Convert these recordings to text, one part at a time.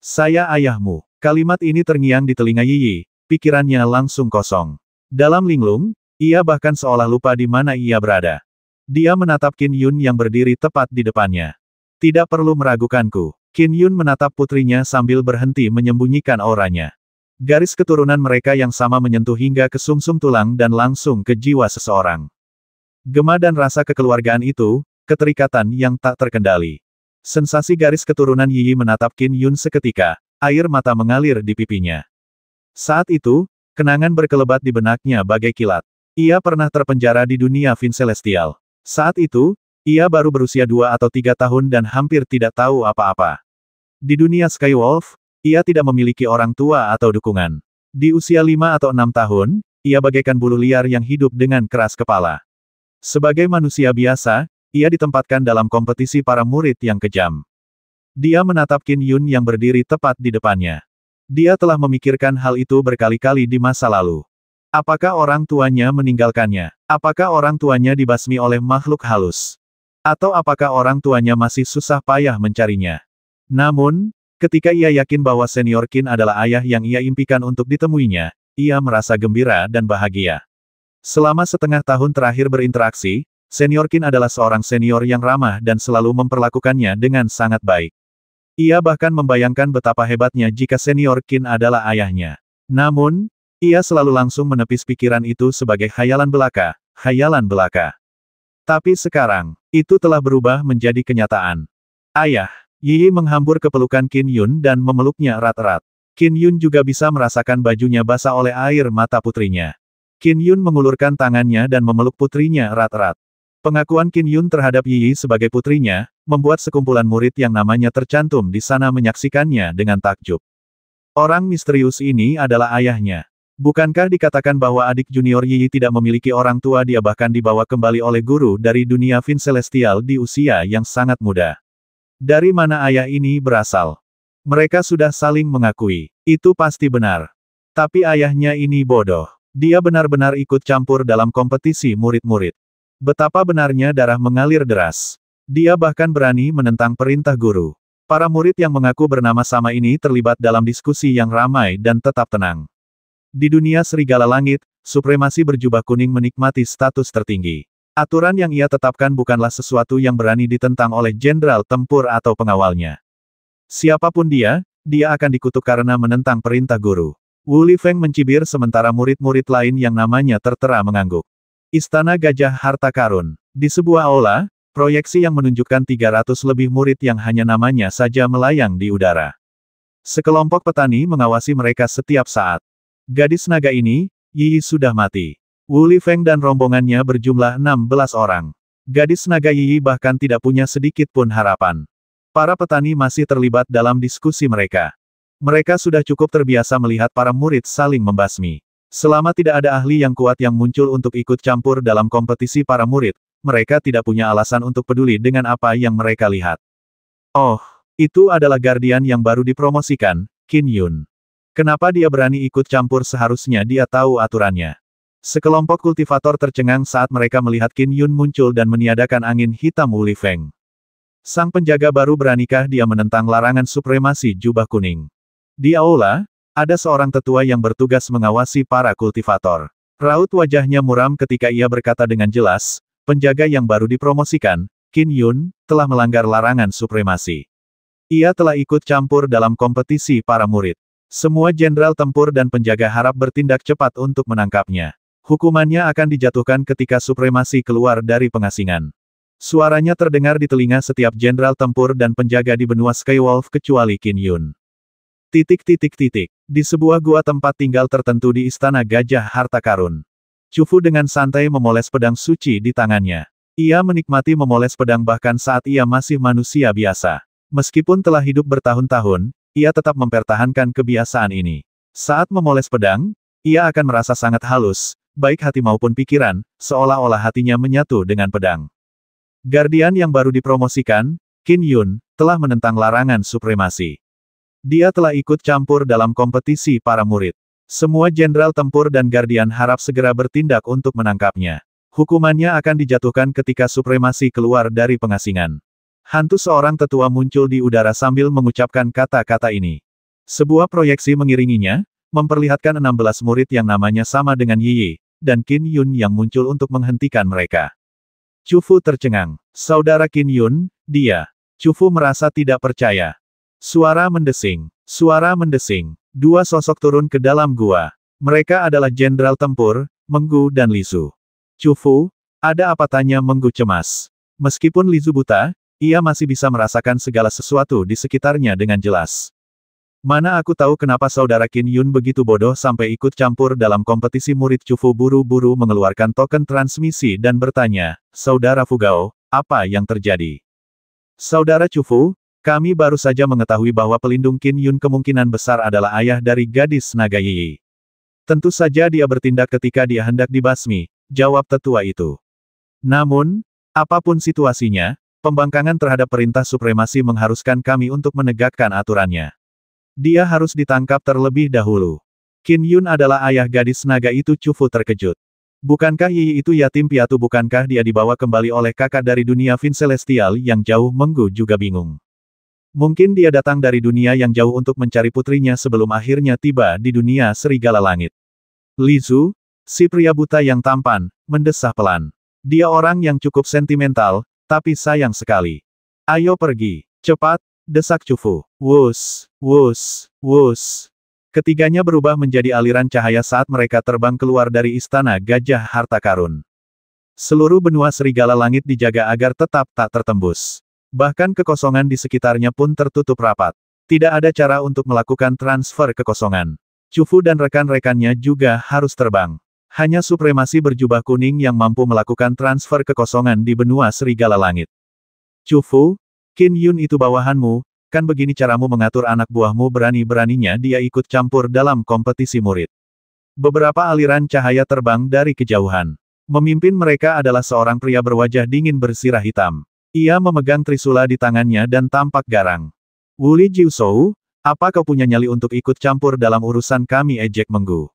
Saya ayahmu. Kalimat ini terngiang di telinga Yi Yi, pikirannya langsung kosong. Dalam linglung, ia bahkan seolah lupa di mana ia berada. Dia menatap Qin Yun yang berdiri tepat di depannya. Tidak perlu meragukanku. Qin Yun menatap putrinya sambil berhenti menyembunyikan auranya. Garis keturunan mereka yang sama menyentuh hingga ke sumsum tulang dan langsung ke jiwa seseorang. Gema dan rasa kekeluargaan itu, keterikatan yang tak terkendali. Sensasi garis keturunan Yi Yi menatap Qin Yun seketika, air mata mengalir di pipinya. Saat itu, kenangan berkelebat di benaknya bagai kilat. Ia pernah terpenjara di dunia Fin Celestial. Saat itu, ia baru berusia 2 atau 3 tahun dan hampir tidak tahu apa-apa. Di dunia Skywolf, ia tidak memiliki orang tua atau dukungan. Di usia 5 atau 6 tahun, ia bagaikan bulu liar yang hidup dengan keras kepala. Sebagai manusia biasa, ia ditempatkan dalam kompetisi para murid yang kejam. Dia menatap Qin Yun yang berdiri tepat di depannya. Dia telah memikirkan hal itu berkali-kali di masa lalu. Apakah orang tuanya meninggalkannya? Apakah orang tuanya dibasmi oleh makhluk halus? Atau apakah orang tuanya masih susah payah mencarinya? Namun, ketika ia yakin bahwa senior Qin adalah ayah yang ia impikan untuk ditemuinya, ia merasa gembira dan bahagia. Selama setengah tahun terakhir berinteraksi, senior Qin adalah seorang senior yang ramah dan selalu memperlakukannya dengan sangat baik. Ia bahkan membayangkan betapa hebatnya jika senior Qin adalah ayahnya. Namun, ia selalu langsung menepis pikiran itu sebagai khayalan belaka, khayalan belaka. Tapi sekarang, itu telah berubah menjadi kenyataan. Ayah. Yi Yi menghambur ke pelukan Qin Yun dan memeluknya erat-erat. Qin Yun juga bisa merasakan bajunya basah oleh air mata putrinya. Qin Yun mengulurkan tangannya dan memeluk putrinya erat-erat. Pengakuan Qin Yun terhadap Yi Yi sebagai putrinya, membuat sekumpulan murid yang namanya tercantum di sana menyaksikannya dengan takjub. Orang misterius ini adalah ayahnya. Bukankah dikatakan bahwa adik junior Yi Yi tidak memiliki orang tua, dia bahkan dibawa kembali oleh guru dari dunia Fin Celestial di usia yang sangat muda. Dari mana ayah ini berasal? Mereka sudah saling mengakui. Itu pasti benar. Tapi ayahnya ini bodoh. Dia benar-benar ikut campur dalam kompetisi murid-murid. Betapa benarnya darah mengalir deras. Dia bahkan berani menentang perintah guru. Para murid yang mengaku bernama sama ini terlibat dalam diskusi yang ramai dan tetap tenang. Di dunia Serigala Langit, supremasi berjubah kuning menikmati status tertinggi. Aturan yang ia tetapkan bukanlah sesuatu yang berani ditentang oleh jenderal tempur atau pengawalnya. Siapapun dia akan dikutuk karena menentang perintah guru. Wu Lifeng mencibir sementara murid-murid lain yang namanya tertera mengangguk. Istana Gajah Harta Karun. Di sebuah aula, proyeksi yang menunjukkan 300 lebih murid yang hanya namanya saja melayang di udara. Sekelompok petani mengawasi mereka setiap saat. Gadis naga ini, Yi Yi sudah mati. Wu Lifeng dan rombongannya berjumlah 16 orang. Gadis naga Yi Yi bahkan tidak punya sedikit pun harapan. Para petani masih terlibat dalam diskusi mereka. Mereka sudah cukup terbiasa melihat para murid saling membasmi. Selama tidak ada ahli yang kuat yang muncul untuk ikut campur dalam kompetisi para murid, mereka tidak punya alasan untuk peduli dengan apa yang mereka lihat. Oh, itu adalah Guardian yang baru dipromosikan, Qin Yun. Kenapa dia berani ikut campur? Seharusnya dia tahu aturannya. Sekelompok kultivator tercengang saat mereka melihat Qin Yun muncul dan meniadakan angin hitam Wu Lifeng. Sang penjaga baru, beranikah dia menentang larangan supremasi jubah kuning? Di aula, ada seorang tetua yang bertugas mengawasi para kultivator. Raut wajahnya muram ketika ia berkata dengan jelas, penjaga yang baru dipromosikan, Qin Yun, telah melanggar larangan supremasi. Ia telah ikut campur dalam kompetisi para murid. Semua jenderal tempur dan penjaga harap bertindak cepat untuk menangkapnya. Hukumannya akan dijatuhkan ketika supremasi keluar dari pengasingan. Suaranya terdengar di telinga setiap jenderal tempur dan penjaga di benua Skywolf kecuali Qin Yun. Di sebuah gua tempat tinggal tertentu di Istana Gajah Harta Karun. Chufu dengan santai memoles pedang suci di tangannya. Ia menikmati memoles pedang bahkan saat ia masih manusia biasa. Meskipun telah hidup bertahun-tahun, ia tetap mempertahankan kebiasaan ini. Saat memoles pedang, ia akan merasa sangat halus, baik hati maupun pikiran, seolah-olah hatinya menyatu dengan pedang. Guardian yang baru dipromosikan, Qin Yun, telah menentang larangan supremasi. Dia telah ikut campur dalam kompetisi para murid. Semua jenderal tempur dan Guardian harap segera bertindak untuk menangkapnya. Hukumannya akan dijatuhkan ketika supremasi keluar dari pengasingan. Hantu seorang tetua muncul di udara sambil mengucapkan kata-kata ini. Sebuah proyeksi mengiringinya, memperlihatkan 16 murid yang namanya sama dengan Yi, dan Qin Yun yang muncul untuk menghentikan mereka. Chu Fu tercengang. Saudara Qin Yun, dia. Chu Fu merasa tidak percaya. Suara mendesing. Suara mendesing. Dua sosok turun ke dalam gua. Mereka adalah Jenderal Tempur, Menggu dan Li Su. Chu Fu, ada apa, tanya Menggu cemas. Meskipun Li Su buta, ia masih bisa merasakan segala sesuatu di sekitarnya dengan jelas. Mana aku tahu kenapa saudara Qin Yun begitu bodoh sampai ikut campur dalam kompetisi murid. Chu Fu buru-buru mengeluarkan token transmisi dan bertanya, Saudara Fugao, apa yang terjadi? Saudara Chu Fu, kami baru saja mengetahui bahwa pelindung Qin Yun kemungkinan besar adalah ayah dari gadis naga Yi. Tentu saja dia bertindak ketika dia hendak dibasmi, jawab tetua itu. Namun, apapun situasinya, pembangkangan terhadap perintah supremasi mengharuskan kami untuk menegakkan aturannya. Dia harus ditangkap terlebih dahulu. Qin Yun adalah ayah gadis naga itu. Chu Fu terkejut. Bukankah Yi itu yatim piatu? Bukankah dia dibawa kembali oleh kakak dari dunia Vin Celestial yang jauh? Menggu juga bingung. Mungkin dia datang dari dunia yang jauh untuk mencari putrinya sebelum akhirnya tiba di dunia Serigala Langit. Li Su, si pria buta yang tampan, mendesah pelan. Dia orang yang cukup sentimental, tapi sayang sekali. Ayo pergi, cepat, desak Chu Fu. Wus, wus, wus. Ketiganya berubah menjadi aliran cahaya saat mereka terbang keluar dari istana Gajah Harta Karun. Seluruh benua Serigala Langit dijaga agar tetap tak tertembus. Bahkan kekosongan di sekitarnya pun tertutup rapat. Tidak ada cara untuk melakukan transfer kekosongan. Chu Fu dan rekan-rekannya juga harus terbang. Hanya supremasi berjubah kuning yang mampu melakukan transfer kekosongan di benua Serigala Langit. Chu Fu, Qin Yun itu bawahanmu, kan begini caramu mengatur anak buahmu? Berani-beraninya dia ikut campur dalam kompetisi murid. Beberapa aliran cahaya terbang dari kejauhan. Memimpin mereka adalah seorang pria berwajah dingin bersirah hitam. Ia memegang trisula di tangannya dan tampak garang. Wuli Jiuzhou, apa kau punya nyali untuk ikut campur dalam urusan kami? Ejek Menggu.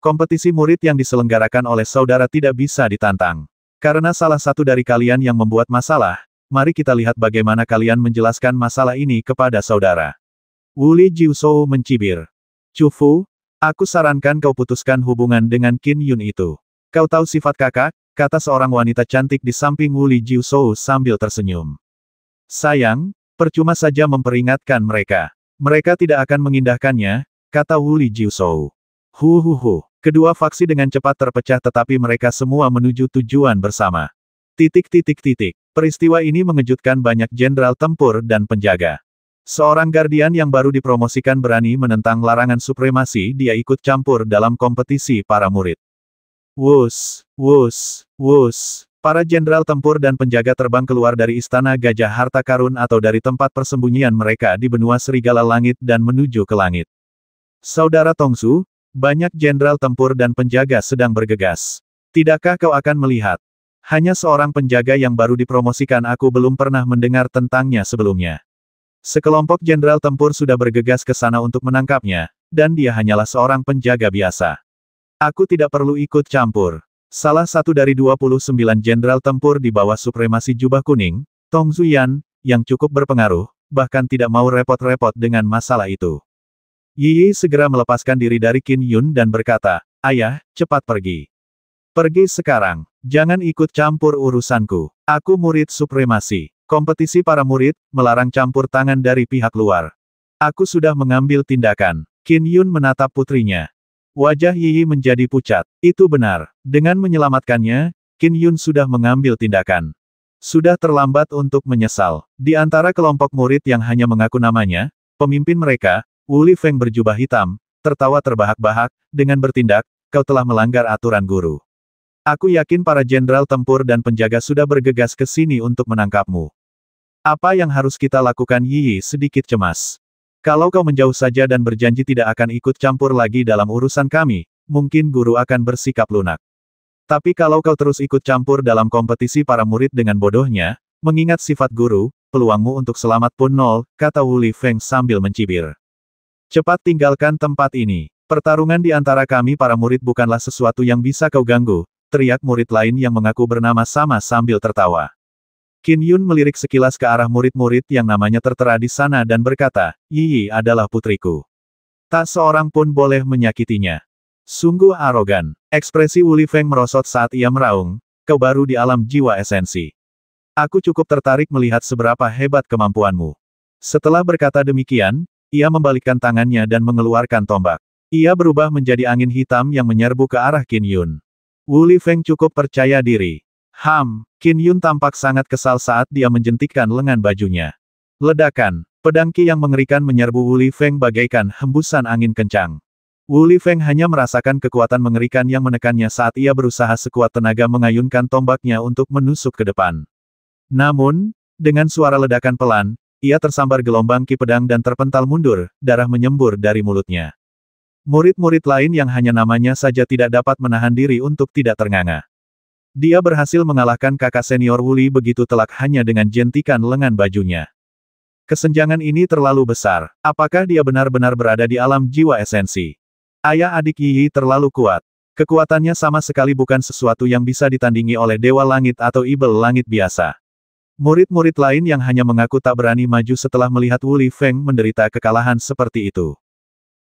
Kompetisi murid yang diselenggarakan oleh saudara tidak bisa ditantang. Karena salah satu dari kalian yang membuat masalah, mari kita lihat bagaimana kalian menjelaskan masalah ini kepada saudara. Wuli Jiuzhou mencibir. Chu Fu, aku sarankan kau putuskan hubungan dengan Qin Yun itu. Kau tahu sifat kakak, kata seorang wanita cantik di samping Wuli Jiuzhou sambil tersenyum. Sayang, percuma saja memperingatkan mereka. Mereka tidak akan mengindahkannya, kata Wuli Jiuzhou. Huhuhu. Kedua faksi dengan cepat terpecah tetapi mereka semua menuju tujuan bersama. Peristiwa ini mengejutkan banyak jenderal tempur dan penjaga. Seorang guardian yang baru dipromosikan berani menentang larangan supremasi. Dia ikut campur dalam kompetisi para murid. Wus, wus, wus. Para jenderal tempur dan penjaga terbang keluar dari istana Gajah Harta Karun atau dari tempat persembunyian mereka di benua Serigala Langit dan menuju ke langit. Saudara Tongsu, banyak jenderal tempur dan penjaga sedang bergegas. Tidakkah kau akan melihat? Hanya seorang penjaga yang baru dipromosikan. Aku belum pernah mendengar tentangnya sebelumnya. Sekelompok jenderal tempur sudah bergegas ke sana untuk menangkapnya, dan dia hanyalah seorang penjaga biasa. Aku tidak perlu ikut campur. Salah satu dari 29 jenderal tempur di bawah supremasi jubah kuning, Tong Zuyan, yang cukup berpengaruh, bahkan tidak mau repot-repot dengan masalah itu. Yi segera melepaskan diri dari Qin Yun dan berkata, Ayah, cepat pergi. Pergi sekarang. Jangan ikut campur urusanku. Aku murid supremasi. Kompetisi para murid, melarang campur tangan dari pihak luar. Aku sudah mengambil tindakan. Qin Yun menatap putrinya. Wajah Yi menjadi pucat. Itu benar. Dengan menyelamatkannya, Qin Yun sudah mengambil tindakan. Sudah terlambat untuk menyesal. Di antara kelompok murid yang hanya mengaku namanya, pemimpin mereka, Wuli Feng berjubah hitam, tertawa terbahak-bahak, dengan bertindak, kau telah melanggar aturan guru. Aku yakin para jenderal tempur dan penjaga sudah bergegas ke sini untuk menangkapmu. Apa yang harus kita lakukan? Yi sedikit cemas. Kalau kau menjauh saja dan berjanji tidak akan ikut campur lagi dalam urusan kami, mungkin guru akan bersikap lunak. Tapi kalau kau terus ikut campur dalam kompetisi para murid dengan bodohnya, mengingat sifat guru, peluangmu untuk selamat pun nol, kata Wuli Feng sambil mencibir. Cepat tinggalkan tempat ini. Pertarungan di antara kami para murid bukanlah sesuatu yang bisa kau ganggu, teriak murid lain yang mengaku bernama sama sambil tertawa. Qin Yun melirik sekilas ke arah murid-murid yang namanya tertera di sana dan berkata, Yi adalah putriku. Tak seorang pun boleh menyakitinya. Sungguh arogan. Ekspresi Wu Lifeng merosot saat ia meraung, kau baru di alam jiwa esensi. Aku cukup tertarik melihat seberapa hebat kemampuanmu. Setelah berkata demikian, ia membalikkan tangannya dan mengeluarkan tombak. Ia berubah menjadi angin hitam yang menyerbu ke arah Qin Yun. Wu Lifeng cukup percaya diri. Qin Yun tampak sangat kesal saat dia menjentikkan lengan bajunya. Ledakan. Pedang Qi yang mengerikan menyerbu Wu Lifeng bagaikan hembusan angin kencang. Wu Lifeng hanya merasakan kekuatan mengerikan yang menekannya saat ia berusaha sekuat tenaga mengayunkan tombaknya untuk menusuk ke depan. Namun, dengan suara ledakan pelan, ia tersambar gelombang Qi pedang dan terpental mundur, darah menyembur dari mulutnya. Murid-murid lain yang hanya namanya saja tidak dapat menahan diri untuk tidak ternganga. Dia berhasil mengalahkan kakak senior Wu Li begitu telak hanya dengan jentikan lengan bajunya. Kesenjangan ini terlalu besar. Apakah dia benar-benar berada di alam jiwa esensi? Ayah adik Yi terlalu kuat. Kekuatannya sama sekali bukan sesuatu yang bisa ditandingi oleh Dewa Langit atau Ibel Langit biasa. Murid-murid lain yang hanya mengaku tak berani maju setelah melihat Wu Lifeng menderita kekalahan seperti itu.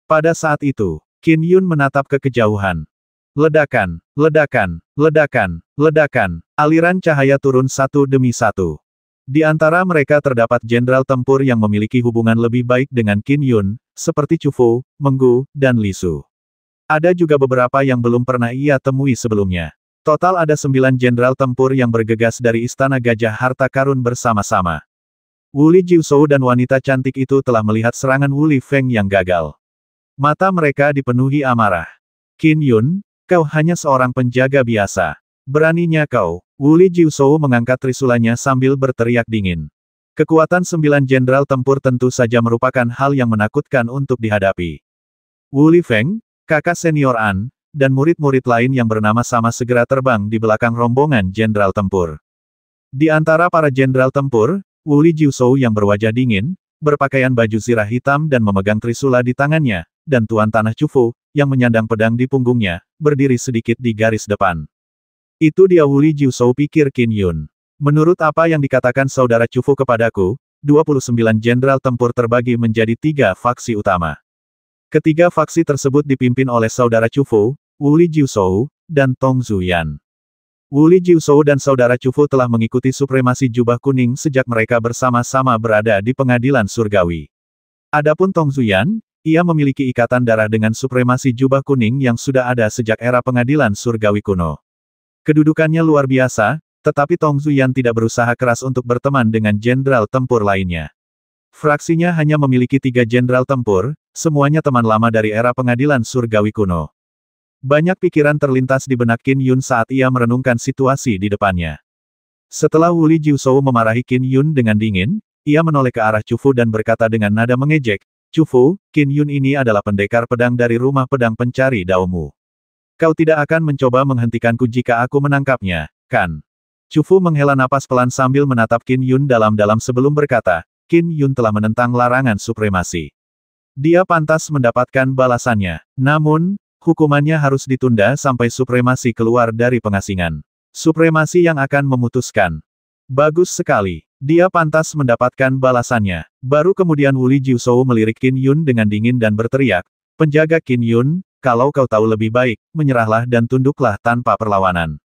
Pada saat itu, Qin Yun menatap ke kejauhan. Ledakan, ledakan, ledakan, ledakan. Aliran cahaya turun satu demi satu. Di antara mereka terdapat jenderal tempur yang memiliki hubungan lebih baik dengan Qin Yun, seperti Chu Fu, Meng Gu, dan Li Su. Ada juga beberapa yang belum pernah ia temui sebelumnya. Total ada 9 jenderal tempur yang bergegas dari Istana Gajah Harta Karun bersama-sama. Wu Li Jiushou dan wanita cantik itu telah melihat serangan Wu Lifeng yang gagal. Mata mereka dipenuhi amarah. Qin Yun, kau hanya seorang penjaga biasa. Beraninya kau. Wu Li Jiushou mengangkat trisulanya sambil berteriak dingin. Kekuatan 9 jenderal tempur tentu saja merupakan hal yang menakutkan untuk dihadapi. Wu Lifeng, kakak senior An, dan murid-murid lain yang bernama sama segera terbang di belakang rombongan jenderal tempur. Di antara para jenderal tempur, Wu Li Jiushou yang berwajah dingin, berpakaian baju zirah hitam dan memegang trisula di tangannya, dan Tuan Tanah Chu Fu, yang menyandang pedang di punggungnya, berdiri sedikit di garis depan. Itu dia Wu Li Jiushou, pikir Qin Yun. Menurut apa yang dikatakan saudara Chu Fu kepadaku, 29 jenderal tempur terbagi menjadi 3 faksi utama. Ketiga faksi tersebut dipimpin oleh saudara Chu Fu, Wu Li Jiushou, dan Tong Zuyan. Wu Li Jiushou dan saudara Chu Fu telah mengikuti supremasi jubah kuning sejak mereka bersama-sama berada di pengadilan surgawi. Adapun Tong Zuyan, ia memiliki ikatan darah dengan supremasi jubah kuning yang sudah ada sejak era pengadilan surgawi kuno. Kedudukannya luar biasa, tetapi Tong Zuyan tidak berusaha keras untuk berteman dengan jenderal tempur lainnya. Fraksinya hanya memiliki 3 jenderal tempur, semuanya teman lama dari era pengadilan surgawi kuno. Banyak pikiran terlintas di benak Qin Yun saat ia merenungkan situasi di depannya. Setelah Wu Li Jiushou memarahi Qin Yun dengan dingin, ia menoleh ke arah Chu Fu dan berkata dengan nada mengejek, Chu Fu, Qin Yun ini adalah pendekar pedang dari rumah pedang pencari Daomu. Kau tidak akan mencoba menghentikanku jika aku menangkapnya, kan? Chu Fu menghela napas pelan sambil menatap Qin Yun dalam-dalam sebelum berkata, Qin Yun telah menentang larangan supremasi. Dia pantas mendapatkan balasannya. Namun, hukumannya harus ditunda sampai supremasi keluar dari pengasingan. Supremasi yang akan memutuskan. Bagus sekali. Dia pantas mendapatkan balasannya. Baru kemudian Wu Li Jiushou melirik Qin Yun dengan dingin dan berteriak, penjaga Qin Yun, kalau kau tahu lebih baik, menyerahlah dan tunduklah tanpa perlawanan.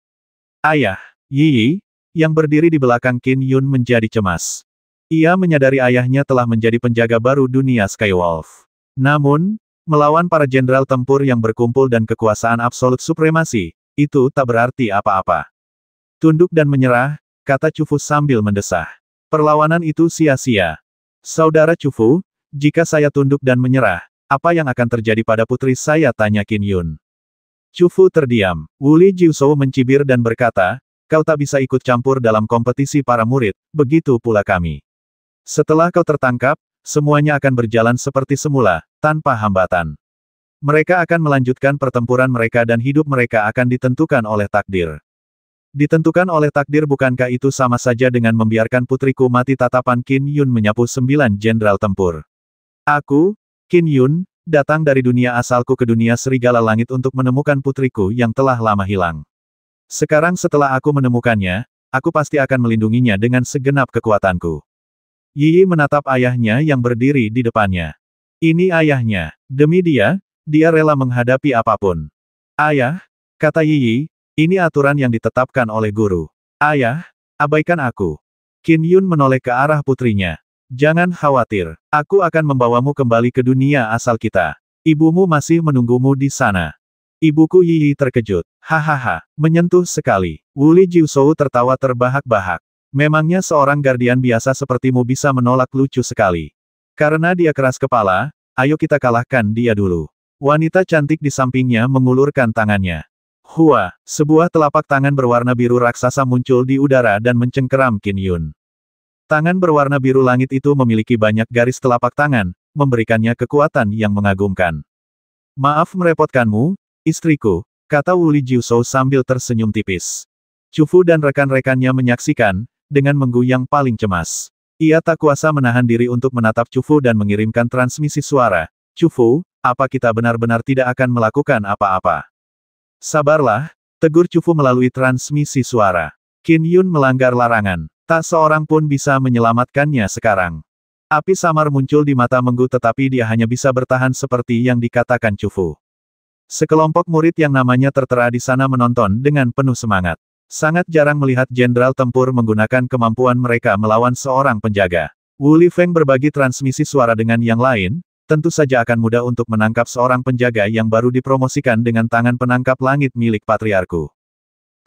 Ayah, Yi, yang berdiri di belakang Qin Yun menjadi cemas. Ia menyadari ayahnya telah menjadi penjaga baru dunia Skywolf. Namun, melawan para jenderal tempur yang berkumpul dan kekuasaan absolut supremasi, itu tak berarti apa-apa. Tunduk dan menyerah, kata Chu Fu sambil mendesah. Perlawanan itu sia-sia. Saudara Chu Fu, jika saya tunduk dan menyerah, apa yang akan terjadi pada putri saya, tanya Qin Yun. Chu Fu terdiam. Wu Li Jiushou mencibir dan berkata, kau tak bisa ikut campur dalam kompetisi para murid, begitu pula kami. Setelah kau tertangkap, semuanya akan berjalan seperti semula, tanpa hambatan. Mereka akan melanjutkan pertempuran mereka dan hidup mereka akan ditentukan oleh takdir. Ditentukan oleh takdir, bukankah itu sama saja dengan membiarkan putriku mati? Tatapan Qin Yun menyapu 9 jenderal tempur. Aku, Qin Yun, datang dari dunia asalku ke dunia serigala langit untuk menemukan putriku yang telah lama hilang. Sekarang setelah aku menemukannya, aku pasti akan melindunginya dengan segenap kekuatanku. Yi Yi menatap ayahnya yang berdiri di depannya. Ini ayahnya. Demi dia rela menghadapi apapun. Ayah, kata Yi Yi, ini aturan yang ditetapkan oleh guru. Ayah, abaikan aku. Qin Yun menoleh ke arah putrinya. Jangan khawatir, aku akan membawamu kembali ke dunia asal kita. Ibumu masih menunggumu di sana. Ibuku. Yi Yi terkejut. Hahaha, menyentuh sekali. Wuli Jiuzhou tertawa terbahak-bahak. Memangnya seorang guardian biasa sepertimu bisa menolak, lucu sekali. Karena dia keras kepala, ayo kita kalahkan dia dulu. Wanita cantik di sampingnya mengulurkan tangannya. Hua, sebuah telapak tangan berwarna biru raksasa muncul di udara dan mencengkeram Qin Yun. Tangan berwarna biru langit itu memiliki banyak garis telapak tangan, memberikannya kekuatan yang mengagumkan. Maaf merepotkanmu, istriku, kata Wuli Jiuzhou sambil tersenyum tipis. Chufu dan rekan-rekannya menyaksikan, dengan mengguyang paling cemas. Ia tak kuasa menahan diri untuk menatap Chufu dan mengirimkan transmisi suara. Chufu, apa kita benar-benar tidak akan melakukan apa-apa? Sabarlah, tegur Chufu melalui transmisi suara. Qin Yun melanggar larangan. Tak seorang pun bisa menyelamatkannya sekarang. Api samar muncul di mata Menggu tetapi dia hanya bisa bertahan seperti yang dikatakan Chufu. Sekelompok murid yang namanya tertera di sana menonton dengan penuh semangat. Sangat jarang melihat jenderal tempur menggunakan kemampuan mereka melawan seorang penjaga. Wu Lifeng berbagi transmisi suara dengan yang lain, tentu saja akan mudah untuk menangkap seorang penjaga yang baru dipromosikan dengan tangan penangkap langit milik patriarku.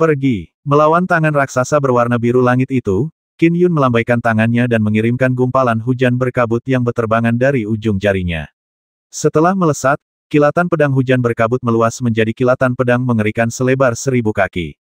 Pergi. Melawan tangan raksasa berwarna biru langit itu, Qin Yun melambaikan tangannya dan mengirimkan gumpalan hujan berkabut yang berterbangan dari ujung jarinya. Setelah melesat, kilatan pedang hujan berkabut meluas menjadi kilatan pedang mengerikan selebar 1000 kaki.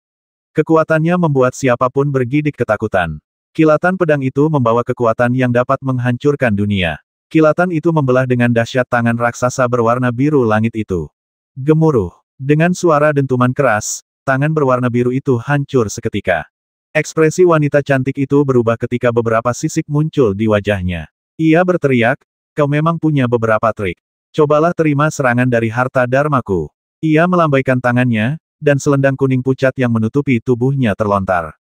Kekuatannya membuat siapapun bergidik ketakutan. Kilatan pedang itu membawa kekuatan yang dapat menghancurkan dunia. Kilatan itu membelah dengan dahsyat tangan raksasa berwarna biru langit itu. Gemuruh. Dengan suara dentuman keras, tangan berwarna biru itu hancur seketika. Ekspresi wanita cantik itu berubah ketika beberapa sisik muncul di wajahnya. Ia berteriak, kau memang punya beberapa trik. Cobalah terima serangan dari harta dharmaku. Ia melambaikan tangannya, dan selendang kuning pucat yang menutupi tubuhnya terlontar.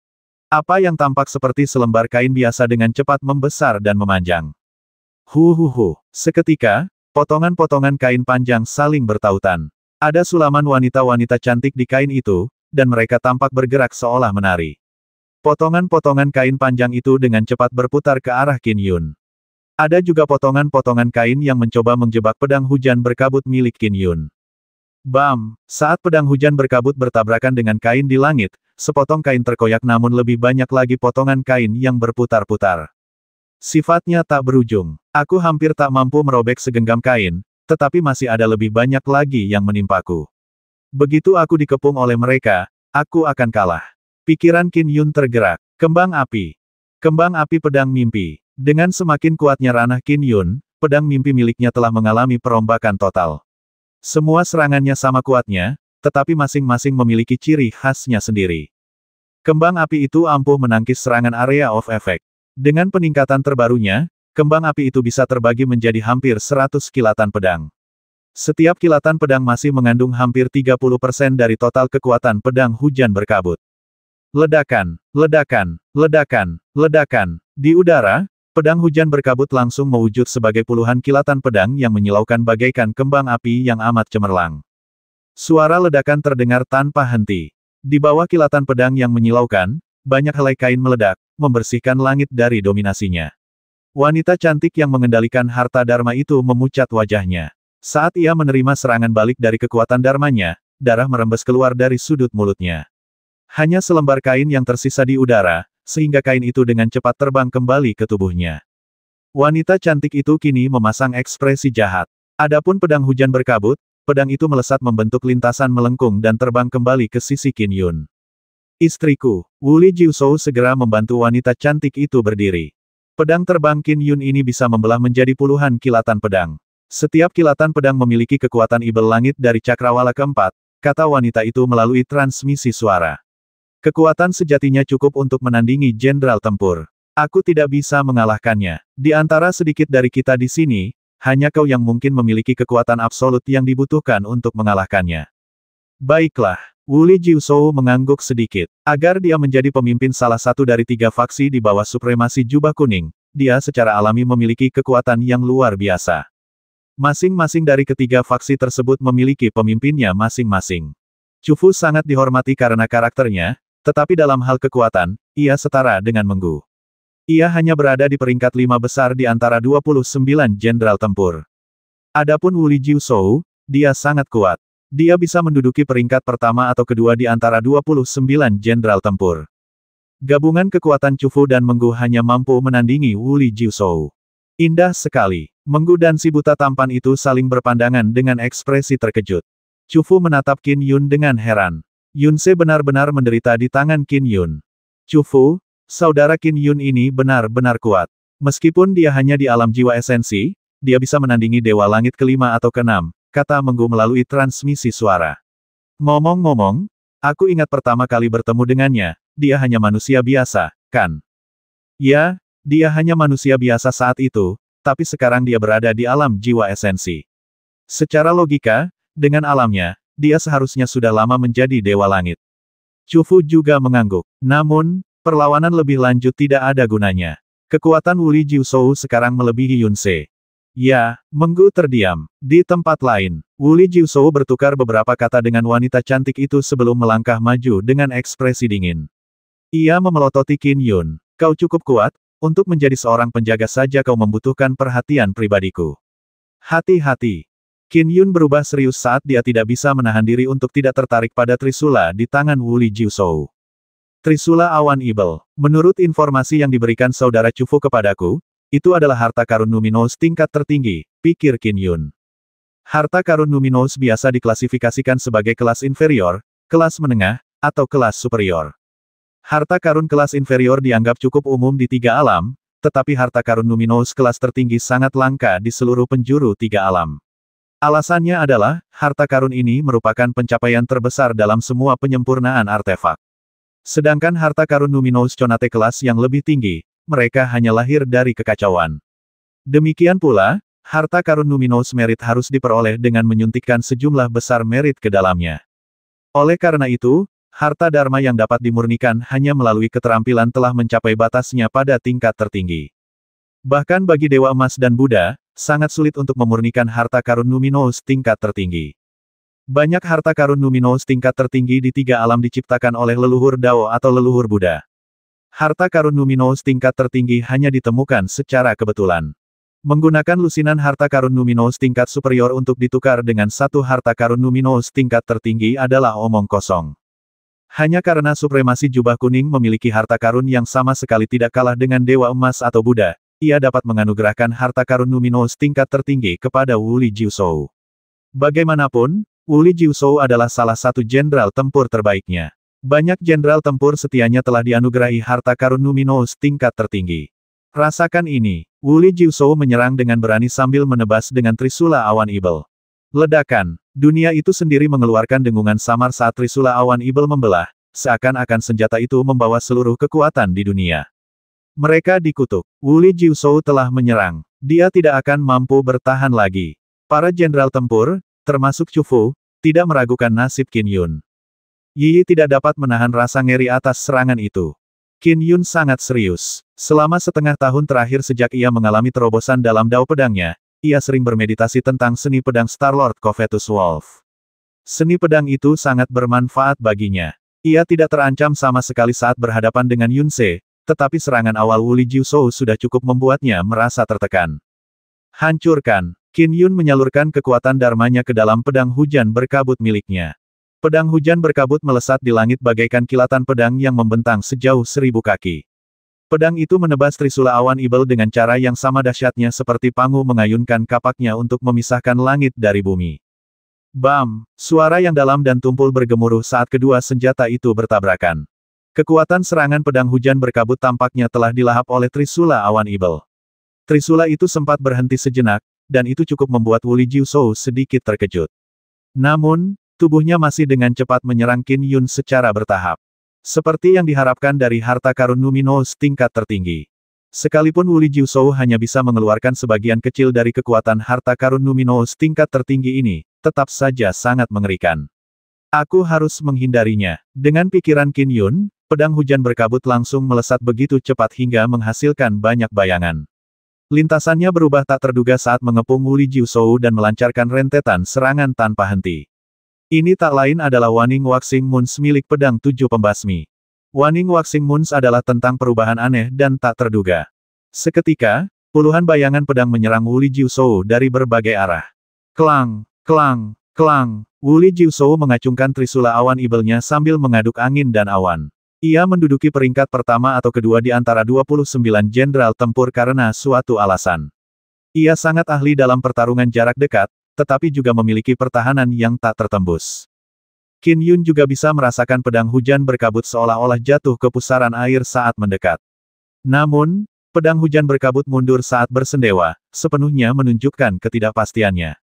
Apa yang tampak seperti selembar kain biasa dengan cepat membesar dan memanjang. Seketika, potongan-potongan kain panjang saling bertautan. Ada sulaman wanita-wanita cantik di kain itu, dan mereka tampak bergerak seolah menari. Potongan-potongan kain panjang itu dengan cepat berputar ke arah Qin Yun. Ada juga potongan-potongan kain yang mencoba menjebak pedang hujan berkabut milik Qin Yun. Bam! Saat pedang hujan berkabut bertabrakan dengan kain di langit, sepotong kain terkoyak namun lebih banyak lagi potongan kain yang berputar-putar. Sifatnya tak berujung. Aku hampir tak mampu merobek segenggam kain, tetapi masih ada lebih banyak lagi yang menimpaku. Begitu aku dikepung oleh mereka, aku akan kalah. Pikiran Qin Yun tergerak. Kembang api. Kembang api pedang mimpi. Dengan semakin kuatnya ranah Qin Yun, pedang mimpi miliknya telah mengalami perombakan total. Semua serangannya sama kuatnya, tetapi masing-masing memiliki ciri khasnya sendiri. Kembang api itu ampuh menangkis serangan area of effect. Dengan peningkatan terbarunya, kembang api itu bisa terbagi menjadi hampir 100 kilatan pedang. Setiap kilatan pedang masih mengandung hampir 30% dari total kekuatan pedang hujan berkabut. Ledakan, ledakan, ledakan, ledakan. Di udara, pedang hujan berkabut langsung mewujud sebagai puluhan kilatan pedang yang menyilaukan bagaikan kembang api yang amat cemerlang. Suara ledakan terdengar tanpa henti. Di bawah kilatan pedang yang menyilaukan, banyak helai kain meledak, membersihkan langit dari dominasinya. Wanita cantik yang mengendalikan harta dharma itu memucat wajahnya. Saat ia menerima serangan balik dari kekuatan dharmanya, darah merembes keluar dari sudut mulutnya. Hanya selembar kain yang tersisa di udara, sehingga kain itu dengan cepat terbang kembali ke tubuhnya. Wanita cantik itu kini memasang ekspresi jahat. Adapun pedang hujan berkabut, pedang itu melesat membentuk lintasan melengkung dan terbang kembali ke sisi Qin Yun. Istriku, Wuli Jiuzhou segera membantu wanita cantik itu berdiri. Pedang terbang Qin Yun ini bisa membelah menjadi puluhan kilatan pedang. Setiap kilatan pedang memiliki kekuatan ibel langit dari cakrawala keempat, kata wanita itu melalui transmisi suara. Kekuatan sejatinya cukup untuk menandingi jenderal tempur. Aku tidak bisa mengalahkannya. Di antara sedikit dari kita di sini, hanya kau yang mungkin memiliki kekuatan absolut yang dibutuhkan untuk mengalahkannya. Baiklah, Wuli Jiushou mengangguk sedikit. Agar dia menjadi pemimpin salah satu dari 3 faksi di bawah supremasi jubah kuning, dia secara alami memiliki kekuatan yang luar biasa. Masing-masing dari ketiga faksi tersebut memiliki pemimpinnya masing-masing. Chufu sangat dihormati karena karakternya, tetapi dalam hal kekuatan, ia setara dengan Menggu. Ia hanya berada di peringkat 5 besar di antara 29 jenderal tempur. Adapun Wuli Jiushou, dia sangat kuat. Dia bisa menduduki peringkat pertama atau kedua di antara 29 jenderal tempur. Gabungan kekuatan Chufu dan Menggu hanya mampu menandingi Wuli Jiushou. Indah sekali. Menggu dan si buta tampan itu saling berpandangan dengan ekspresi terkejut. Chufu menatap Qin Yun dengan heran. Yunse benar-benar menderita di tangan Qin Yun. Chufu, saudara Qin Yun ini benar-benar kuat. Meskipun dia hanya di alam jiwa esensi, dia bisa menandingi Dewa Langit kelima atau keenam, kata Menggu melalui transmisi suara. Ngomong-ngomong, aku ingat pertama kali bertemu dengannya, dia hanya manusia biasa, kan? Ya, dia hanya manusia biasa saat itu, tapi sekarang dia berada di alam jiwa esensi. Secara logika, dengan alamnya, dia seharusnya sudah lama menjadi Dewa Langit. Chufu juga mengangguk. Namun, perlawanan lebih lanjut tidak ada gunanya. Kekuatan Wuli Jiushou sekarang melebihi Yunse. Ya, Menggu terdiam. Di tempat lain, Wuli Jiushou bertukar beberapa kata dengan wanita cantik itu sebelum melangkah maju dengan ekspresi dingin. Ia memelototi Qin Yun. Kau cukup kuat, untuk menjadi seorang penjaga saja kau membutuhkan perhatian pribadiku. Hati-hati. Qin Yun berubah serius saat dia tidak bisa menahan diri untuk tidak tertarik pada Trisula di tangan Wuli Jiushou. Trisula Awan Ibel. Menurut informasi yang diberikan saudara Chufu kepadaku, itu adalah harta karun Numinous tingkat tertinggi, pikir Qin Yun. Harta karun Numinous biasa diklasifikasikan sebagai kelas inferior, kelas menengah, atau kelas superior. Harta karun kelas inferior dianggap cukup umum di 3 alam, tetapi harta karun Numinous kelas tertinggi sangat langka di seluruh penjuru 3 alam. Alasannya adalah, harta karun ini merupakan pencapaian terbesar dalam semua penyempurnaan artefak. Sedangkan harta karun Numinous Conate kelas yang lebih tinggi, mereka hanya lahir dari kekacauan. Demikian pula, harta karun Numinous Merit harus diperoleh dengan menyuntikkan sejumlah besar merit ke dalamnya. Oleh karena itu, harta Dharma yang dapat dimurnikan hanya melalui keterampilan telah mencapai batasnya pada tingkat tertinggi. Bahkan bagi Dewa Emas dan Buddha, sangat sulit untuk memurnikan harta karun Numinous tingkat tertinggi. Banyak harta karun Numinous tingkat tertinggi di 3 alam diciptakan oleh leluhur Dao atau leluhur Buddha. Harta karun Numinous tingkat tertinggi hanya ditemukan secara kebetulan. Menggunakan lusinan harta karun Numinous tingkat superior untuk ditukar dengan satu harta karun Numinous tingkat tertinggi adalah omong kosong. Hanya karena supremasi jubah kuning memiliki harta karun yang sama sekali tidak kalah dengan Dewa Emas atau Buddha, ia dapat menganugerahkan harta karun Numinous tingkat tertinggi kepada Wuli Jiushou. Bagaimanapun, Wuli Jiushou adalah salah satu jenderal tempur terbaiknya. Banyak jenderal tempur setianya telah dianugerahi harta karun Numinous tingkat tertinggi. Rasakan ini. Wuli Jiushou menyerang dengan berani sambil menebas dengan Trisula Awan Ibel. Ledakan. Dunia itu sendiri mengeluarkan dengungan samar saat Trisula Awan Ibel membelah, seakan-akan senjata itu membawa seluruh kekuatan di dunia. Mereka dikutuk. Wuli Jiushou telah menyerang. Dia tidak akan mampu bertahan lagi. Para jenderal tempur, termasuk Chufu, tidak meragukan nasib Qin Yun. Yi tidak dapat menahan rasa ngeri atas serangan itu. Qin Yun sangat serius. Selama setengah tahun terakhir sejak ia mengalami terobosan dalam dao pedangnya, ia sering bermeditasi tentang seni pedang Star-Lord Covetous Wolf. Seni pedang itu sangat bermanfaat baginya. Ia tidak terancam sama sekali saat berhadapan dengan Yunse, tetapi serangan awal Wuli Jiushou sudah cukup membuatnya merasa tertekan. Hancurkan. Qin Yun menyalurkan kekuatan dharmanya ke dalam pedang hujan berkabut miliknya. Pedang hujan berkabut melesat di langit bagaikan kilatan pedang yang membentang sejauh 1000 kaki. Pedang itu menebas Trisula Awan Ibel dengan cara yang sama dahsyatnya seperti pangu mengayunkan kapaknya untuk memisahkan langit dari bumi. Bam! Suara yang dalam dan tumpul bergemuruh saat kedua senjata itu bertabrakan. Kekuatan serangan pedang hujan berkabut tampaknya telah dilahap oleh Trisula Awan Ibel. Trisula itu sempat berhenti sejenak, dan itu cukup membuat Wuli Jiushou sedikit terkejut. Namun, tubuhnya masih dengan cepat menyerang Qin Yun secara bertahap. Seperti yang diharapkan dari harta karun Numinous tingkat tertinggi. Sekalipun Wuli Jiushou hanya bisa mengeluarkan sebagian kecil dari kekuatan harta karun Numinous tingkat tertinggi ini, tetap saja sangat mengerikan. Aku harus menghindarinya. Dengan pikiran Qin Yun, pedang hujan berkabut langsung melesat begitu cepat hingga menghasilkan banyak bayangan. Lintasannya berubah tak terduga saat mengepung Wu Li Jiuzhou dan melancarkan rentetan serangan tanpa henti. Ini tak lain adalah Waning Waxing Moons milik pedang tujuh pembasmi. Waning Waxing Moons adalah tentang perubahan aneh dan tak terduga. Seketika, puluhan bayangan pedang menyerang Wu Li Jiuzhou dari berbagai arah. Klang, klang, klang. Wu Li Jiuzhou mengacungkan trisula awan ibelnya sambil mengaduk angin dan awan. Ia menduduki peringkat pertama atau kedua di antara 29 jenderal tempur karena suatu alasan. Ia sangat ahli dalam pertarungan jarak dekat, tetapi juga memiliki pertahanan yang tak tertembus. Qin Yun juga bisa merasakan pedang hujan berkabut seolah-olah jatuh ke pusaran air saat mendekat. Namun, pedang hujan berkabut mundur saat bersendewa, sepenuhnya menunjukkan ketidakpastiannya.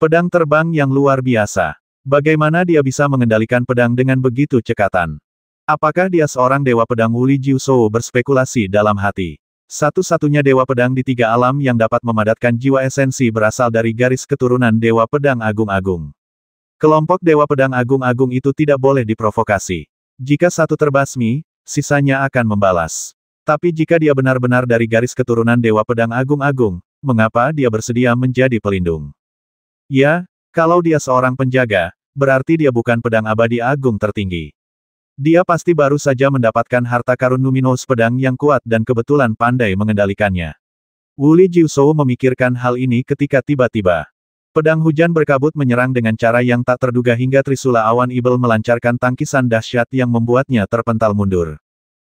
Pedang terbang yang luar biasa. Bagaimana dia bisa mengendalikan pedang dengan begitu cekatan? Apakah dia seorang dewa pedang? Wu Li Jiuzhou berspekulasi dalam hati. Satu-satunya dewa pedang di tiga alam yang dapat memadatkan jiwa esensi berasal dari garis keturunan dewa pedang agung-agung. Kelompok dewa pedang agung-agung itu tidak boleh diprovokasi. Jika satu terbasmi, sisanya akan membalas. Tapi jika dia benar-benar dari garis keturunan dewa pedang agung-agung, mengapa dia bersedia menjadi pelindung? Ya, kalau dia seorang penjaga, berarti dia bukan pedang abadi agung tertinggi. Dia pasti baru saja mendapatkan harta karun Numinous pedang yang kuat dan kebetulan pandai mengendalikannya. Wu Li Jiuzhou memikirkan hal ini ketika tiba-tiba pedang hujan berkabut menyerang dengan cara yang tak terduga hingga trisula awan ibel melancarkan tangkisan dahsyat yang membuatnya terpental mundur.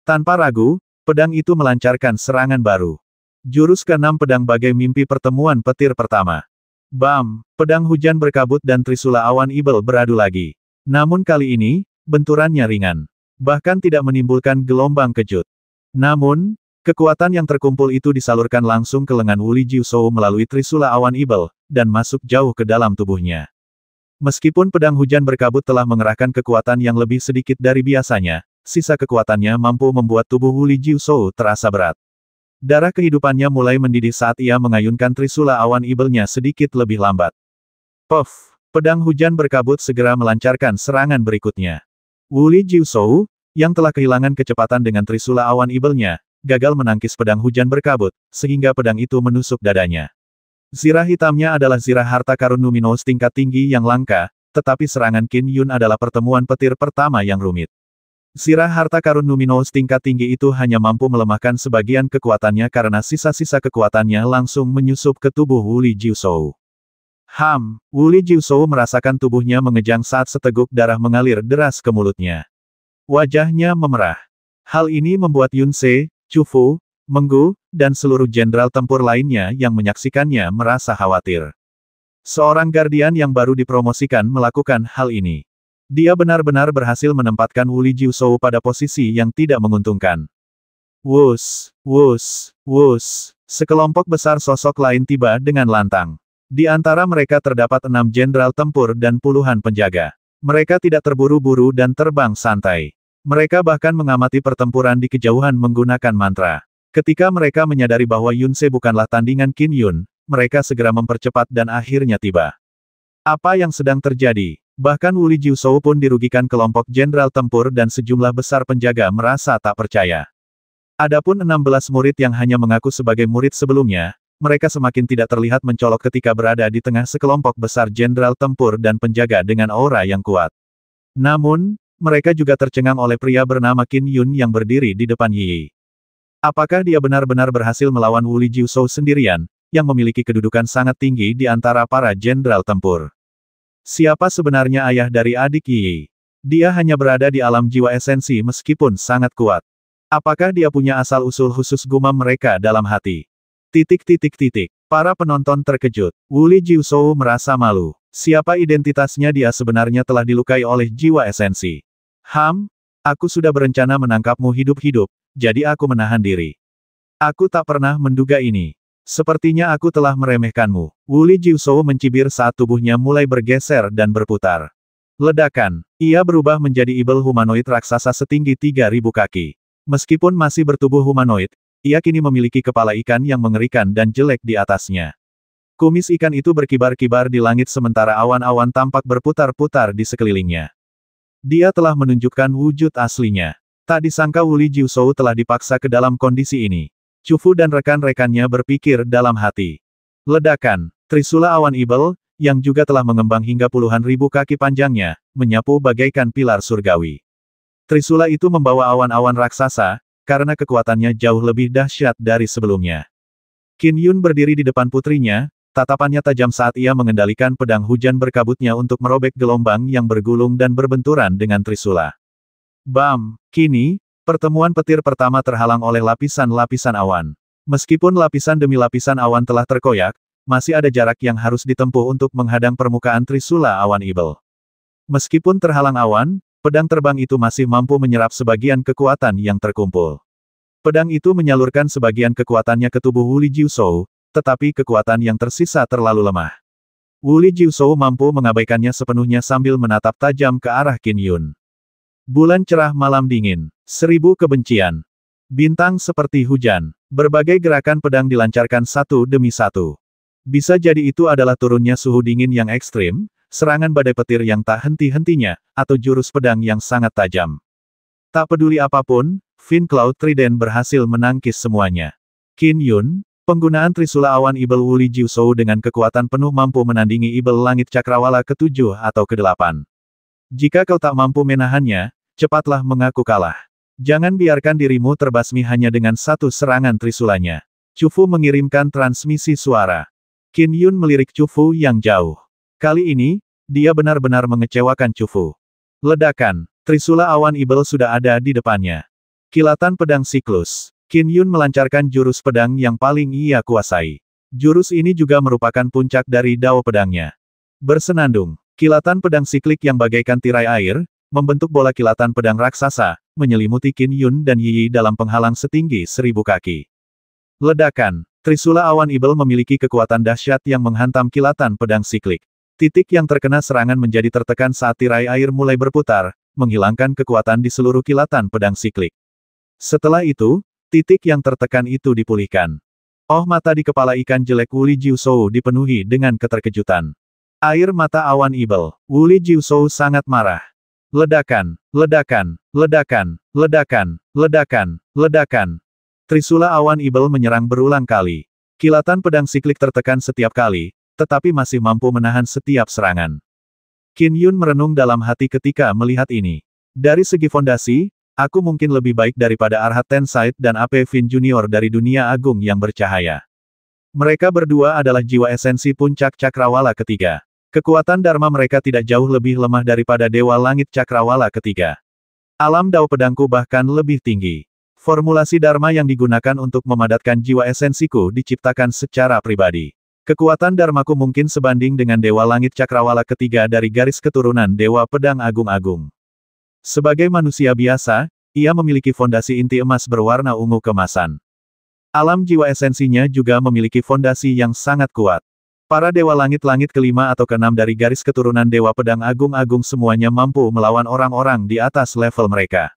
Tanpa ragu, pedang itu melancarkan serangan baru. Jurus ke-6 pedang bagai mimpi pertemuan petir pertama. Bam! Pedang hujan berkabut dan trisula awan ibel beradu lagi. Namun kali ini, benturannya ringan. Bahkan tidak menimbulkan gelombang kejut. Namun, kekuatan yang terkumpul itu disalurkan langsung ke lengan Wu Li Jiuzhou melalui trisula awan ibel, dan masuk jauh ke dalam tubuhnya. Meskipun pedang hujan berkabut telah mengerahkan kekuatan yang lebih sedikit dari biasanya, sisa kekuatannya mampu membuat tubuh Wu Li Jiuzhou terasa berat. Darah kehidupannya mulai mendidih saat ia mengayunkan trisula awan ibelnya sedikit lebih lambat. Puff! Pedang hujan berkabut segera melancarkan serangan berikutnya. Wu Li Jiuzhou, yang telah kehilangan kecepatan dengan trisula awan ibelnya, gagal menangkis pedang hujan berkabut, sehingga pedang itu menusuk dadanya. Zirah hitamnya adalah zirah harta karun Numinous tingkat tinggi yang langka, tetapi serangan Qin Yun adalah pertemuan petir pertama yang rumit. Zirah harta karun Numinous tingkat tinggi itu hanya mampu melemahkan sebagian kekuatannya karena sisa-sisa kekuatannya langsung menyusup ke tubuh Wu Li Jiuzhou. Wu Li Jiuzhou merasakan tubuhnya mengejang saat seteguk darah mengalir deras ke mulutnya. Wajahnya memerah. Hal ini membuat Yun Se, Chu Fu, Meng Gu, dan seluruh jenderal tempur lainnya yang menyaksikannya merasa khawatir. Seorang guardian yang baru dipromosikan melakukan hal ini. Dia benar-benar berhasil menempatkan Wu Li Jiuzhou pada posisi yang tidak menguntungkan. Wus, wus, wus. Sekelompok besar sosok lain tiba dengan lantang. Di antara mereka terdapat 6 jenderal tempur dan puluhan penjaga. Mereka tidak terburu-buru dan terbang santai. Mereka bahkan mengamati pertempuran di kejauhan menggunakan mantra. Ketika mereka menyadari bahwa Yun Se bukanlah tandingan Qin Yun, mereka segera mempercepat dan akhirnya tiba. Apa yang sedang terjadi? Bahkan Wu Li Jiuzhou pun dirugikan. Kelompok jenderal tempur dan sejumlah besar penjaga merasa tak percaya. Adapun 16 murid yang hanya mengaku sebagai murid sebelumnya, mereka semakin tidak terlihat mencolok ketika berada di tengah sekelompok besar jenderal tempur dan penjaga dengan aura yang kuat. Namun, mereka juga tercengang oleh pria bernama Qin Yun yang berdiri di depan Yi. Apakah dia benar-benar berhasil melawan Wu Li Jiuzhou sendirian, yang memiliki kedudukan sangat tinggi di antara para jenderal tempur? Siapa sebenarnya ayah dari adik Yi? Dia hanya berada di alam jiwa esensi meskipun sangat kuat. Apakah dia punya asal-usul khusus? Gumam mereka dalam hati. Para penonton terkejut. Wu Li Jiuzhou merasa malu. Siapa identitasnya? Dia sebenarnya telah dilukai oleh jiwa esensi. Aku sudah berencana menangkapmu hidup-hidup, jadi aku menahan diri. Aku tak pernah menduga ini. Sepertinya aku telah meremehkanmu. Wu Li Jiuzhou mencibir saat tubuhnya mulai bergeser dan berputar. Ledakan. Ia berubah menjadi ibel humanoid raksasa setinggi 3.000 kaki. Meskipun masih bertubuh humanoid, ia kini memiliki kepala ikan yang mengerikan dan jelek di atasnya. Kumis ikan itu berkibar-kibar di langit sementara awan-awan tampak berputar-putar di sekelilingnya. Dia telah menunjukkan wujud aslinya. Tak disangka Wu Li Jiushou telah dipaksa ke dalam kondisi ini. Chu Fu dan rekan-rekannya berpikir dalam hati. Ledakan, Trisula awan ibel, yang juga telah mengembang hingga puluhan ribu kaki panjangnya, menyapu bagaikan pilar surgawi. Trisula itu membawa awan-awan raksasa, karena kekuatannya jauh lebih dahsyat dari sebelumnya. Qin Yun berdiri di depan putrinya, tatapannya tajam saat ia mengendalikan pedang hujan berkabutnya untuk merobek gelombang yang bergulung dan berbenturan dengan Trisula. Bam! Kini, pertemuan petir pertama terhalang oleh lapisan-lapisan awan. Meskipun lapisan demi lapisan awan telah terkoyak, masih ada jarak yang harus ditempuh untuk menghadang permukaan Trisula awan ibel. Meskipun terhalang awan, pedang terbang itu masih mampu menyerap sebagian kekuatan yang terkumpul. Pedang itu menyalurkan sebagian kekuatannya ke tubuh Wu Li Jiushou, tetapi kekuatan yang tersisa terlalu lemah. Wu Li Jiushou mampu mengabaikannya sepenuhnya sambil menatap tajam ke arah Qin Yun. Bulan cerah malam dingin, 1000 kebencian. Bintang seperti hujan. Berbagai gerakan pedang dilancarkan satu demi satu. Bisa jadi itu adalah turunnya suhu dingin yang ekstrim, serangan badai petir yang tak henti-hentinya, atau jurus pedang yang sangat tajam. Tak peduli apapun, Fin Cloud Trident berhasil menangkis semuanya. Qin Yun, penggunaan Trisula awan ibel Wu Li Jiushou dengan kekuatan penuh mampu menandingi ibel langit cakrawala ke-7 atau ke-8. Jika kau tak mampu menahannya, cepatlah mengaku kalah. Jangan biarkan dirimu terbasmi hanya dengan satu serangan Trisulanya. Chu Fu mengirimkan transmisi suara. Qin Yun melirik Chu Fu yang jauh. Kali ini, dia benar-benar mengecewakan Chu Fu. Ledakan, Trisula awan ibel sudah ada di depannya. Kilatan pedang siklus. Qin Yun melancarkan jurus pedang yang paling ia kuasai. Jurus ini juga merupakan puncak dari dao pedangnya. Bersenandung, kilatan pedang siklik yang bagaikan tirai air, membentuk bola kilatan pedang raksasa, menyelimuti Qin Yun dan Yi Yi dalam penghalang setinggi 1000 kaki. Ledakan, Trisula awan ibel memiliki kekuatan dahsyat yang menghantam kilatan pedang siklik. Titik yang terkena serangan menjadi tertekan saat tirai air mulai berputar, menghilangkan kekuatan di seluruh kilatan pedang siklik. Setelah itu, titik yang tertekan itu dipulihkan. Oh, mata di kepala ikan jelek Wu Li Jiushou dipenuhi dengan keterkejutan. Air mata awan ibel. Wu Li Jiushou sangat marah. Ledakan, ledakan, ledakan, ledakan, ledakan, ledakan. Trisula awan ibel menyerang berulang kali. Kilatan pedang siklik tertekan setiap kali, tetapi masih mampu menahan setiap serangan. Qin Yun merenung dalam hati ketika melihat ini. Dari segi fondasi, aku mungkin lebih baik daripada Arhat Tenside dan AP Fin Junior dari dunia agung yang bercahaya. Mereka berdua adalah jiwa esensi puncak cakrawala ketiga. Kekuatan Dharma mereka tidak jauh lebih lemah daripada Dewa Langit Cakrawala ketiga. Alam Dao pedangku bahkan lebih tinggi. Formulasi Dharma yang digunakan untuk memadatkan jiwa esensiku diciptakan secara pribadi. Kekuatan Dharmaku mungkin sebanding dengan Dewa Langit Cakrawala ketiga dari garis keturunan Dewa Pedang Agung-Agung. Sebagai manusia biasa, ia memiliki fondasi inti emas berwarna ungu kemasan. Alam jiwa esensinya juga memiliki fondasi yang sangat kuat. Para Dewa Langit-Langit kelima atau keenam dari garis keturunan Dewa Pedang Agung-Agung semuanya mampu melawan orang-orang di atas level mereka.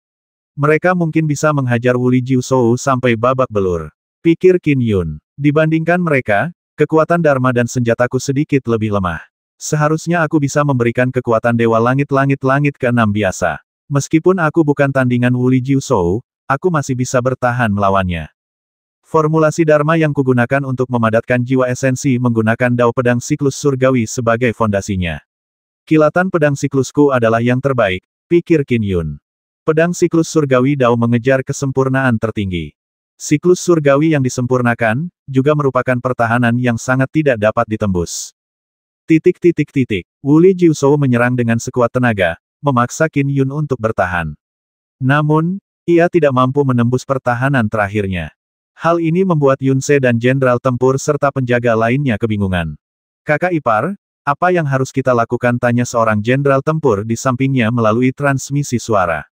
Mereka mungkin bisa menghajar Wu Li Jiushou sampai babak belur. Pikir Qin Yun. Dibandingkan mereka, kekuatan Dharma dan senjataku sedikit lebih lemah. Seharusnya aku bisa memberikan kekuatan Dewa Langit-Langit keenam biasa. Meskipun aku bukan tandingan Wu Li Jiushou, aku masih bisa bertahan melawannya. Formulasi Dharma yang kugunakan untuk memadatkan jiwa esensi menggunakan dao pedang siklus surgawi sebagai fondasinya. Kilatan pedang siklusku adalah yang terbaik, pikir Qin Yun. Pedang siklus surgawi dao mengejar kesempurnaan tertinggi. Siklus surgawi yang disempurnakan, juga merupakan pertahanan yang sangat tidak dapat ditembus. Wu Li Jiushou menyerang dengan sekuat tenaga, memaksa Qin Yun untuk bertahan. Namun, ia tidak mampu menembus pertahanan terakhirnya. Hal ini membuat Yun Se dan jenderal tempur serta penjaga lainnya kebingungan. Kakak ipar, apa yang harus kita lakukan? Tanya seorang jenderal tempur di sampingnya melalui transmisi suara.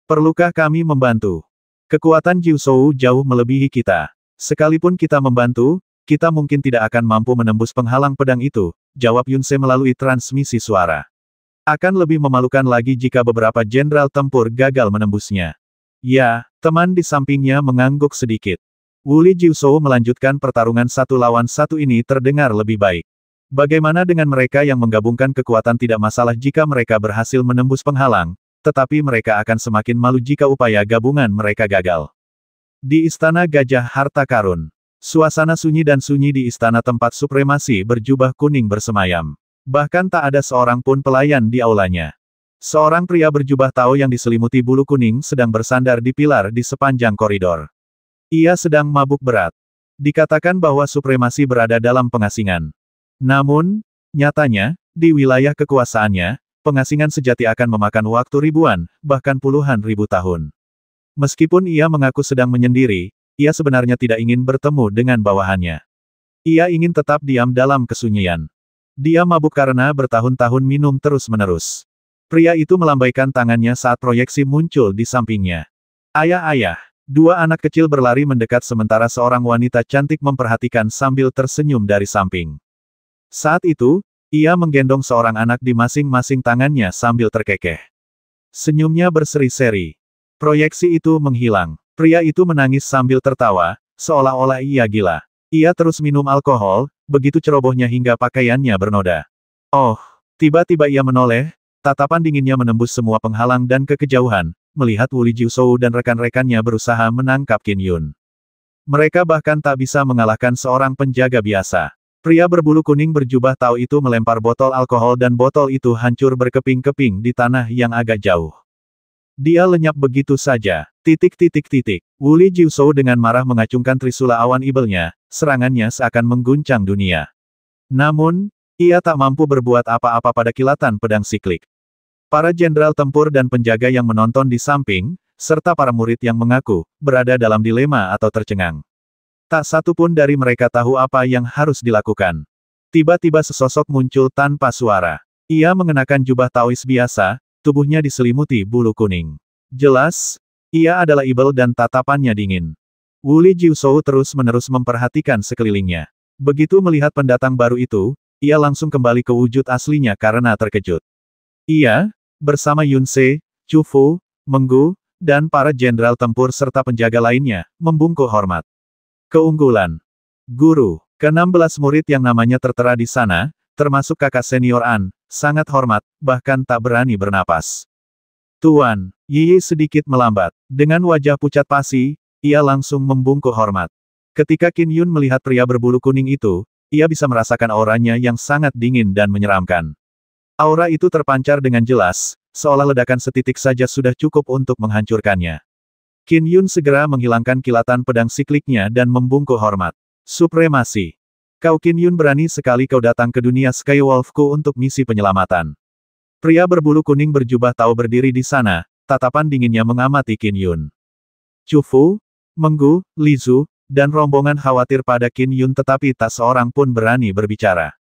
Perlukah kami membantu? Kekuatan Jiushou jauh melebihi kita. Sekalipun kita membantu, kita mungkin tidak akan mampu menembus penghalang pedang itu, jawab Yun Se melalui transmisi suara. Akan lebih memalukan lagi jika beberapa jenderal tempur gagal menembusnya. Ya, teman di sampingnya mengangguk sedikit. Wuli Jiuzhou melanjutkan pertarungan 1 lawan 1 ini terdengar lebih baik. Bagaimana dengan mereka yang menggabungkan kekuatan? Tidak masalah jika mereka berhasil menembus penghalang, tetapi mereka akan semakin malu jika upaya gabungan mereka gagal. Di Istana Gajah Harta Karun. Suasana sunyi dan sunyi di istana tempat supremasi berjubah kuning bersemayam. Bahkan tak ada seorang pun pelayan di aulanya. Seorang pria berjubah Tao yang diselimuti bulu kuning sedang bersandar di pilar di sepanjang koridor. Ia sedang mabuk berat. Dikatakan bahwa supremasi berada dalam pengasingan. Namun, nyatanya, di wilayah kekuasaannya, pengasingan sejati akan memakan waktu ribuan, bahkan puluhan ribu tahun. Meskipun ia mengaku sedang menyendiri, ia sebenarnya tidak ingin bertemu dengan bawahannya. Ia ingin tetap diam dalam kesunyian. Dia mabuk karena bertahun-tahun minum terus-menerus. Pria itu melambaikan tangannya saat proyeksi muncul di sampingnya. Ayah! Dua anak kecil berlari mendekat sementara seorang wanita cantik memperhatikan sambil tersenyum dari samping. Saat itu, ia menggendong seorang anak di masing-masing tangannya sambil terkekeh. Senyumnya berseri-seri. Proyeksi itu menghilang. Pria itu menangis sambil tertawa, seolah-olah ia gila. Ia terus minum alkohol, begitu cerobohnya hingga pakaiannya bernoda. Oh, tiba-tiba ia menoleh, tatapan dinginnya menembus semua penghalang dan kekejauhan, melihat Wuli Jiuzhou dan rekan-rekannya berusaha menangkap Qin Yun. Mereka bahkan tak bisa mengalahkan seorang penjaga biasa. Pria berbulu kuning berjubah Tao itu melempar botol alkohol dan botol itu hancur berkeping-keping di tanah yang agak jauh. Dia lenyap begitu saja. Wuli Jiuzhou dengan marah mengacungkan trisula awan ibelnya, serangannya seakan mengguncang dunia. Namun, ia tak mampu berbuat apa-apa pada kilatan pedang siklik. Para jenderal tempur dan penjaga yang menonton di samping, serta para murid yang mengaku berada dalam dilema atau tercengang. Tak satu pun dari mereka tahu apa yang harus dilakukan. Tiba-tiba sesosok muncul tanpa suara. Ia mengenakan jubah Taois biasa, tubuhnya diselimuti bulu kuning. Jelas, ia adalah ibel dan tatapannya dingin. Wuli Jiuzhou terus-menerus memperhatikan sekelilingnya. Begitu melihat pendatang baru itu, ia langsung kembali ke wujud aslinya karena terkejut. Ia, bersama Yun Se, Chu Fu, Meng Gu, dan para jenderal tempur serta penjaga lainnya, membungkuk hormat. Keunggulan. Guru. Ke-16 murid yang namanya tertera di sana, termasuk kakak senior An, sangat hormat, bahkan tak berani bernapas. Tuan, Yi sedikit melambat. Dengan wajah pucat pasi, ia langsung membungkuk hormat. Ketika Qin Yun melihat pria berbulu kuning itu, ia bisa merasakan auranya yang sangat dingin dan menyeramkan. Aura itu terpancar dengan jelas, seolah ledakan setitik saja sudah cukup untuk menghancurkannya. Qin Yun segera menghilangkan kilatan pedang sikliknya dan membungkuk hormat. Supremasi. Kau Qin Yun, berani sekali kau datang ke dunia Skywolfku untuk misi penyelamatan. Pria berbulu kuning berjubah Tao berdiri di sana, tatapan dinginnya mengamati Qin Yun. Chu Fu, Meng Gu, Li Zu, dan rombongan khawatir pada Qin Yun tetapi tak seorang pun berani berbicara.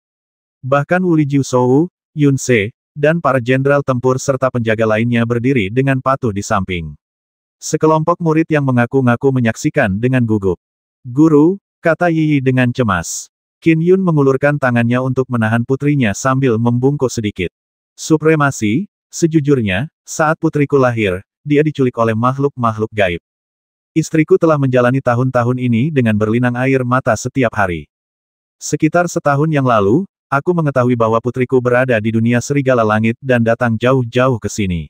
Bahkan Wuli Jiuzhou, Yun Se, dan para jenderal tempur serta penjaga lainnya berdiri dengan patuh di samping. Sekelompok murid yang mengaku-ngaku menyaksikan dengan gugup. Guru, kata Yi dengan cemas. Qin Yun mengulurkan tangannya untuk menahan putrinya sambil membungkuk sedikit. Supremasi, sejujurnya, saat putriku lahir, dia diculik oleh makhluk-makhluk gaib. Istriku telah menjalani tahun-tahun ini dengan berlinang air mata setiap hari. Sekitar setahun yang lalu, aku mengetahui bahwa putriku berada di dunia serigala langit dan datang jauh-jauh ke sini.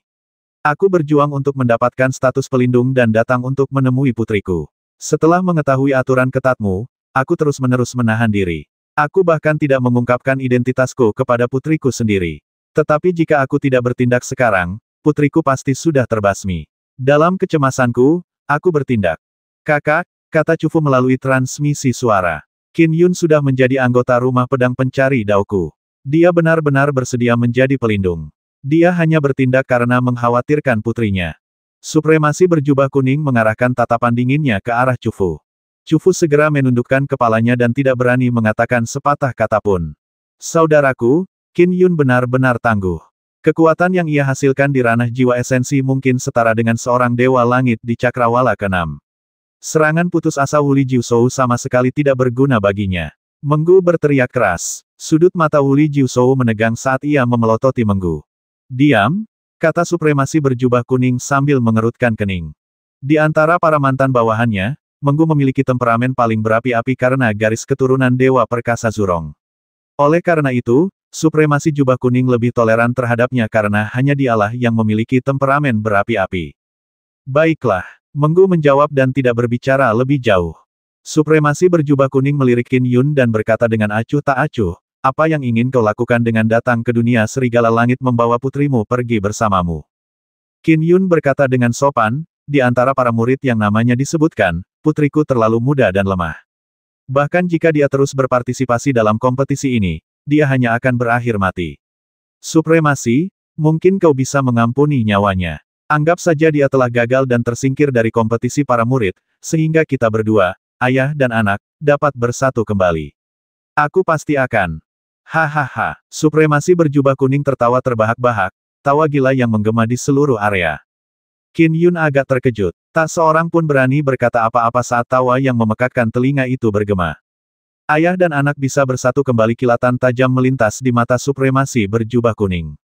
Aku berjuang untuk mendapatkan status pelindung dan datang untuk menemui putriku. Setelah mengetahui aturan ketatmu, aku terus-menerus menahan diri. Aku bahkan tidak mengungkapkan identitasku kepada putriku sendiri. Tetapi jika aku tidak bertindak sekarang, putriku pasti sudah terbasmi. Dalam kecemasanku, aku bertindak. Kakak, kata Chu Fu melalui transmisi suara. Qin Yun sudah menjadi anggota rumah pedang pencari Daoku. Dia benar-benar bersedia menjadi pelindung. Dia hanya bertindak karena mengkhawatirkan putrinya. Supremasi berjubah kuning mengarahkan tatapan dinginnya ke arah Chu Fu. Chu Fu segera menundukkan kepalanya dan tidak berani mengatakan sepatah kata pun. Saudaraku, Qin Yun benar-benar tangguh. Kekuatan yang ia hasilkan di ranah jiwa esensi mungkin setara dengan seorang dewa langit di cakrawala ke-6. Serangan putus asa Wuli Jiuzhou sama sekali tidak berguna baginya. Meng Gu berteriak keras. Sudut mata Wuli Jiuzhou menegang saat ia memelototi Meng Gu. Diam, kata supremasi berjubah kuning sambil mengerutkan kening. Di antara para mantan bawahannya, Menggu memiliki temperamen paling berapi-api karena garis keturunan Dewa Perkasa Zurong. Oleh karena itu, supremasi jubah kuning lebih toleran terhadapnya karena hanya dialah yang memiliki temperamen berapi-api. Baiklah, Menggu menjawab dan tidak berbicara lebih jauh. Supremasi berjubah kuning melirik Qin Yun dan berkata dengan acuh tak acuh, apa yang ingin kau lakukan dengan datang ke dunia serigala langit membawa putrimu pergi bersamamu? Qin Yun berkata dengan sopan, di antara para murid yang namanya disebutkan, putriku terlalu muda dan lemah. Bahkan jika dia terus berpartisipasi dalam kompetisi ini, dia hanya akan berakhir mati. Supremasi, mungkin kau bisa mengampuni nyawanya. Anggap saja dia telah gagal dan tersingkir dari kompetisi para murid, sehingga kita berdua, ayah dan anak, dapat bersatu kembali. Aku pasti akan. Hahaha, supremasi berjubah kuning tertawa terbahak-bahak, tawa gila yang menggema di seluruh area. Qin Yun agak terkejut. Tak seorang pun berani berkata apa-apa saat tawa yang memekakkan telinga itu bergema. Ayah dan anak bisa bersatu kembali, kilatan tajam melintas di mata supremasi berjubah kuning.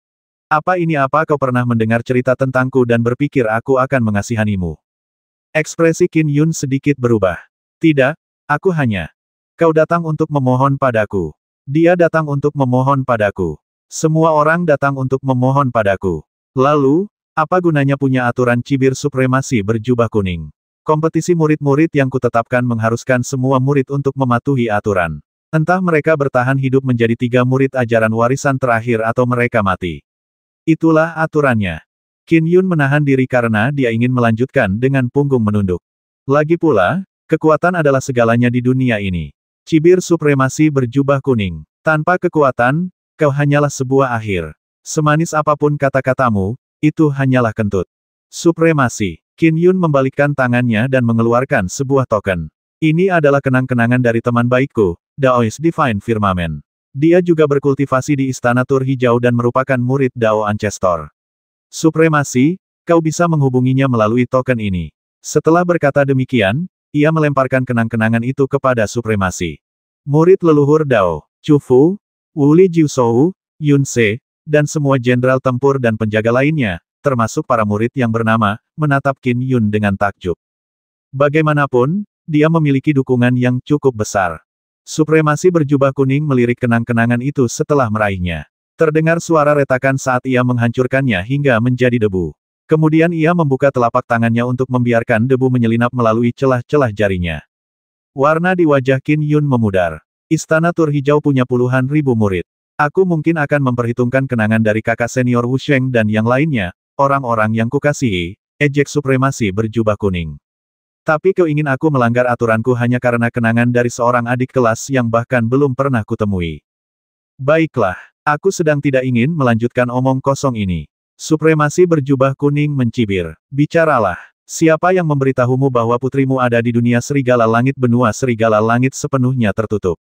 Apa ini, apa kau pernah mendengar cerita tentangku dan berpikir aku akan mengasihanimu? Ekspresi Qin Yun sedikit berubah. Tidak, aku hanya. Kau datang untuk memohon padaku. Dia datang untuk memohon padaku. Semua orang datang untuk memohon padaku. Lalu, apa gunanya punya aturan cibir supremasi berjubah kuning? Kompetisi murid-murid yang kutetapkan mengharuskan semua murid untuk mematuhi aturan. Entah mereka bertahan hidup menjadi 3 murid ajaran warisan terakhir atau mereka mati. Itulah aturannya. Qin Yun menahan diri karena dia ingin melanjutkan dengan punggung menunduk. Lagi pula, kekuatan adalah segalanya di dunia ini. Cibir supremasi berjubah kuning. Tanpa kekuatan, kau hanyalah sebuah akhir. Semanis apapun kata-katamu, itu hanyalah kentut. Supremasi. Qin Yun membalikkan tangannya dan mengeluarkan sebuah token. Ini adalah kenang-kenangan dari teman baikku, Daoist Divine Firmament. Dia juga berkultivasi di Istana Tur Hijau dan merupakan murid Dao Ancestor. Supremasi, kau bisa menghubunginya melalui token ini. Setelah berkata demikian, ia melemparkan kenang-kenangan itu kepada supremasi. Murid leluhur Dao, Chu Fu, Wuli Jiushou, Yun Se, dan semua jenderal tempur dan penjaga lainnya, termasuk para murid yang bernama, menatap Qin Yun dengan takjub. Bagaimanapun, dia memiliki dukungan yang cukup besar. Supremasi berjubah kuning melirik kenang-kenangan itu setelah meraihnya. Terdengar suara retakan saat ia menghancurkannya hingga menjadi debu. Kemudian ia membuka telapak tangannya untuk membiarkan debu menyelinap melalui celah-celah jarinya. Warna di wajah Qin Yun memudar. Istana Tur Hijau punya puluhan ribu murid. Aku mungkin akan memperhitungkan kenangan dari kakak senior Wu Sheng dan yang lainnya, orang-orang yang kukasihi, ejek supremasi berjubah kuning. Tapi kau ingin aku melanggar aturanku hanya karena kenangan dari seorang adik kelas yang bahkan belum pernah kutemui. Baiklah, aku sedang tidak ingin melanjutkan omong kosong ini. Supremasi berjubah kuning mencibir. Bicaralah. Siapa yang memberitahumu bahwa putrimu ada di dunia serigala langit? Benua serigala langit sepenuhnya tertutup.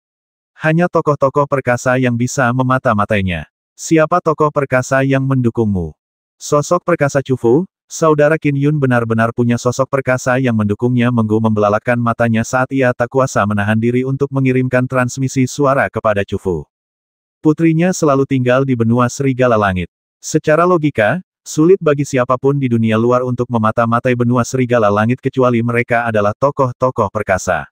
Hanya tokoh-tokoh perkasa yang bisa memata-matainya. Siapa tokoh perkasa yang mendukungmu? Sosok perkasa Chu Fu, saudara Qin Yun benar-benar punya sosok perkasa yang mendukungnya. Menggu membelalakkan matanya saat ia tak kuasa menahan diri untuk mengirimkan transmisi suara kepada Chu Fu. Putrinya selalu tinggal di benua serigala langit. Secara logika, sulit bagi siapapun di dunia luar untuk memata-matai benua serigala langit kecuali mereka adalah tokoh-tokoh perkasa.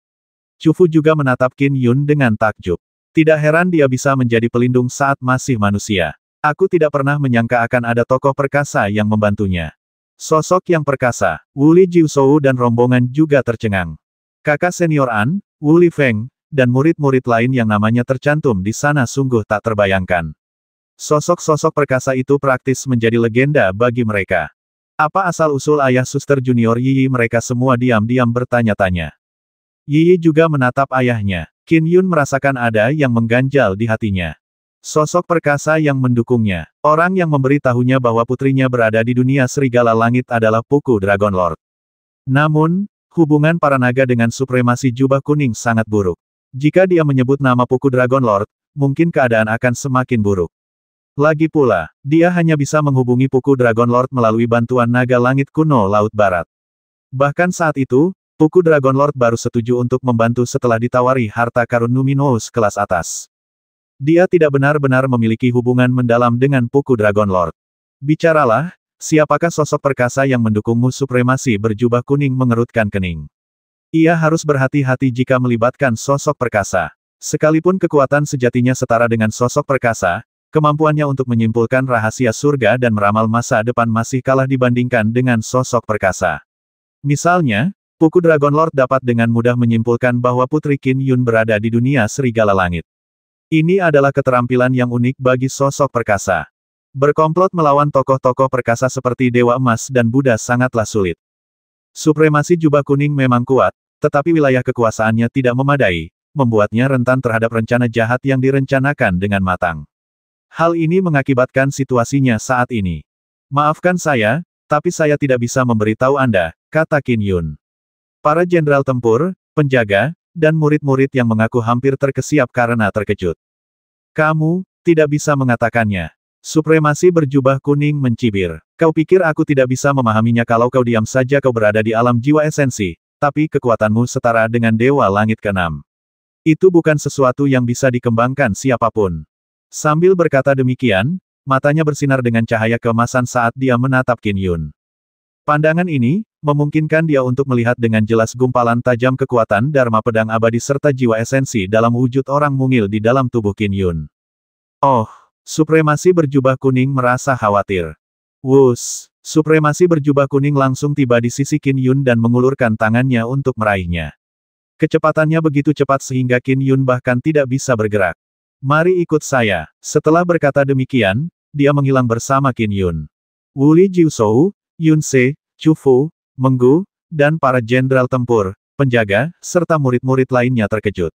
Chu Fu juga menatap Qin Yun dengan takjub. Tidak heran dia bisa menjadi pelindung saat masih manusia. Aku tidak pernah menyangka akan ada tokoh perkasa yang membantunya. Sosok yang perkasa, Wuli Jiushou dan rombongan juga tercengang. Kakak senior An, Wuli Feng, dan murid-murid lain yang namanya tercantum di sana sungguh tak terbayangkan. Sosok-sosok perkasa itu praktis menjadi legenda bagi mereka. Apa asal-usul ayah suster junior Yi? Mereka semua diam-diam bertanya-tanya. Yi juga menatap ayahnya. Qin Yun merasakan ada yang mengganjal di hatinya. Sosok perkasa yang mendukungnya. Orang yang memberitahunya bahwa putrinya berada di dunia serigala langit adalah Puku Dragon Lord. Namun, hubungan para naga dengan supremasi jubah kuning sangat buruk. Jika dia menyebut nama Puku Dragon Lord, mungkin keadaan akan semakin buruk. Lagi pula, dia hanya bisa menghubungi Puku Dragon Lord melalui bantuan naga langit kuno Laut Barat. Bahkan saat itu, Puku Dragon Lord baru setuju untuk membantu setelah ditawari harta karun Numinous kelas atas. Dia tidak benar-benar memiliki hubungan mendalam dengan Puku Dragon Lord. Bicaralah, siapakah sosok perkasa yang mendukungmu? Supremasi berjubah kuning mengerutkan kening. Ia harus berhati-hati jika melibatkan sosok perkasa. Sekalipun kekuatan sejatinya setara dengan sosok perkasa, kemampuannya untuk menyimpulkan rahasia surga dan meramal masa depan masih kalah dibandingkan dengan sosok perkasa. Misalnya, Puku Dragon Lord dapat dengan mudah menyimpulkan bahwa Putri Qin Yun berada di dunia serigala langit. Ini adalah keterampilan yang unik bagi sosok perkasa. Berkomplot melawan tokoh-tokoh perkasa seperti Dewa Emas dan Buddha sangatlah sulit. Supremasi jubah kuning memang kuat, tetapi wilayah kekuasaannya tidak memadai, membuatnya rentan terhadap rencana jahat yang direncanakan dengan matang. Hal ini mengakibatkan situasinya saat ini. Maafkan saya, tapi saya tidak bisa memberitahu Anda, kata Qin Yun. Para jenderal tempur, penjaga, dan murid-murid yang mengaku hampir terkesiap karena terkejut. Kamu tidak bisa mengatakannya. Supremasi berjubah kuning mencibir. Kau pikir aku tidak bisa memahaminya kalau kau diam saja kau berada di alam jiwa esensi, tapi kekuatanmu setara dengan Dewa Langit ke-6. Itu bukan sesuatu yang bisa dikembangkan siapapun. Sambil berkata demikian, matanya bersinar dengan cahaya keemasan saat dia menatap Qin Yun. Pandangan ini, memungkinkan dia untuk melihat dengan jelas gumpalan tajam kekuatan Dharma Pedang Abadi serta jiwa esensi dalam wujud orang mungil di dalam tubuh Qin Yun. Oh, supremasi berjubah kuning merasa khawatir. Wus, supremasi berjubah kuning langsung tiba di sisi Qin Yun dan mengulurkan tangannya untuk meraihnya. Kecepatannya begitu cepat sehingga Qin Yun bahkan tidak bisa bergerak. Mari ikut saya. Setelah berkata demikian, dia menghilang bersama Qin Yun. Wuli Jiushou, Yun Se, Chu Fu, Menggu, dan para jenderal tempur, penjaga, serta murid-murid lainnya terkejut.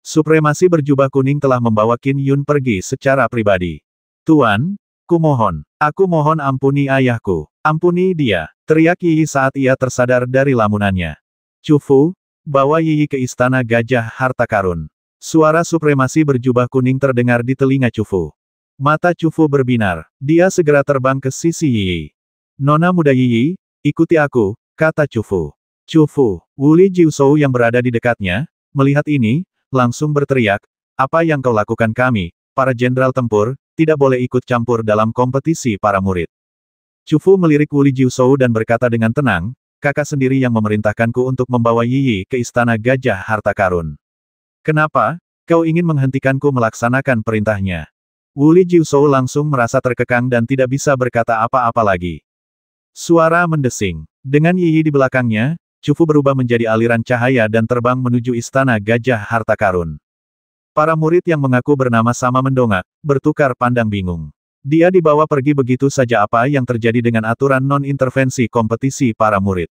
Supremasi berjubah kuning telah membawa Qin Yun pergi secara pribadi. Tuan, kumohon, aku mohon ampuni ayahku. Ampuni dia, teriak Yi saat ia tersadar dari lamunannya. Chu Fu, bawa Yi ke istana gajah harta karun. Suara supremasi berjubah kuning terdengar di telinga Chu Fu. Mata Chu Fu berbinar, dia segera terbang ke sisi Yi. Nona muda Yi, ikuti aku, kata Chu Fu. Chu Fu, Wuli Jiushou yang berada di dekatnya, melihat ini, langsung berteriak, apa yang kau lakukan kami, para jenderal tempur, tidak boleh ikut campur dalam kompetisi para murid. Chu Fu melirik Wuli Jiushou dan berkata dengan tenang, kakak sendiri yang memerintahkanku untuk membawa Yi ke istana gajah harta karun. Kenapa, kau ingin menghentikanku melaksanakan perintahnya? Wuli Jiushou langsung merasa terkekang dan tidak bisa berkata apa-apa lagi. Suara mendesing. Dengan Yi di belakangnya, Chu Fu berubah menjadi aliran cahaya dan terbang menuju istana gajah harta karun. Para murid yang mengaku bernama sama mendongak, bertukar pandang bingung. Dia dibawa pergi begitu saja apa yang terjadi dengan aturan non-intervensi kompetisi para murid.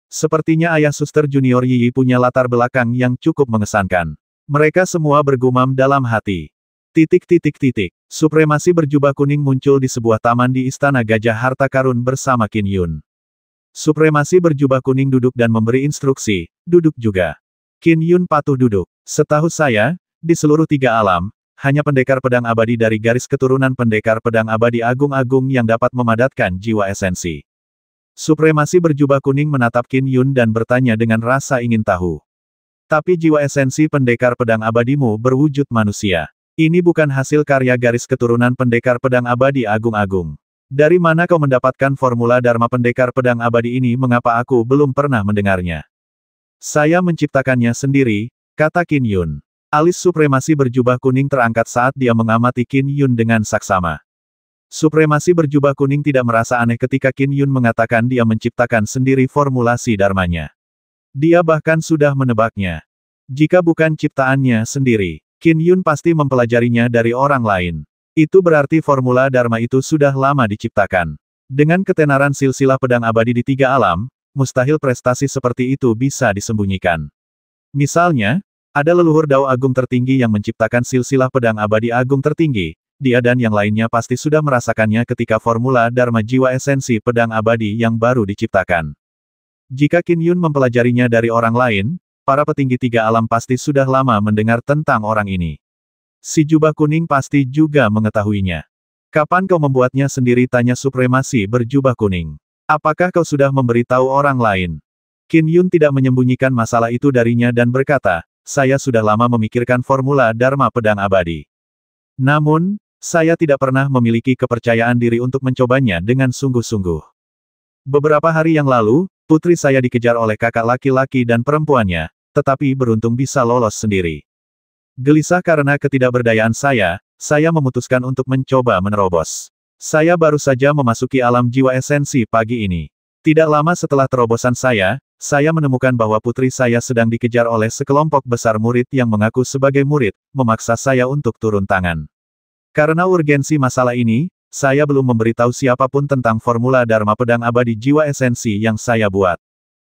Sepertinya ayah suster junior Yi punya latar belakang yang cukup mengesankan. Mereka semua bergumam dalam hati. Supremasi berjubah kuning muncul di sebuah taman di istana gajah harta karun bersama Qin Yun. Supremasi berjubah kuning duduk dan memberi instruksi, duduk juga. Qin Yun patuh duduk. Setahu saya, di seluruh 3 alam, hanya pendekar pedang abadi dari garis keturunan pendekar pedang abadi agung-agung yang dapat memadatkan jiwa esensi. Supremasi berjubah kuning menatap Qin Yun dan bertanya dengan rasa ingin tahu. Tapi jiwa esensi pendekar pedang abadimu berwujud manusia. Ini bukan hasil karya garis keturunan pendekar pedang abadi agung-agung. Dari mana kau mendapatkan formula Dharma pendekar pedang abadi ini? Mengapa aku belum pernah mendengarnya? Saya menciptakannya sendiri, kata Qin Yun. Alis supremasi berjubah kuning terangkat saat dia mengamati Qin Yun dengan saksama. Supremasi berjubah kuning tidak merasa aneh ketika Qin Yun mengatakan dia menciptakan sendiri formulasi dharmanya. Dia bahkan sudah menebaknya. Jika bukan ciptaannya sendiri, Qin Yun pasti mempelajarinya dari orang lain. Itu berarti formula dharma itu sudah lama diciptakan. Dengan ketenaran silsilah pedang abadi di 3 alam, mustahil prestasi seperti itu bisa disembunyikan. Misalnya, ada leluhur Dao Agung tertinggi yang menciptakan silsilah pedang abadi agung tertinggi, dia dan yang lainnya pasti sudah merasakannya ketika formula Dharma jiwa esensi pedang abadi yang baru diciptakan. Jika Qin Yun mempelajarinya dari orang lain, para petinggi 3 alam pasti sudah lama mendengar tentang orang ini. Si jubah kuning pasti juga mengetahuinya. Kapan kau membuatnya sendiri? Tanya supremasi berjubah kuning. Apakah kau sudah memberitahu orang lain? Qin Yun tidak menyembunyikan masalah itu darinya dan berkata, saya sudah lama memikirkan formula Dharma pedang abadi. Namun, saya tidak pernah memiliki kepercayaan diri untuk mencobanya dengan sungguh-sungguh. Beberapa hari yang lalu, Putri saya dikejar oleh kakak laki-laki dan perempuannya, tetapi beruntung bisa lolos sendiri. Gelisah karena ketidakberdayaan saya memutuskan untuk mencoba menerobos. Saya baru saja memasuki alam jiwa esensi pagi ini. Tidak lama setelah terobosan saya menemukan bahwa putri saya sedang dikejar oleh sekelompok besar murid yang mengaku sebagai murid, memaksa saya untuk turun tangan. Karena urgensi masalah ini, saya belum memberitahu siapapun tentang formula Dharma Pedang Abadi Jiwa Esensi yang saya buat.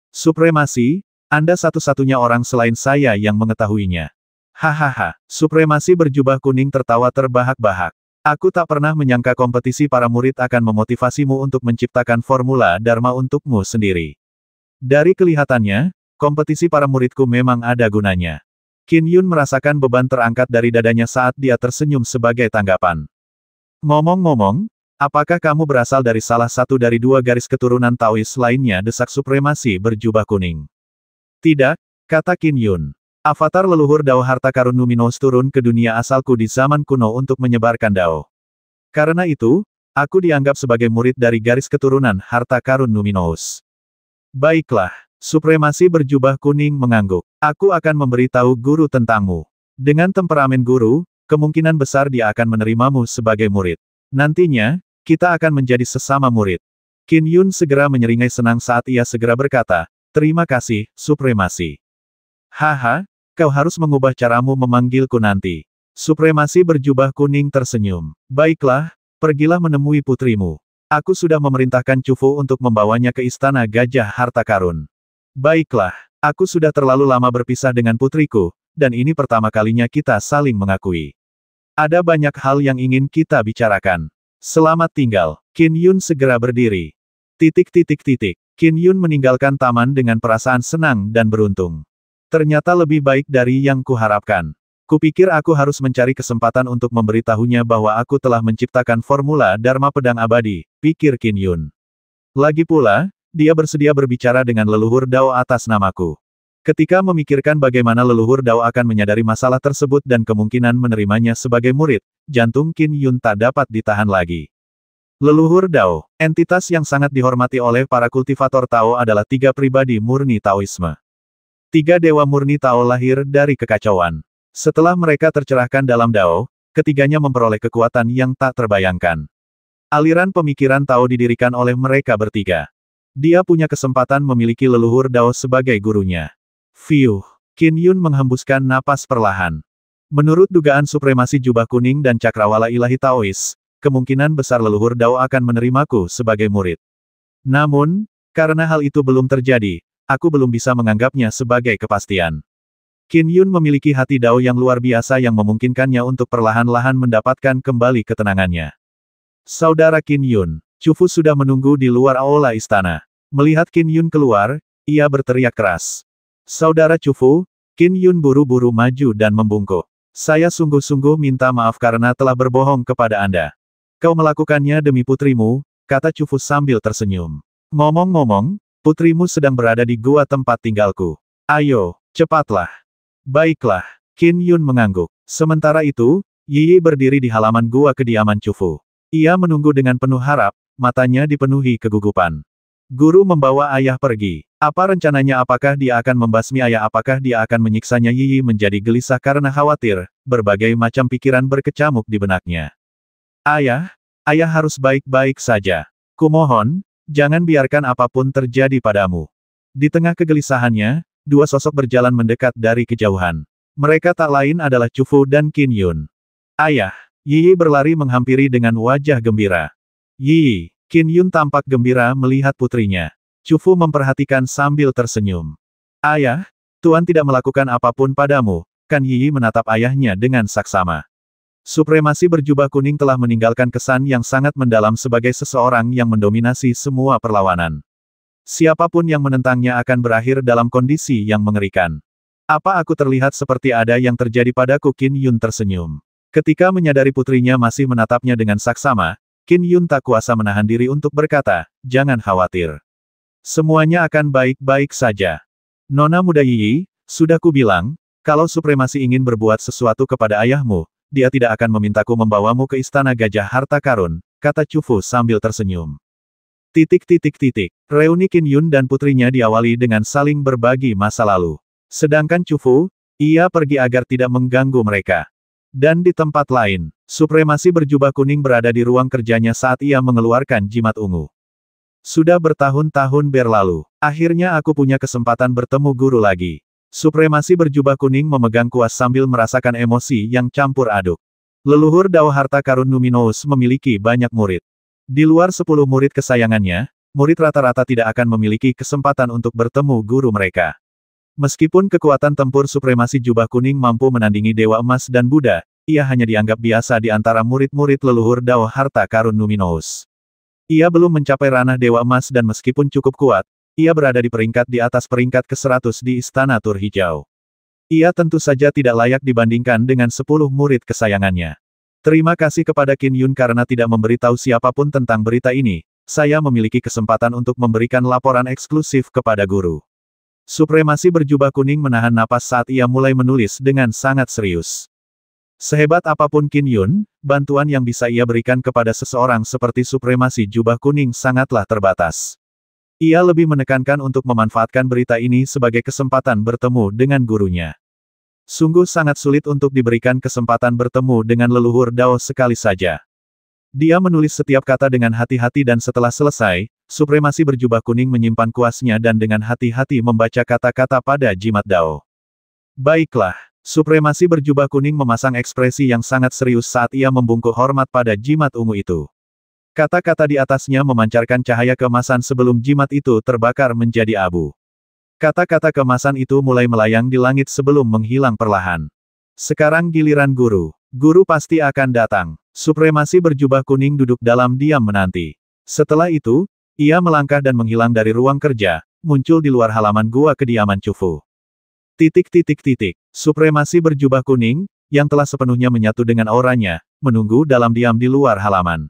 Supremasi, Anda satu-satunya orang selain saya yang mengetahuinya. Hahaha, Supremasi berjubah kuning tertawa terbahak-bahak. Aku tak pernah menyangka kompetisi para murid akan memotivasimu untuk menciptakan formula Dharma untukmu sendiri. Dari kelihatannya, kompetisi para muridku memang ada gunanya. Qin Yun merasakan beban terangkat dari dadanya saat dia tersenyum sebagai tanggapan. Ngomong-ngomong, apakah kamu berasal dari salah satu dari dua garis keturunan Taois lainnya? Desak Supremasi berjubah kuning. Tidak, kata Qin Yun. Avatar leluhur Dao Harta Karun Luminous turun ke dunia asalku di zaman kuno untuk menyebarkan Dao. Karena itu, aku dianggap sebagai murid dari garis keturunan Harta Karun Luminous. Baiklah, Supremasi berjubah kuning mengangguk. Aku akan memberitahu guru tentangmu. Dengan temperamen guru, kemungkinan besar dia akan menerimamu sebagai murid. Nantinya, kita akan menjadi sesama murid. Qin Yun segera menyeringai senang saat ia segera berkata, terima kasih, Supremasi. Haha, kau harus mengubah caramu memanggilku nanti. Supremasi berjubah kuning tersenyum. Baiklah, pergilah menemui putrimu. Aku sudah memerintahkan Chufu untuk membawanya ke istana Gajah Harta Karun. Baiklah, aku sudah terlalu lama berpisah dengan putriku, dan ini pertama kalinya kita saling mengakui. Ada banyak hal yang ingin kita bicarakan. Selamat tinggal. Qin Yun segera berdiri. Qin Yun meninggalkan taman dengan perasaan senang dan beruntung. Ternyata lebih baik dari yang kuharapkan. Kupikir aku harus mencari kesempatan untuk memberitahunya bahwa aku telah menciptakan formula Dharma Pedang Abadi, pikir Qin Yun. Lagi pula, dia bersedia berbicara dengan leluhur Dao atas namaku. Ketika memikirkan bagaimana leluhur Dao akan menyadari masalah tersebut dan kemungkinan menerimanya sebagai murid, jantung Qin Yun tak dapat ditahan lagi. Leluhur Dao, entitas yang sangat dihormati oleh para kultivator Tao adalah tiga pribadi murni Taoisme. Tiga dewa murni Tao lahir dari kekacauan. Setelah mereka tercerahkan dalam Dao, ketiganya memperoleh kekuatan yang tak terbayangkan. Aliran pemikiran Tao didirikan oleh mereka bertiga. Dia punya kesempatan memiliki leluhur Dao sebagai gurunya. Fiuh, Qin Yun menghembuskan napas perlahan. Menurut dugaan Supremasi Jubah Kuning dan Cakrawala Ilahi Taois, kemungkinan besar leluhur Dao akan menerimaku sebagai murid. Namun, karena hal itu belum terjadi, aku belum bisa menganggapnya sebagai kepastian. Qin Yun memiliki hati Dao yang luar biasa yang memungkinkannya untuk perlahan-lahan mendapatkan kembali ketenangannya. Saudara Qin Yun, Chufu sudah menunggu di luar aula istana. Melihat Qin Yun keluar, ia berteriak keras. Saudara Chufu, Qin Yun buru-buru maju dan membungkuk. Saya sungguh-sungguh minta maaf karena telah berbohong kepada Anda. Kau melakukannya demi putrimu, kata Chufu sambil tersenyum. Ngomong-ngomong, putrimu sedang berada di gua tempat tinggalku. Ayo, cepatlah. Baiklah, Qin Yun mengangguk. Sementara itu, Yi berdiri di halaman gua kediaman Chufu. Ia menunggu dengan penuh harap, matanya dipenuhi kegugupan. Guru membawa ayah pergi. Apa rencananya? Apakah dia akan membasmi ayah? Apakah dia akan menyiksanya? Yi menjadi gelisah karena khawatir, berbagai macam pikiran berkecamuk di benaknya. Ayah harus baik-baik saja. Kumohon, jangan biarkan apapun terjadi padamu. Di tengah kegelisahannya, dua sosok berjalan mendekat dari kejauhan. Mereka tak lain adalah Chufu dan Qin Yun. Ayah, Yi berlari menghampiri dengan wajah gembira. Yi, Qin Yun tampak gembira melihat putrinya. Chufu memperhatikan sambil tersenyum. Ayah, Tuan tidak melakukan apapun padamu, kan? Yi menatap ayahnya dengan saksama. Supremasi berjubah kuning telah meninggalkan kesan yang sangat mendalam sebagai seseorang yang mendominasi semua perlawanan. Siapapun yang menentangnya akan berakhir dalam kondisi yang mengerikan. Apa aku terlihat seperti ada yang terjadi padaku? Qin Yun tersenyum. Ketika menyadari putrinya masih menatapnya dengan saksama, Qin Yun tak kuasa menahan diri untuk berkata, jangan khawatir. Semuanya akan baik-baik saja. Nona muda Yi, sudah kubilang, kalau Supremasi ingin berbuat sesuatu kepada ayahmu, dia tidak akan memintaku membawamu ke istana Gajah Harta Karun, kata Chufu sambil tersenyum. Titik titik titik. Reuni Qin Yun dan putrinya diawali dengan saling berbagi masa lalu. Sedangkan Chufu, ia pergi agar tidak mengganggu mereka. Dan di tempat lain, supremasi berjubah kuning berada di ruang kerjanya saat ia mengeluarkan jimat ungu. Sudah bertahun-tahun berlalu. Akhirnya aku punya kesempatan bertemu guru lagi. Supremasi berjubah kuning memegang kuas sambil merasakan emosi yang campur aduk. Leluhur Dao Harta Karun Numinous memiliki banyak murid. Di luar 10 murid kesayangannya, murid rata-rata tidak akan memiliki kesempatan untuk bertemu guru mereka. Meskipun kekuatan tempur supremasi jubah kuning mampu menandingi Dewa Emas dan Buddha, ia hanya dianggap biasa di antara murid-murid leluhur Dao Harta Karun Numinous. Ia belum mencapai ranah Dewa Emas dan meskipun cukup kuat, ia berada di peringkat di atas peringkat ke-100 di Istana Tur Hijau. Ia tentu saja tidak layak dibandingkan dengan 10 murid kesayangannya. Terima kasih kepada Qin Yun karena tidak memberitahu siapapun tentang berita ini, saya memiliki kesempatan untuk memberikan laporan eksklusif kepada guru. Supremasi berjubah kuning menahan napas saat ia mulai menulis dengan sangat serius. Sehebat apapun Qin Yun, bantuan yang bisa ia berikan kepada seseorang seperti supremasi jubah kuning sangatlah terbatas. Ia lebih menekankan untuk memanfaatkan berita ini sebagai kesempatan bertemu dengan gurunya. Sungguh sangat sulit untuk diberikan kesempatan bertemu dengan leluhur Dao sekali saja. Dia menulis setiap kata dengan hati-hati dan setelah selesai, supremasi berjubah kuning menyimpan kuasnya dan dengan hati-hati membaca kata-kata pada jimat Dao. Baiklah, supremasi berjubah kuning memasang ekspresi yang sangat serius saat ia membungkuk hormat pada jimat ungu itu. Kata-kata di atasnya memancarkan cahaya keemasan sebelum jimat itu terbakar menjadi abu. Kata-kata keemasan itu mulai melayang di langit sebelum menghilang perlahan. Sekarang giliran guru. Guru pasti akan datang. Supremasi berjubah kuning duduk dalam diam menanti. Setelah itu, ia melangkah dan menghilang dari ruang kerja, muncul di luar halaman gua kediaman Chufu. Titik titik titik. Supremasi berjubah kuning, yang telah sepenuhnya menyatu dengan auranya, menunggu dalam diam di luar halaman.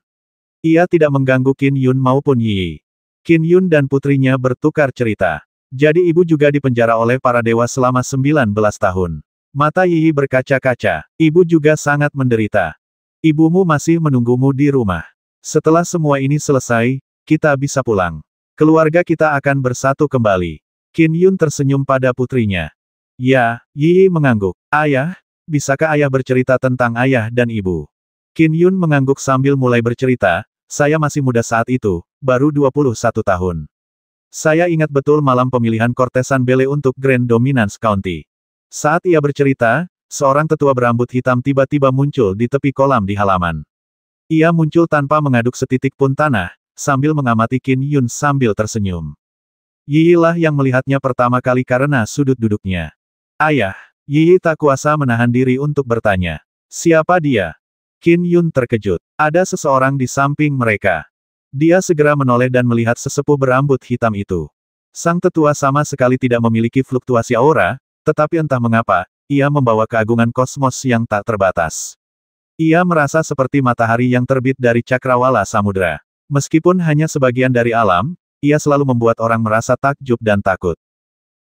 Ia tidak mengganggu Qin Yun maupun Yi. Qin Yun dan putrinya bertukar cerita. Jadi ibu juga dipenjara oleh para dewa selama 19 tahun. Mata Yi berkaca-kaca. Ibu juga sangat menderita. Ibumu masih menunggumu di rumah. Setelah semua ini selesai, kita bisa pulang. Keluarga kita akan bersatu kembali. Qin Yun tersenyum pada putrinya. Ya, Yi mengangguk. Ayah, bisakah ayah bercerita tentang ayah dan ibu? Qin Yun mengangguk sambil mulai bercerita. Saya masih muda saat itu, baru 21 tahun. Saya ingat betul malam pemilihan Kortesan Bele untuk Grand Dominance County. Saat ia bercerita, seorang tetua berambut hitam tiba-tiba muncul di tepi kolam di halaman. Ia muncul tanpa mengaduk setitik pun tanah, sambil mengamati Qin Yun sambil tersenyum. Yi lah yang melihatnya pertama kali karena sudut duduknya. Ayah, Yi tak kuasa menahan diri untuk bertanya. Siapa dia? Qin Yun terkejut. Ada seseorang di samping mereka. Dia segera menoleh dan melihat sesepuh berambut hitam itu. Sang tetua sama sekali tidak memiliki fluktuasi aura, tetapi entah mengapa, ia membawa keagungan kosmos yang tak terbatas. Ia merasa seperti matahari yang terbit dari cakrawala samudera. Meskipun hanya sebagian dari alam, ia selalu membuat orang merasa takjub dan takut.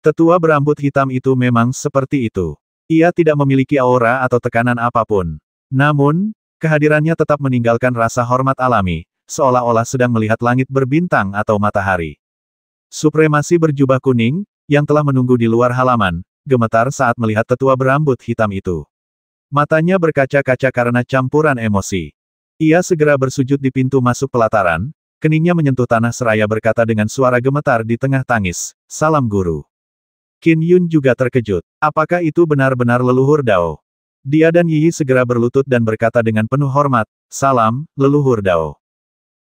Tetua berambut hitam itu memang seperti itu. Ia tidak memiliki aura atau tekanan apapun. Namun, kehadirannya tetap meninggalkan rasa hormat alami, seolah-olah sedang melihat langit berbintang atau matahari. Supremasi berjubah kuning, yang telah menunggu di luar halaman, gemetar saat melihat tetua berambut hitam itu. Matanya berkaca-kaca karena campuran emosi. Ia segera bersujud di pintu masuk pelataran, keningnya menyentuh tanah seraya berkata dengan suara gemetar di tengah tangis, "Salam guru." Qin Yun juga terkejut. Apakah itu benar-benar leluhur Dao? Dia dan Yi segera berlutut dan berkata dengan penuh hormat, "Salam, leluhur Dao."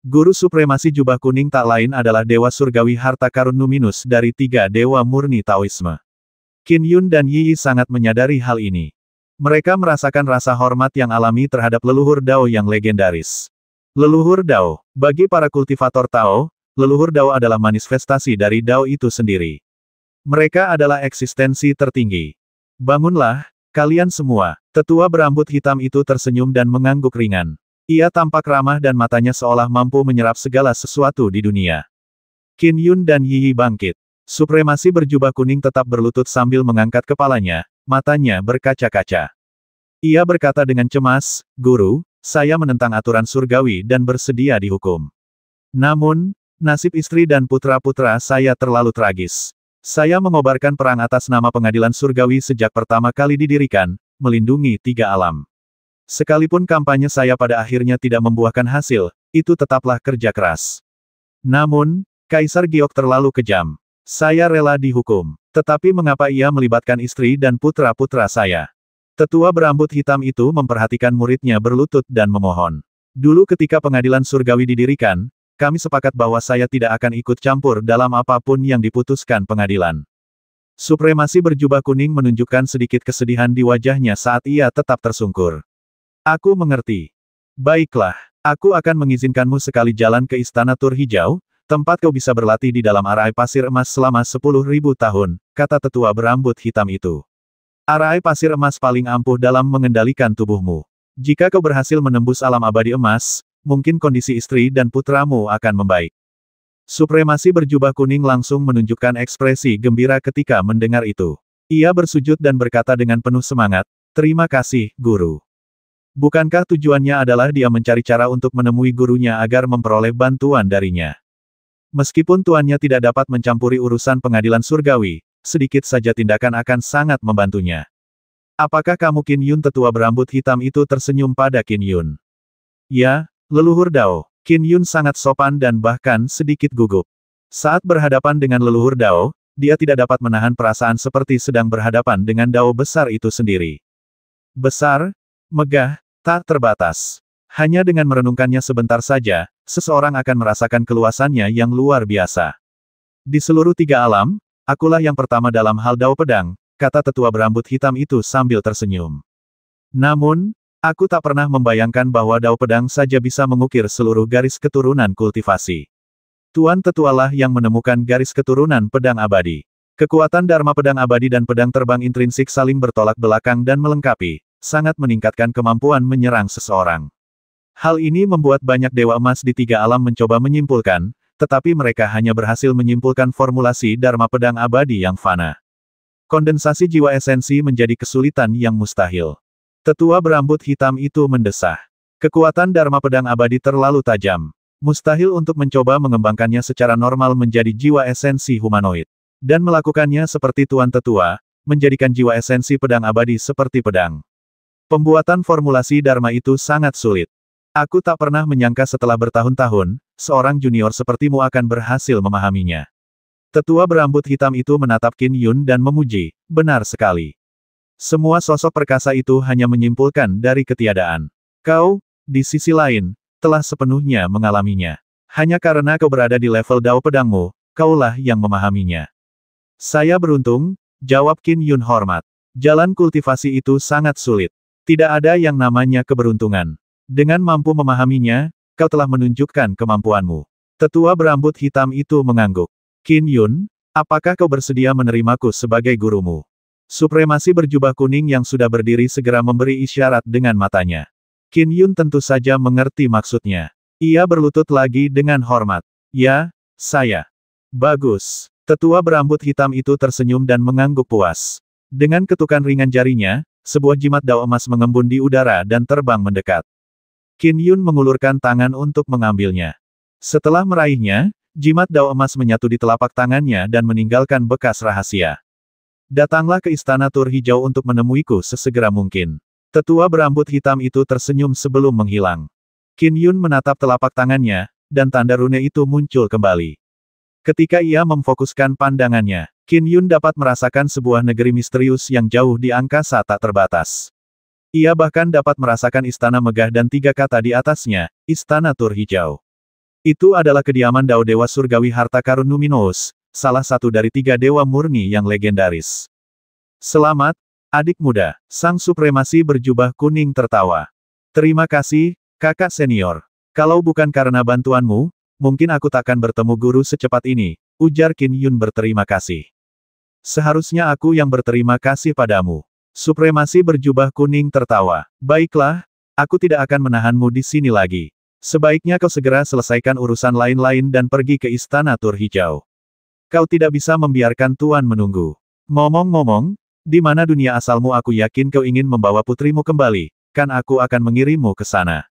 Guru supremasi jubah kuning tak lain adalah Dewa Surgawi Harta Karun Numinous dari 3 Dewa Murni Taoisme. Qin Yun dan Yi sangat menyadari hal ini. Mereka merasakan rasa hormat yang alami terhadap leluhur Dao yang legendaris. Leluhur Dao. Bagi para kultivator Tao, leluhur Dao adalah manifestasi dari Dao itu sendiri. Mereka adalah eksistensi tertinggi. Bangunlah, kalian semua. Tetua berambut hitam itu tersenyum dan mengangguk ringan. Ia tampak ramah dan matanya seolah mampu menyerap segala sesuatu di dunia. Qin Yun dan Yi bangkit. Supremasi berjubah kuning tetap berlutut sambil mengangkat kepalanya, matanya berkaca-kaca. Ia berkata dengan cemas, "Guru, saya menentang aturan surgawi dan bersedia dihukum. Namun, Nasib istri dan putra-putra saya terlalu tragis. Saya mengobarkan perang atas nama pengadilan surgawi sejak pertama kali didirikan, melindungi 3 alam. Sekalipun kampanye saya pada akhirnya tidak membuahkan hasil, itu tetaplah kerja keras. Namun, Kaisar Giok terlalu kejam. Saya rela dihukum. Tetapi mengapa ia melibatkan istri dan putra-putra saya? Tetua berambut hitam itu memperhatikan muridnya berlutut dan memohon. Dulu ketika pengadilan surgawi didirikan, kami sepakat bahwa saya tidak akan ikut campur dalam apapun yang diputuskan pengadilan. Supremasi berjubah kuning menunjukkan sedikit kesedihan di wajahnya saat ia tetap tersungkur. Aku mengerti. Baiklah, aku akan mengizinkanmu sekali jalan ke Istana Tur Hijau, tempat kau bisa berlatih di dalam arai pasir emas selama 10.000 tahun, kata tetua berambut hitam itu. Arai pasir emas paling ampuh dalam mengendalikan tubuhmu. Jika kau berhasil menembus alam abadi emas, mungkin kondisi istri dan putramu akan membaik. Supremasi berjubah kuning langsung menunjukkan ekspresi gembira ketika mendengar itu. Ia bersujud dan berkata dengan penuh semangat, "Terima kasih, Guru." Bukankah tujuannya adalah dia mencari cara untuk menemui gurunya agar memperoleh bantuan darinya? Meskipun tuannya tidak dapat mencampuri urusan pengadilan surgawi, sedikit saja tindakan akan sangat membantunya. Apakah kamu Qin Yun? Tetua berambut hitam itu tersenyum pada Qin Yun. Ya, leluhur Dao. Qin Yun sangat sopan dan bahkan sedikit gugup. Saat berhadapan dengan leluhur Dao, dia tidak dapat menahan perasaan seperti sedang berhadapan dengan Dao besar itu sendiri. Besar, megah, tak terbatas. Hanya dengan merenungkannya sebentar saja, seseorang akan merasakan keluasannya yang luar biasa. Di seluruh 3 alam, akulah yang pertama dalam hal Dao pedang, kata tetua berambut hitam itu sambil tersenyum. Namun, aku tak pernah membayangkan bahwa Dao pedang saja bisa mengukir seluruh garis keturunan kultivasi. Tuan Tetualah yang menemukan garis keturunan pedang abadi. Kekuatan Dharma pedang abadi dan pedang terbang intrinsik saling bertolak belakang dan melengkapi, sangat meningkatkan kemampuan menyerang seseorang. Hal ini membuat banyak dewa emas di 3 alam mencoba menyimpulkan, tetapi mereka hanya berhasil menyimpulkan formulasi Dharma pedang abadi yang fana. Kondensasi jiwa esensi menjadi kesulitan yang mustahil. Tetua berambut hitam itu mendesah. Kekuatan Dharma pedang abadi terlalu tajam. Mustahil untuk mencoba mengembangkannya secara normal menjadi jiwa esensi humanoid. Dan melakukannya seperti Tuan Tetua, menjadikan jiwa esensi pedang abadi seperti pedang. Pembuatan formulasi Dharma itu sangat sulit. Aku tak pernah menyangka setelah bertahun-tahun, seorang junior sepertimu akan berhasil memahaminya. Tetua berambut hitam itu menatap Qin Yun dan memuji, benar sekali. Semua sosok perkasa itu hanya menyimpulkan dari ketiadaan. Kau, di sisi lain, telah sepenuhnya mengalaminya. Hanya karena kau berada di level Dao pedangmu, kaulah yang memahaminya. Saya beruntung, jawab Qin Yun hormat. Jalan kultivasi itu sangat sulit. Tidak ada yang namanya keberuntungan. Dengan mampu memahaminya, kau telah menunjukkan kemampuanmu. Tetua berambut hitam itu mengangguk. Qin Yun, apakah kau bersedia menerimaku sebagai gurumu? Supremasi berjubah kuning yang sudah berdiri segera memberi isyarat dengan matanya. Qin Yun tentu saja mengerti maksudnya. Ia berlutut lagi dengan hormat. Ya, saya. Bagus. Tetua berambut hitam itu tersenyum dan mengangguk puas. Dengan ketukan ringan jarinya, sebuah jimat Dao emas mengembun di udara dan terbang mendekat. Qin Yun mengulurkan tangan untuk mengambilnya. Setelah meraihnya, jimat Dao emas menyatu di telapak tangannya dan meninggalkan bekas rahasia. Datanglah ke Istana Tur Hijau untuk menemuiku sesegera mungkin. Tetua berambut hitam itu tersenyum sebelum menghilang. Qin Yun menatap telapak tangannya, dan tanda rune itu muncul kembali. Ketika ia memfokuskan pandangannya, Qin Yun dapat merasakan sebuah negeri misterius yang jauh di angkasa tak terbatas. Ia bahkan dapat merasakan istana megah dan 3 kata di atasnya, Istana Tur Hijau. Itu adalah kediaman Dao Dewa Surgawi Harta Karun Numinous, salah satu dari 3 dewa murni yang legendaris. Selamat, adik muda, sang supremasi berjubah kuning tertawa. Terima kasih, kakak senior. Kalau bukan karena bantuanmu, mungkin aku takkan bertemu guru secepat ini, ujar Qin Yun berterima kasih. Seharusnya aku yang berterima kasih padamu. Supremasi berjubah kuning tertawa. Baiklah, aku tidak akan menahanmu di sini lagi. Sebaiknya kau segera selesaikan urusan lain-lain dan pergi ke Istana Tur Hijau. Kau tidak bisa membiarkan Tuan menunggu. Ngomong-ngomong, di mana dunia asalmu? Aku yakin kau ingin membawa putrimu kembali, kan aku akan mengirimmu ke sana.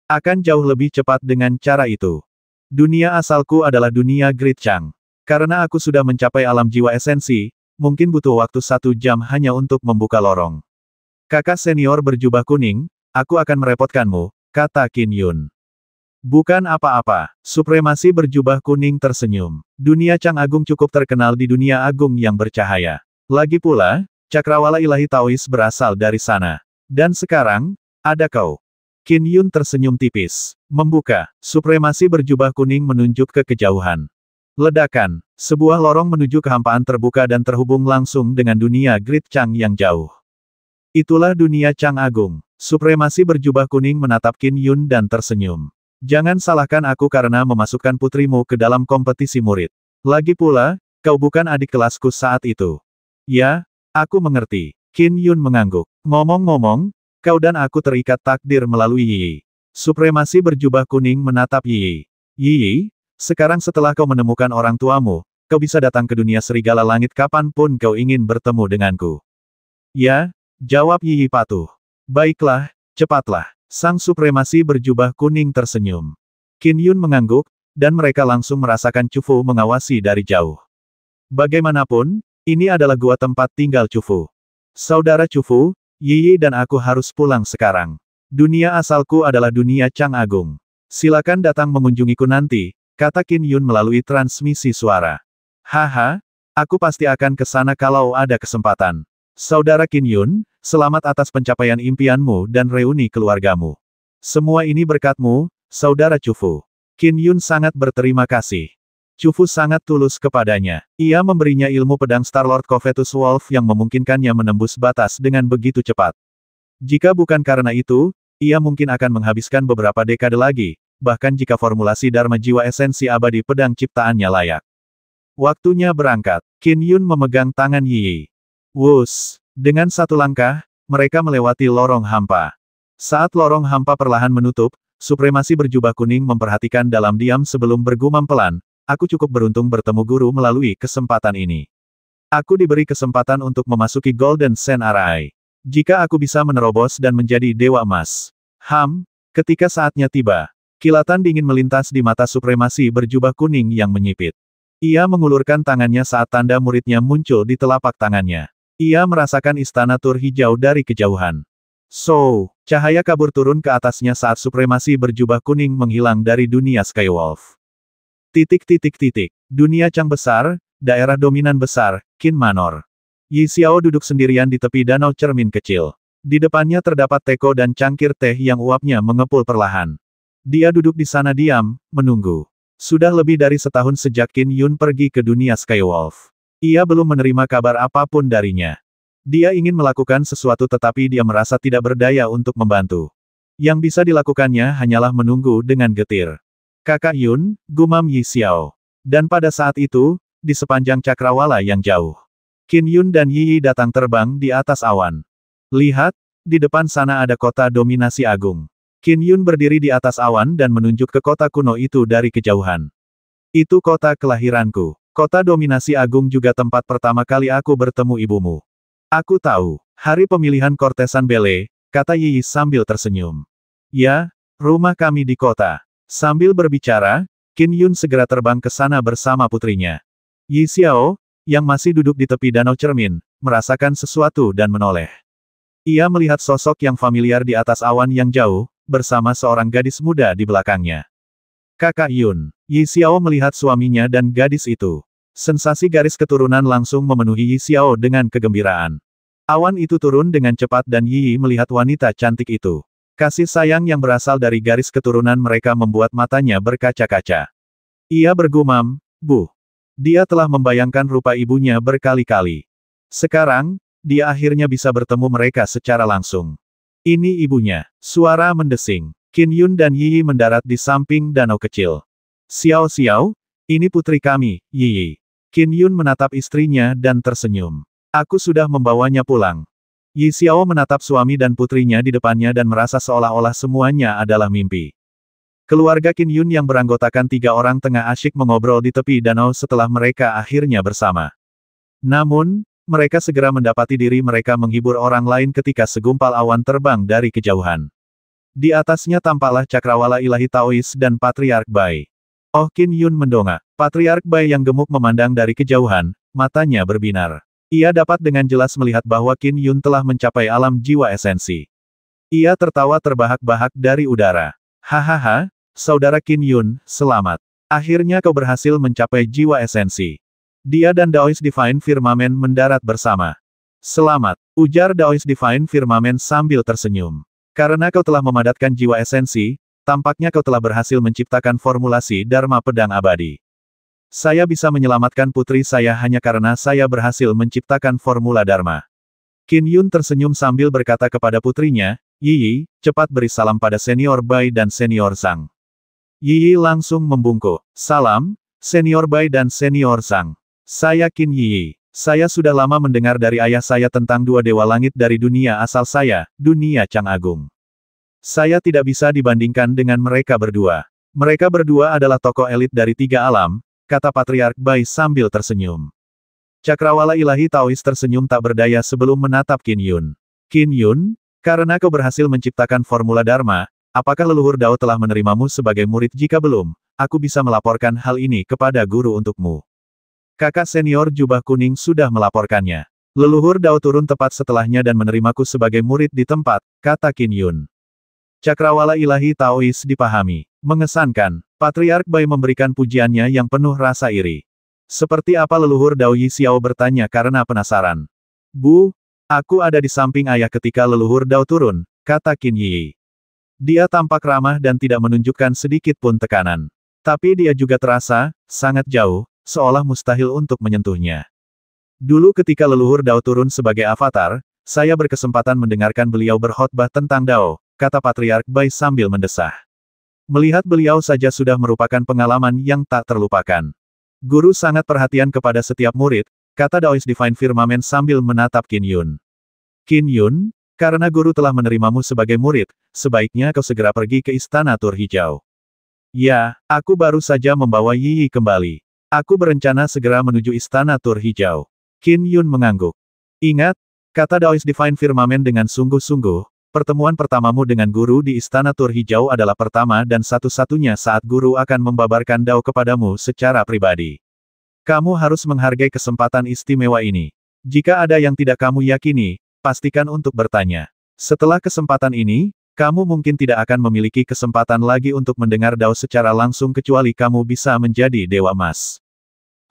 Akan jauh lebih cepat dengan cara itu. Dunia asalku adalah dunia Great Chang. Karena aku sudah mencapai alam jiwa esensi, mungkin butuh waktu 1 jam hanya untuk membuka lorong. Kakak senior berjubah kuning, aku akan merepotkanmu, kata Qin Yun. Bukan apa-apa, supremasi berjubah kuning tersenyum. Dunia Chang Agung cukup terkenal di dunia agung yang bercahaya. Lagi pula, cakrawala ilahi Taois berasal dari sana. Dan sekarang, ada kau. Qin Yun tersenyum tipis. Membuka, supremasi berjubah kuning menunjuk ke kejauhan. Ledakan, sebuah lorong menuju kehampaan terbuka dan terhubung langsung dengan dunia Great Chang yang jauh. Itulah dunia Chang Agung. Supremasi berjubah kuning menatap Qin Yun dan tersenyum. Jangan salahkan aku karena memasukkan putrimu ke dalam kompetisi murid. Lagi pula, kau bukan adik kelasku saat itu. Ya, aku mengerti. Qin Yun mengangguk. Ngomong-ngomong, kau dan aku terikat takdir melalui Yi. Supremasi berjubah kuning menatap Yi. Yi, sekarang setelah kau menemukan orang tuamu, kau bisa datang ke dunia serigala langit kapanpun kau ingin bertemu denganku. Ya, jawab Yi patuh. Baiklah, cepatlah. Sang supremasi berjubah kuning tersenyum. Qin Yun mengangguk, dan mereka langsung merasakan Chufu mengawasi dari jauh. Bagaimanapun, ini adalah gua tempat tinggal Chufu. Saudara Chufu, Yi dan aku harus pulang sekarang. Dunia asalku adalah dunia Chang Agung. Silakan datang mengunjungiku nanti, kata Qin Yun melalui transmisi suara. Haha, aku pasti akan ke sana kalau ada kesempatan. Saudara Qin Yun, selamat atas pencapaian impianmu dan reuni keluargamu. Semua ini berkatmu, Saudara Chufu. Qin Yun sangat berterima kasih. Chufu sangat tulus kepadanya. Ia memberinya ilmu pedang Starlord Covetous Wolf yang memungkinkannya menembus batas dengan begitu cepat. Jika bukan karena itu, ia mungkin akan menghabiskan beberapa dekade lagi, bahkan jika formulasi Dharma Jiwa Esensi Abadi pedang ciptaannya layak. Waktunya berangkat. Qin Yun memegang tangan Yi. Wus! Dengan satu langkah, mereka melewati lorong hampa. Saat lorong hampa perlahan menutup, supremasi berjubah kuning memperhatikan dalam diam sebelum bergumam pelan, aku cukup beruntung bertemu guru melalui kesempatan ini. Aku diberi kesempatan untuk memasuki Golden Sen Arai. Jika aku bisa menerobos dan menjadi Dewa Emas. Ketika saatnya tiba, kilatan dingin melintas di mata supremasi berjubah kuning yang menyipit. Ia mengulurkan tangannya saat tanda muridnya muncul di telapak tangannya. Ia merasakan istana tur hijau dari kejauhan. Cahaya kabur turun ke atasnya saat supremasi berjubah kuning menghilang dari dunia Skywolf. Dunia Chang besar, daerah dominan besar, Qin Manor. Yi Xiao duduk sendirian di tepi danau cermin kecil. Di depannya terdapat teko dan cangkir teh yang uapnya mengepul perlahan. Dia duduk di sana diam, menunggu. Sudah lebih dari setahun sejak Qin Yun pergi ke dunia Skywolf. Ia belum menerima kabar apapun darinya. Dia ingin melakukan sesuatu tetapi dia merasa tidak berdaya untuk membantu. Yang bisa dilakukannya hanyalah menunggu dengan getir. Kakak Yun, gumam Yi Xiao. Dan pada saat itu, di sepanjang cakrawala yang jauh, Qin Yun dan Yi datang terbang di atas awan. Lihat, di depan sana ada kota dominasi agung. Qin Yun berdiri di atas awan dan menunjuk ke kota kuno itu dari kejauhan. Itu kota kelahiranku. Kota dominasi agung juga tempat pertama kali aku bertemu ibumu. Aku tahu, hari pemilihan Kortesan Bele, kata Yi sambil tersenyum. Ya, rumah kami di kota. Sambil berbicara, Qin Yun segera terbang ke sana bersama putrinya. Yi Xiao, yang masih duduk di tepi danau cermin, merasakan sesuatu dan menoleh. Ia melihat sosok yang familiar di atas awan yang jauh, bersama seorang gadis muda di belakangnya. Kakak Yun. Yi Xiao melihat suaminya dan gadis itu. Sensasi garis keturunan langsung memenuhi Yi Xiao dengan kegembiraan. Awan itu turun dengan cepat dan Yi melihat wanita cantik itu. Kasih sayang yang berasal dari garis keturunan mereka membuat matanya berkaca-kaca. Ia bergumam, "Bu." Dia telah membayangkan rupa ibunya berkali-kali. Sekarang, dia akhirnya bisa bertemu mereka secara langsung. Ini ibunya. Suara mendesing. Qin Yun dan Yi mendarat di samping danau kecil. Xiao Xiao, ini putri kami, Yi. Qin Yun menatap istrinya dan tersenyum. Aku sudah membawanya pulang. Yi Xiao menatap suami dan putrinya di depannya dan merasa seolah-olah semuanya adalah mimpi. Keluarga Qin Yun yang beranggotakan 3 orang tengah asyik mengobrol di tepi danau setelah mereka akhirnya bersama. Namun, mereka segera mendapati diri mereka menghibur orang lain ketika segumpal awan terbang dari kejauhan. Di atasnya tampaklah cakrawala ilahi Taois dan Patriark Bai. Oh, Qin Yun mendongak. Patriark Bai yang gemuk memandang dari kejauhan, matanya berbinar. Ia dapat dengan jelas melihat bahwa Qin Yun telah mencapai alam jiwa esensi. Ia tertawa terbahak-bahak dari udara. Hahaha, saudara Qin Yun, selamat. Akhirnya kau berhasil mencapai jiwa esensi. Dia dan Daoist Divine Firmament mendarat bersama. Selamat, ujar Daoist Divine Firmament sambil tersenyum. Karena kau telah memadatkan jiwa esensi, tampaknya kau telah berhasil menciptakan formulasi Dharma Pedang Abadi. Saya bisa menyelamatkan putri saya hanya karena saya berhasil menciptakan formula Dharma. Qin Yun tersenyum sambil berkata kepada putrinya, Yi, cepat beri salam pada Senior Bai dan Senior Zhang. Yi langsung membungkuk. Salam, Senior Bai dan Senior Zhang. Saya Qin Yi. Saya sudah lama mendengar dari ayah saya tentang dua dewa langit dari dunia asal saya, dunia Chang Agung. Saya tidak bisa dibandingkan dengan mereka berdua. Mereka berdua adalah tokoh elit dari tiga alam, kata Patriark Bai sambil tersenyum. Cakrawala ilahi Taois tersenyum tak berdaya sebelum menatap Qin Yun. Qin Yun, karena kau berhasil menciptakan formula Dharma, apakah leluhur Dao telah menerimamu sebagai murid? Jika belum, aku bisa melaporkan hal ini kepada guru untukmu. Kakak senior jubah kuning sudah melaporkannya. Leluhur Dao turun tepat setelahnya dan menerimaku sebagai murid di tempat, kata Qin Yun. Cakrawala ilahi Taois dipahami. Mengesankan, Patriark Bai memberikan pujiannya yang penuh rasa iri. Seperti apa leluhur Dao Yi Xiao bertanya karena penasaran. Bu, aku ada di samping ayah ketika leluhur Dao turun, kata Qin Yi. Dia tampak ramah dan tidak menunjukkan sedikit pun tekanan. Tapi dia juga terasa, sangat jauh, seolah mustahil untuk menyentuhnya. Dulu ketika leluhur Dao turun sebagai avatar, saya berkesempatan mendengarkan beliau berkhotbah tentang Dao, kata Patriark Bai sambil mendesah. Melihat beliau saja sudah merupakan pengalaman yang tak terlupakan. Guru sangat perhatian kepada setiap murid, kata Daoist Divine Firmament sambil menatap Qin Yun. Qin Yun, karena guru telah menerimamu sebagai murid, sebaiknya kau segera pergi ke Istana Tur Hijau. Ya, aku baru saja membawa Yi kembali. Aku berencana segera menuju Istana Tur Hijau. Qin Yun mengangguk. Ingat, kata Daoist Divine Firmament dengan sungguh-sungguh, pertemuan pertamamu dengan guru di Istana Tur Hijau adalah pertama dan satu-satunya saat guru akan membabarkan Dao kepadamu secara pribadi. Kamu harus menghargai kesempatan istimewa ini. Jika ada yang tidak kamu yakini, pastikan untuk bertanya. Setelah kesempatan ini, kamu mungkin tidak akan memiliki kesempatan lagi untuk mendengar Dao secara langsung kecuali kamu bisa menjadi Dewa Emas.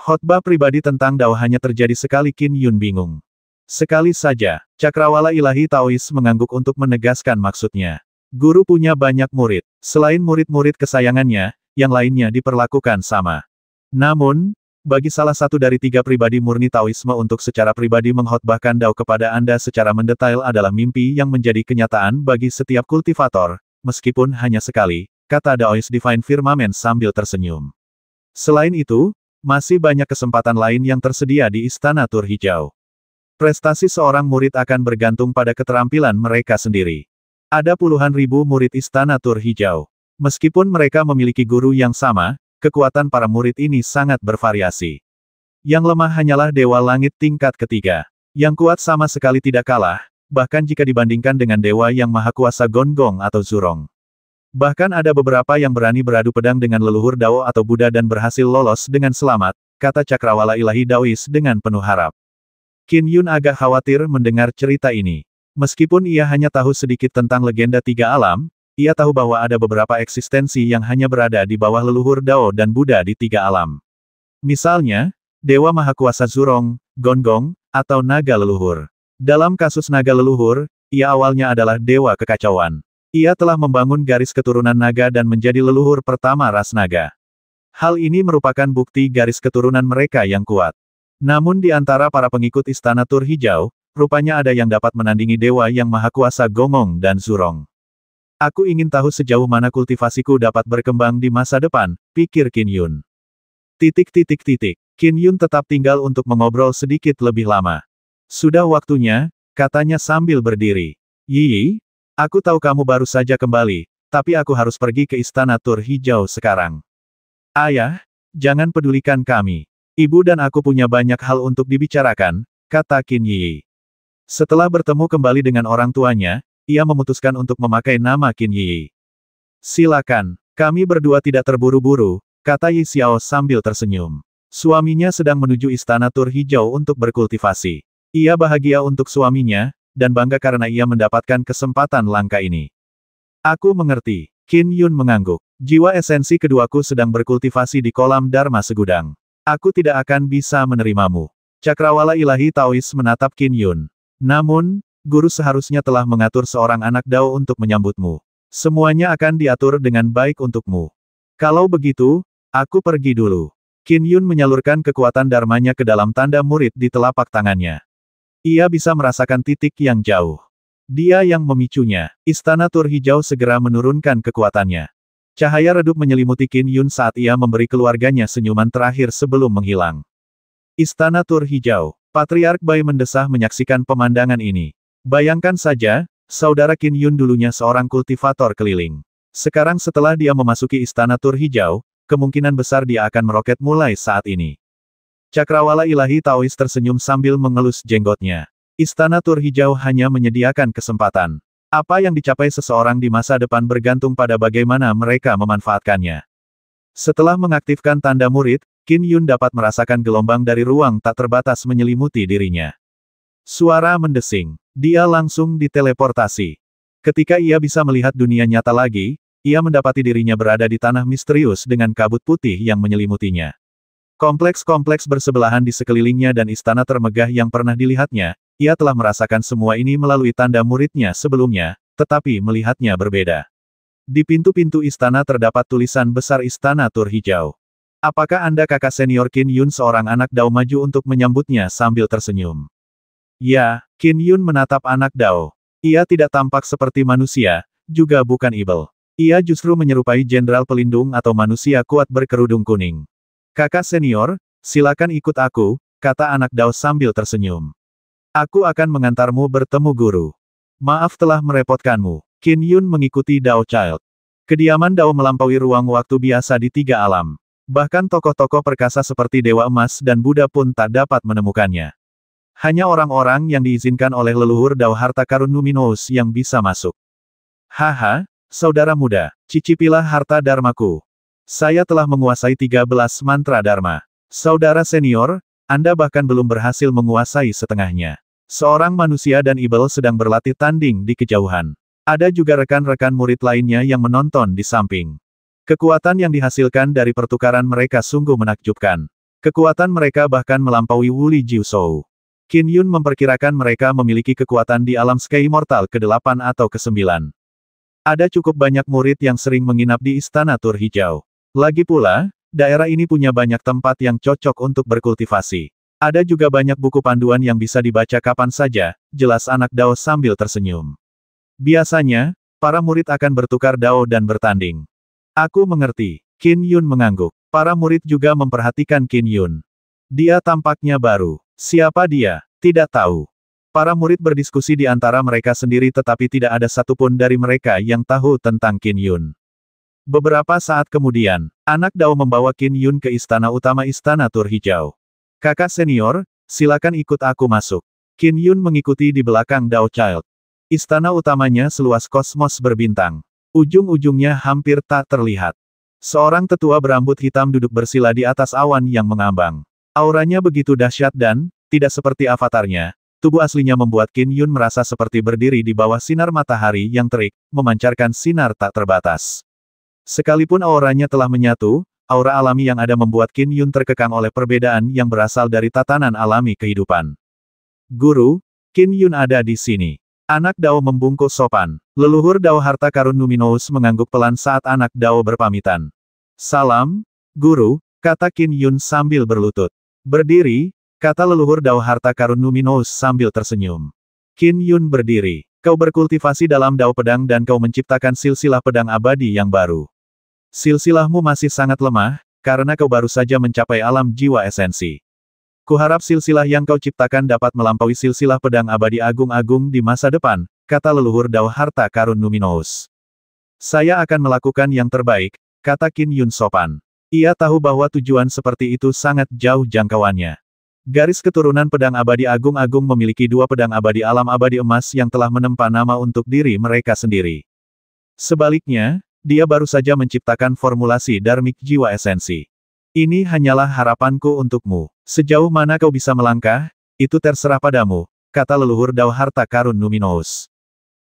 Khotbah pribadi tentang Dao hanya terjadi sekali. Qin Yun bingung. Sekali saja, Cakrawala ilahi Taois mengangguk untuk menegaskan maksudnya. Guru punya banyak murid. Selain murid-murid kesayangannya, yang lainnya diperlakukan sama. Namun, bagi salah satu dari tiga pribadi murni Taoisme untuk secara pribadi mengkhotbahkan Dao kepada Anda secara mendetail adalah mimpi yang menjadi kenyataan bagi setiap kultivator, meskipun hanya sekali, kata Daoist Divine Firmament sambil tersenyum. Selain itu, masih banyak kesempatan lain yang tersedia di Istana Tur Hijau. Prestasi seorang murid akan bergantung pada keterampilan mereka sendiri. Ada puluhan ribu murid Istana Tur Hijau. Meskipun mereka memiliki guru yang sama, kekuatan para murid ini sangat bervariasi. Yang lemah hanyalah Dewa Langit tingkat ketiga. Yang kuat sama sekali tidak kalah, bahkan jika dibandingkan dengan Dewa yang Maha Kuasa Gong atau Zurong. Bahkan ada beberapa yang berani beradu pedang dengan leluhur Dao atau Buddha dan berhasil lolos dengan selamat, kata Cakrawala ilahi Daois dengan penuh harap. Qin Yun agak khawatir mendengar cerita ini. Meskipun ia hanya tahu sedikit tentang legenda tiga alam, ia tahu bahwa ada beberapa eksistensi yang hanya berada di bawah leluhur Dao dan Buddha di tiga alam. Misalnya, Dewa Maha Kuasa Zurong, Gong, atau Naga Leluhur. Dalam kasus Naga Leluhur, ia awalnya adalah Dewa Kekacauan. Ia telah membangun garis keturunan naga dan menjadi leluhur pertama ras naga. Hal ini merupakan bukti garis keturunan mereka yang kuat. Namun di antara para pengikut Istana Tur Hijau, rupanya ada yang dapat menandingi Dewa yang Maha Kuasa Gong dan Zurong. Aku ingin tahu sejauh mana kultivasiku dapat berkembang di masa depan, pikir Qin Yun. Qin Yun tetap tinggal untuk mengobrol sedikit lebih lama. Sudah waktunya, katanya sambil berdiri. Yi, aku tahu kamu baru saja kembali, tapi aku harus pergi ke Istana Tur Hijau sekarang. Ayah, jangan pedulikan kami. Ibu dan aku punya banyak hal untuk dibicarakan, kata Qin Yi. Setelah bertemu kembali dengan orang tuanya, ia memutuskan untuk memakai nama Qin Yi. Silakan, kami berdua tidak terburu-buru, kata Yi Xiao sambil tersenyum. Suaminya sedang menuju istana tur hijau untuk berkultivasi. Ia bahagia untuk suaminya, dan bangga karena ia mendapatkan kesempatan langka ini. Aku mengerti. Qin Yun mengangguk. Jiwa esensi keduaku sedang berkultivasi di kolam Dharma Segudang. Aku tidak akan bisa menerimamu. Cakrawala ilahi Taois menatap Qin Yun. Namun, guru seharusnya telah mengatur seorang anak Dao untuk menyambutmu. Semuanya akan diatur dengan baik untukmu. Kalau begitu, aku pergi dulu. Qin Yun menyalurkan kekuatan dharmanya ke dalam tanda murid di telapak tangannya. Ia bisa merasakan titik yang jauh. Dia yang memicunya. Istana tur hijau segera menurunkan kekuatannya. Cahaya redup menyelimuti Qin Yun saat ia memberi keluarganya senyuman terakhir sebelum menghilang. Istana tur hijau. Patriark Bai mendesah menyaksikan pemandangan ini. Bayangkan saja, saudara Qin Yun dulunya seorang kultivator keliling. Sekarang setelah dia memasuki istana tur hijau, kemungkinan besar dia akan meroket mulai saat ini. Cakrawala ilahi Taois tersenyum sambil mengelus jenggotnya. Istana tur hijau hanya menyediakan kesempatan. Apa yang dicapai seseorang di masa depan bergantung pada bagaimana mereka memanfaatkannya. Setelah mengaktifkan tanda murid, Qin Yun dapat merasakan gelombang dari ruang tak terbatas menyelimuti dirinya. Suara mendesing. Dia langsung diteleportasi. Ketika ia bisa melihat dunia nyata lagi, ia mendapati dirinya berada di tanah misterius dengan kabut putih yang menyelimutinya. Kompleks-kompleks bersebelahan di sekelilingnya dan istana termegah yang pernah dilihatnya, ia telah merasakan semua ini melalui tanda muridnya sebelumnya, tetapi melihatnya berbeda. Di pintu-pintu istana terdapat tulisan besar Istana Tur Hijau. Apakah Anda kakak senior Qin Yun? Seorang anak Dao maju untuk menyambutnya sambil tersenyum. Ya, Qin Yun menatap anak Dao. Ia tidak tampak seperti manusia, juga bukan ibel. Ia justru menyerupai jenderal pelindung atau manusia kuat berkerudung kuning. Kakak senior, silakan ikut aku, kata anak Dao sambil tersenyum. Aku akan mengantarmu bertemu guru. Maaf telah merepotkanmu. Qin Yun mengikuti Dao Child. Kediaman Dao melampaui ruang waktu biasa di tiga alam. Bahkan tokoh-tokoh perkasa seperti Dewa Emas dan Buddha pun tak dapat menemukannya. Hanya orang-orang yang diizinkan oleh leluhur Dao harta karun luminous yang bisa masuk. Haha, saudara muda, cicipilah harta dharmaku. Saya telah menguasai 13 mantra dharma. Saudara senior, Anda bahkan belum berhasil menguasai setengahnya. Seorang manusia dan ibel sedang berlatih tanding di kejauhan. Ada juga rekan-rekan murid lainnya yang menonton di samping. Kekuatan yang dihasilkan dari pertukaran mereka sungguh menakjubkan. Kekuatan mereka bahkan melampaui Wuli Jiuzhou. Qin Yun memperkirakan mereka memiliki kekuatan di alam Sky Immortal ke-8 atau ke-9. Ada cukup banyak murid yang sering menginap di Istana Tur Hijau. Lagi pula, daerah ini punya banyak tempat yang cocok untuk berkultivasi. Ada juga banyak buku panduan yang bisa dibaca kapan saja, jelas anak Dao sambil tersenyum. Biasanya, para murid akan bertukar Dao dan bertanding. Aku mengerti. Qin Yun mengangguk. Para murid juga memperhatikan Qin Yun. Dia tampaknya baru. Siapa dia? Tidak tahu. Para murid berdiskusi di antara mereka sendiri tetapi tidak ada satupun dari mereka yang tahu tentang Qin Yun. Beberapa saat kemudian, anak Dao membawa Qin Yun ke istana utama Istana Tur Hijau. Kakak senior, silakan ikut aku masuk. Qin Yun mengikuti di belakang Dao Child. Istana utamanya seluas kosmos berbintang. Ujung-ujungnya hampir tak terlihat. Seorang tetua berambut hitam duduk bersila di atas awan yang mengambang. Auranya begitu dahsyat dan, tidak seperti avatarnya, tubuh aslinya membuat Qin Yun merasa seperti berdiri di bawah sinar matahari yang terik, memancarkan sinar tak terbatas. Sekalipun auranya telah menyatu, aura alami yang ada membuat Qin Yun terkekang oleh perbedaan yang berasal dari tatanan alami kehidupan. Guru, Qin Yun ada di sini. Anak Dao membungkuk sopan. Leluhur Dao harta karun luminous mengangguk pelan saat anak Dao berpamitan. Salam, Guru, kata Qin Yun sambil berlutut. Berdiri, kata leluhur Dao harta karun luminous sambil tersenyum. Qin Yun berdiri. Kau berkultivasi dalam Dao pedang dan kau menciptakan silsilah pedang abadi yang baru. Silsilahmu masih sangat lemah, karena kau baru saja mencapai alam jiwa esensi. Kuharap silsilah yang kau ciptakan dapat melampaui silsilah pedang abadi agung-agung di masa depan, kata leluhur Dao harta karun luminous. Saya akan melakukan yang terbaik, kata Qin Yun sopan. Ia tahu bahwa tujuan seperti itu sangat jauh jangkauannya. Garis keturunan pedang abadi agung-agung memiliki dua pedang abadi alam abadi emas yang telah menempa nama untuk diri mereka sendiri. Sebaliknya, dia baru saja menciptakan formulasi Dharmic Jiwa Esensi. Ini hanyalah harapanku untukmu. Sejauh mana kau bisa melangkah, itu terserah padamu, kata leluhur Dao Harta Karun Numinous.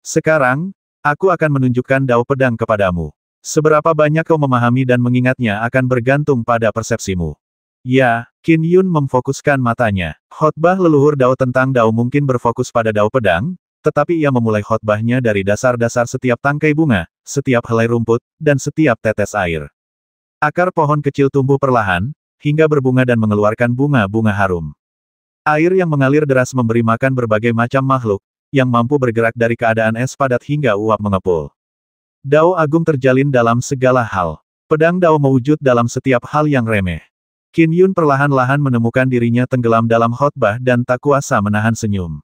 Sekarang, aku akan menunjukkan Dao Pedang kepadamu. Seberapa banyak kau memahami dan mengingatnya akan bergantung pada persepsimu. Ya, Qin Yun memfokuskan matanya. Khotbah leluhur Dao tentang Dao mungkin berfokus pada Dao Pedang, tetapi ia memulai khotbahnya dari dasar-dasar setiap tangkai bunga, setiap helai rumput, dan setiap tetes air. Akar pohon kecil tumbuh perlahan, hingga berbunga dan mengeluarkan bunga-bunga harum. Air yang mengalir deras memberi makan berbagai macam makhluk, yang mampu bergerak dari keadaan es padat hingga uap mengepul. Dao agung terjalin dalam segala hal. Pedang Dao mewujud dalam setiap hal yang remeh. Qin Yun perlahan-lahan menemukan dirinya tenggelam dalam khotbah dan tak kuasa menahan senyum.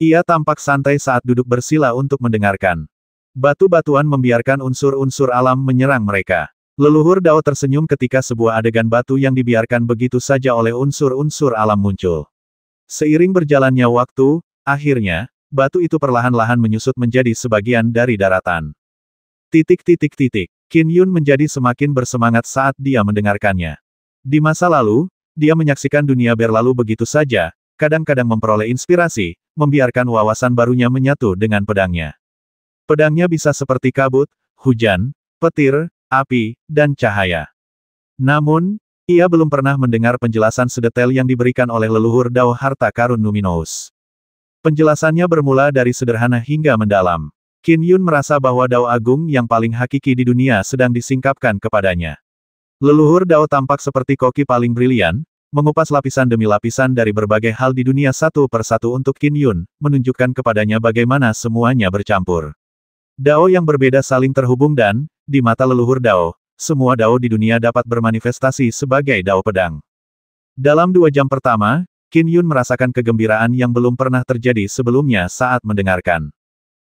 Ia tampak santai saat duduk bersila untuk mendengarkan. Batu-batuan membiarkan unsur-unsur alam menyerang mereka. Leluhur Dao tersenyum ketika sebuah adegan batu yang dibiarkan begitu saja oleh unsur-unsur alam muncul. Seiring berjalannya waktu, akhirnya, batu itu perlahan-lahan menyusut menjadi sebagian dari daratan. Qin Yun menjadi semakin bersemangat saat dia mendengarkannya. Di masa lalu, dia menyaksikan dunia berlalu begitu saja, kadang-kadang memperoleh inspirasi, membiarkan wawasan barunya menyatu dengan pedangnya. Pedangnya bisa seperti kabut, hujan, petir, api, dan cahaya. Namun, ia belum pernah mendengar penjelasan sedetail yang diberikan oleh leluhur Dao Harta Karun Numinous. Penjelasannya bermula dari sederhana hingga mendalam. Qin Yun merasa bahwa Dao Agung yang paling hakiki di dunia sedang disingkapkan kepadanya. Leluhur Dao tampak seperti koki paling brilian, mengupas lapisan demi lapisan dari berbagai hal di dunia satu persatu untuk Qin Yun, menunjukkan kepadanya bagaimana semuanya bercampur. Dao yang berbeda saling terhubung dan, di mata leluhur Dao, semua Dao di dunia dapat bermanifestasi sebagai Dao Pedang. Dalam 2 jam pertama, Qin Yun merasakan kegembiraan yang belum pernah terjadi sebelumnya saat mendengarkan.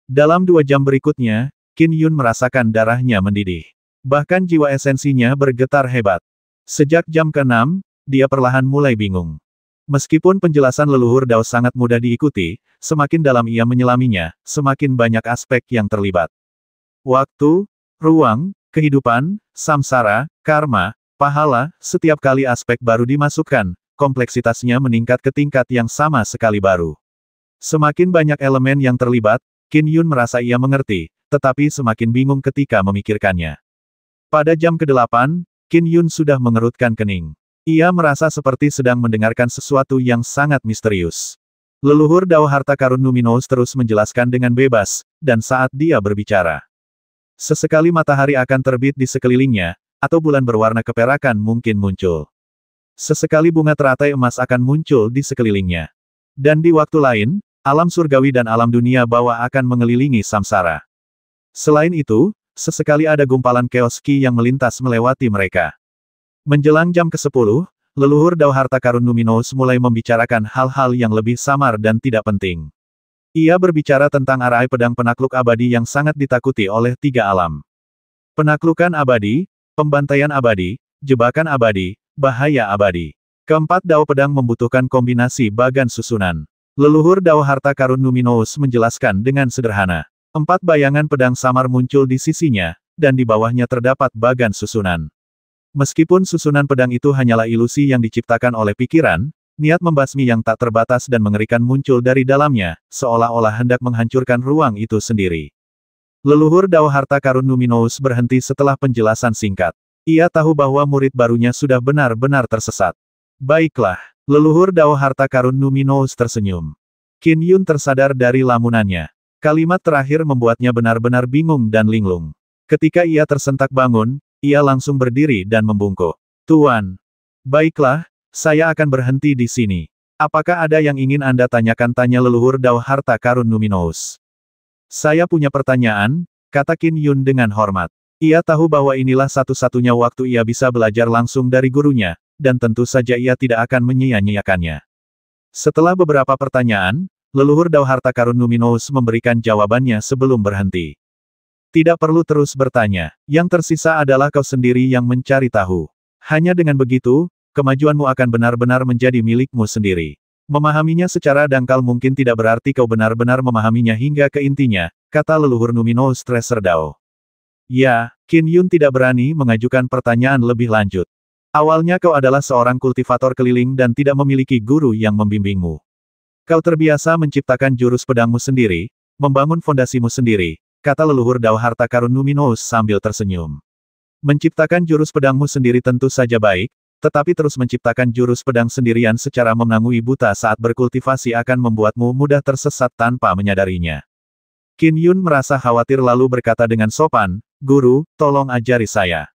Dalam 2 jam berikutnya, Qin Yun merasakan darahnya mendidih. Bahkan jiwa esensinya bergetar hebat. Sejak jam ke-6, dia perlahan mulai bingung. Meskipun penjelasan leluhur Dao sangat mudah diikuti, semakin dalam ia menyelaminya, semakin banyak aspek yang terlibat. Waktu, ruang, kehidupan, samsara, karma, pahala, setiap kali aspek baru dimasukkan, kompleksitasnya meningkat ke tingkat yang sama sekali baru. Semakin banyak elemen yang terlibat, Qin Yun merasa ia mengerti, tetapi semakin bingung ketika memikirkannya. Pada jam ke-8, Qin Yun sudah mengerutkan kening. Ia merasa seperti sedang mendengarkan sesuatu yang sangat misterius. Leluhur Dao Harta Karun Numinous terus menjelaskan dengan bebas, dan saat dia berbicara, sesekali matahari akan terbit di sekelilingnya, atau bulan berwarna keperakan mungkin muncul. Sesekali bunga teratai emas akan muncul di sekelilingnya. Dan di waktu lain, alam surgawi dan alam dunia bawah akan mengelilingi samsara. Selain itu, sesekali ada gumpalan chaos ki yang melintas melewati mereka. Menjelang jam ke-10, leluhur Dao Harta Karun Numinous mulai membicarakan hal-hal yang lebih samar dan tidak penting. Ia berbicara tentang arai pedang penakluk abadi yang sangat ditakuti oleh 3 alam. Penaklukan abadi, pembantaian abadi, jebakan abadi, bahaya abadi. Keempat Dao pedang membutuhkan kombinasi bagan susunan. Leluhur Dao Harta Karun Numinous menjelaskan dengan sederhana. 4 bayangan pedang samar muncul di sisinya, dan di bawahnya terdapat bagan susunan. Meskipun susunan pedang itu hanyalah ilusi yang diciptakan oleh pikiran, niat membasmi yang tak terbatas dan mengerikan muncul dari dalamnya, seolah-olah hendak menghancurkan ruang itu sendiri. Leluhur Dao Harta Karun Numinous berhenti setelah penjelasan singkat. Ia tahu bahwa murid barunya sudah benar-benar tersesat. Baiklah, leluhur Dao Harta Karun Numinous tersenyum. Qin Yun tersadar dari lamunannya. Kalimat terakhir membuatnya benar-benar bingung dan linglung. Ketika ia tersentak bangun, ia langsung berdiri dan membungkuk. Tuan. Baiklah, saya akan berhenti di sini. Apakah ada yang ingin Anda tanyakan? Tanya leluhur Dao Harta Karun Numinous. Saya punya pertanyaan, kata Qin Yun dengan hormat. Ia tahu bahwa inilah satu-satunya waktu ia bisa belajar langsung dari gurunya, dan tentu saja ia tidak akan menyia-nyiakannya. Setelah beberapa pertanyaan, leluhur Dao Harta Karun Numinous memberikan jawabannya sebelum berhenti. Tidak perlu terus bertanya, yang tersisa adalah kau sendiri yang mencari tahu. Hanya dengan begitu, kemajuanmu akan benar-benar menjadi milikmu sendiri. Memahaminya secara dangkal mungkin tidak berarti kau benar-benar memahaminya hingga ke intinya, kata leluhur Numinous Tracer Dao. Ya, Qin Yun tidak berani mengajukan pertanyaan lebih lanjut. Awalnya kau adalah seorang kultivator keliling dan tidak memiliki guru yang membimbingmu. Kau terbiasa menciptakan jurus pedangmu sendiri, membangun fondasimu sendiri, kata leluhur Dao Harta Karun Numinous sambil tersenyum. Menciptakan jurus pedangmu sendiri tentu saja baik, tetapi terus menciptakan jurus pedang sendirian secara memenangui buta saat berkultivasi akan membuatmu mudah tersesat tanpa menyadarinya. Qin Yun merasa khawatir lalu berkata dengan sopan, "Guru, tolong ajari saya."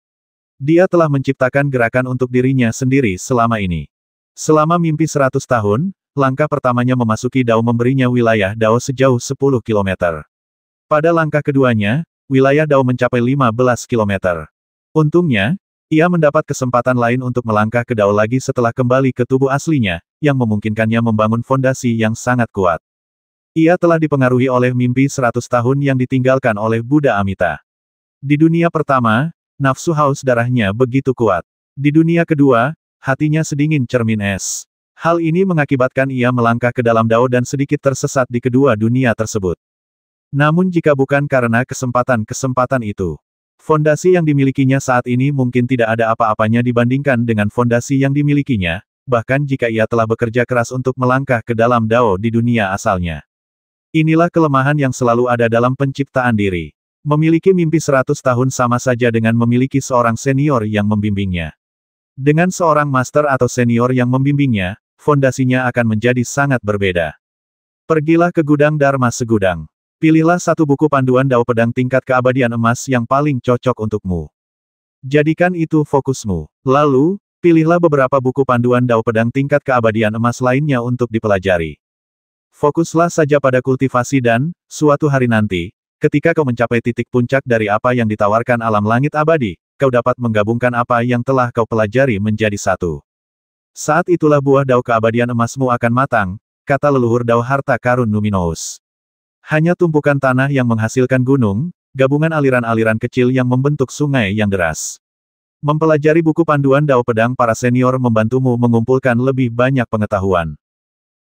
Dia telah menciptakan gerakan untuk dirinya sendiri selama ini. Selama mimpi 100 tahun, langkah pertamanya memasuki Dao memberinya wilayah Dao sejauh 10 km. Pada langkah keduanya, wilayah Dao mencapai 15 km. Untungnya, ia mendapat kesempatan lain untuk melangkah ke Dao lagi setelah kembali ke tubuh aslinya, yang memungkinkannya membangun fondasi yang sangat kuat. Ia telah dipengaruhi oleh mimpi 100 tahun yang ditinggalkan oleh Buddha Amita. Di dunia pertama, nafsu haus darahnya begitu kuat. Di dunia kedua, hatinya sedingin cermin es. Hal ini mengakibatkan ia melangkah ke dalam Dao dan sedikit tersesat di kedua dunia tersebut. Namun jika bukan karena kesempatan-kesempatan itu, fondasi yang dimilikinya saat ini mungkin tidak ada apa-apanya dibandingkan dengan fondasi yang dimilikinya, bahkan jika ia telah bekerja keras untuk melangkah ke dalam Dao di dunia asalnya. Inilah kelemahan yang selalu ada dalam penciptaan diri. Memiliki mimpi 100 tahun sama saja dengan memiliki seorang senior yang membimbingnya. Dengan seorang master atau senior yang membimbingnya, fondasinya akan menjadi sangat berbeda. Pergilah ke gudang Dharma Segudang. Pilihlah satu buku panduan Dao Pedang tingkat keabadian emas yang paling cocok untukmu. Jadikan itu fokusmu. Lalu, pilihlah beberapa buku panduan Dao Pedang tingkat keabadian emas lainnya untuk dipelajari. Fokuslah saja pada kultivasi dan, suatu hari nanti, ketika kau mencapai titik puncak dari apa yang ditawarkan alam langit abadi, kau dapat menggabungkan apa yang telah kau pelajari menjadi satu. Saat itulah buah Dao keabadian emasmu akan matang, kata leluhur Dao Harta Karun Numinous. Hanya tumpukan tanah yang menghasilkan gunung, gabungan aliran-aliran kecil yang membentuk sungai yang deras. Mempelajari buku panduan Dao Pedang para senior membantumu mengumpulkan lebih banyak pengetahuan.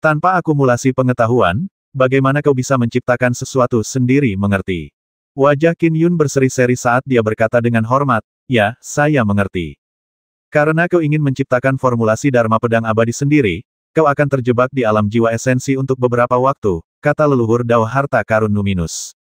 Tanpa akumulasi pengetahuan, bagaimana kau bisa menciptakan sesuatu sendiri mengerti? Wajah Qin Yun berseri-seri saat dia berkata dengan hormat, "Ya, saya mengerti. Karena kau ingin menciptakan formulasi Dharma Pedang abadi sendiri, kau akan terjebak di alam jiwa esensi untuk beberapa waktu," kata leluhur Dao Harta Karun Numinous.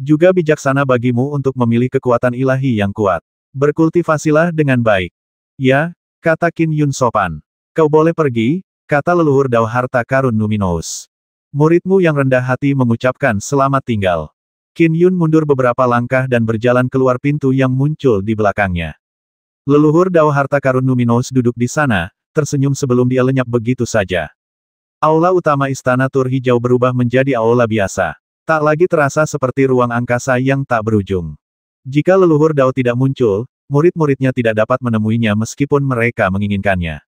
Juga bijaksana bagimu untuk memilih kekuatan ilahi yang kuat. Berkultivasilah dengan baik. Ya, kata Qin Yun sopan. Kau boleh pergi, kata leluhur Dao Harta Karun Numinous. Muridmu yang rendah hati mengucapkan selamat tinggal. Qin Yun mundur beberapa langkah dan berjalan keluar pintu yang muncul di belakangnya. Leluhur Dao Harta Karun Numinous duduk di sana, tersenyum sebelum dia lenyap begitu saja. Aula utama Istana Tur Hijau berubah menjadi aula biasa. Tak lagi terasa seperti ruang angkasa yang tak berujung. Jika leluhur Dao tidak muncul, murid-muridnya tidak dapat menemuinya meskipun mereka menginginkannya.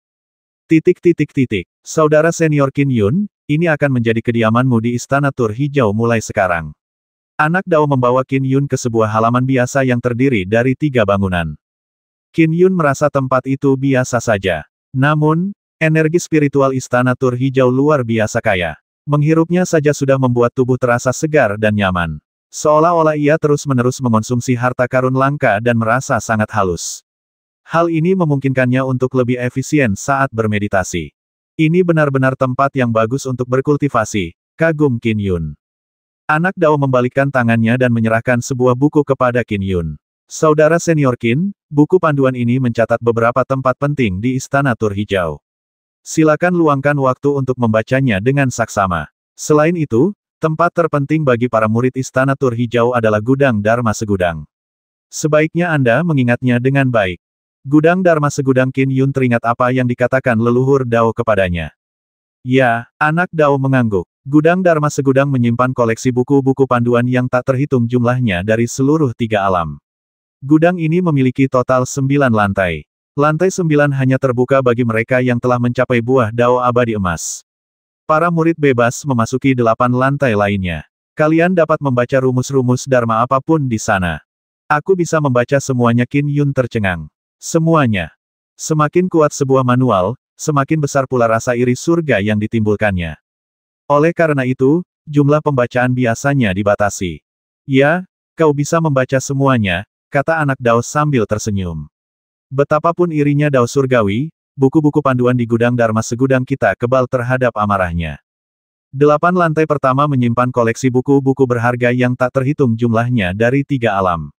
Saudara senior Qin Yun, ini akan menjadi kediamanmu di Istana Tur Hijau mulai sekarang. Anak Dao membawa Qin Yun ke sebuah halaman biasa yang terdiri dari 3 bangunan. Qin Yun merasa tempat itu biasa saja. Namun, energi spiritual Istana Tur Hijau luar biasa kaya. Menghirupnya saja sudah membuat tubuh terasa segar dan nyaman. Seolah-olah ia terus-menerus mengonsumsi harta karun langka dan merasa sangat halus. Hal ini memungkinkannya untuk lebih efisien saat bermeditasi. Ini benar-benar tempat yang bagus untuk berkultivasi, kagum Qin Yun. Anak Dao membalikkan tangannya dan menyerahkan sebuah buku kepada Qin Yun. Saudara senior Qin, buku panduan ini mencatat beberapa tempat penting di Istana Tur Hijau. Silakan luangkan waktu untuk membacanya dengan saksama. Selain itu, tempat terpenting bagi para murid Istana Tur Hijau adalah Gudang Dharma Segudang. Sebaiknya Anda mengingatnya dengan baik. Gudang Dharma Segudang. Qin Yun teringat apa yang dikatakan leluhur Dao kepadanya. Ya, anak Dao mengangguk. Gudang Dharma Segudang menyimpan koleksi buku-buku panduan yang tak terhitung jumlahnya dari seluruh 3 alam. Gudang ini memiliki total 9 lantai. Lantai 9 hanya terbuka bagi mereka yang telah mencapai buah Dao abadi emas. Para murid bebas memasuki 8 lantai lainnya. Kalian dapat membaca rumus-rumus Dharma apapun di sana. Aku bisa membaca semuanya. Qin Yun tercengang. Semuanya. Semakin kuat sebuah manual, semakin besar pula rasa iri surga yang ditimbulkannya. Oleh karena itu, jumlah pembacaan biasanya dibatasi. Ya, kau bisa membaca semuanya, kata anak Dao sambil tersenyum. Betapapun irinya Dao surgawi, buku-buku panduan di gudang Dharma segudang kita kebal terhadap amarahnya. 8 lantai pertama menyimpan koleksi buku-buku berharga yang tak terhitung jumlahnya dari 3 alam.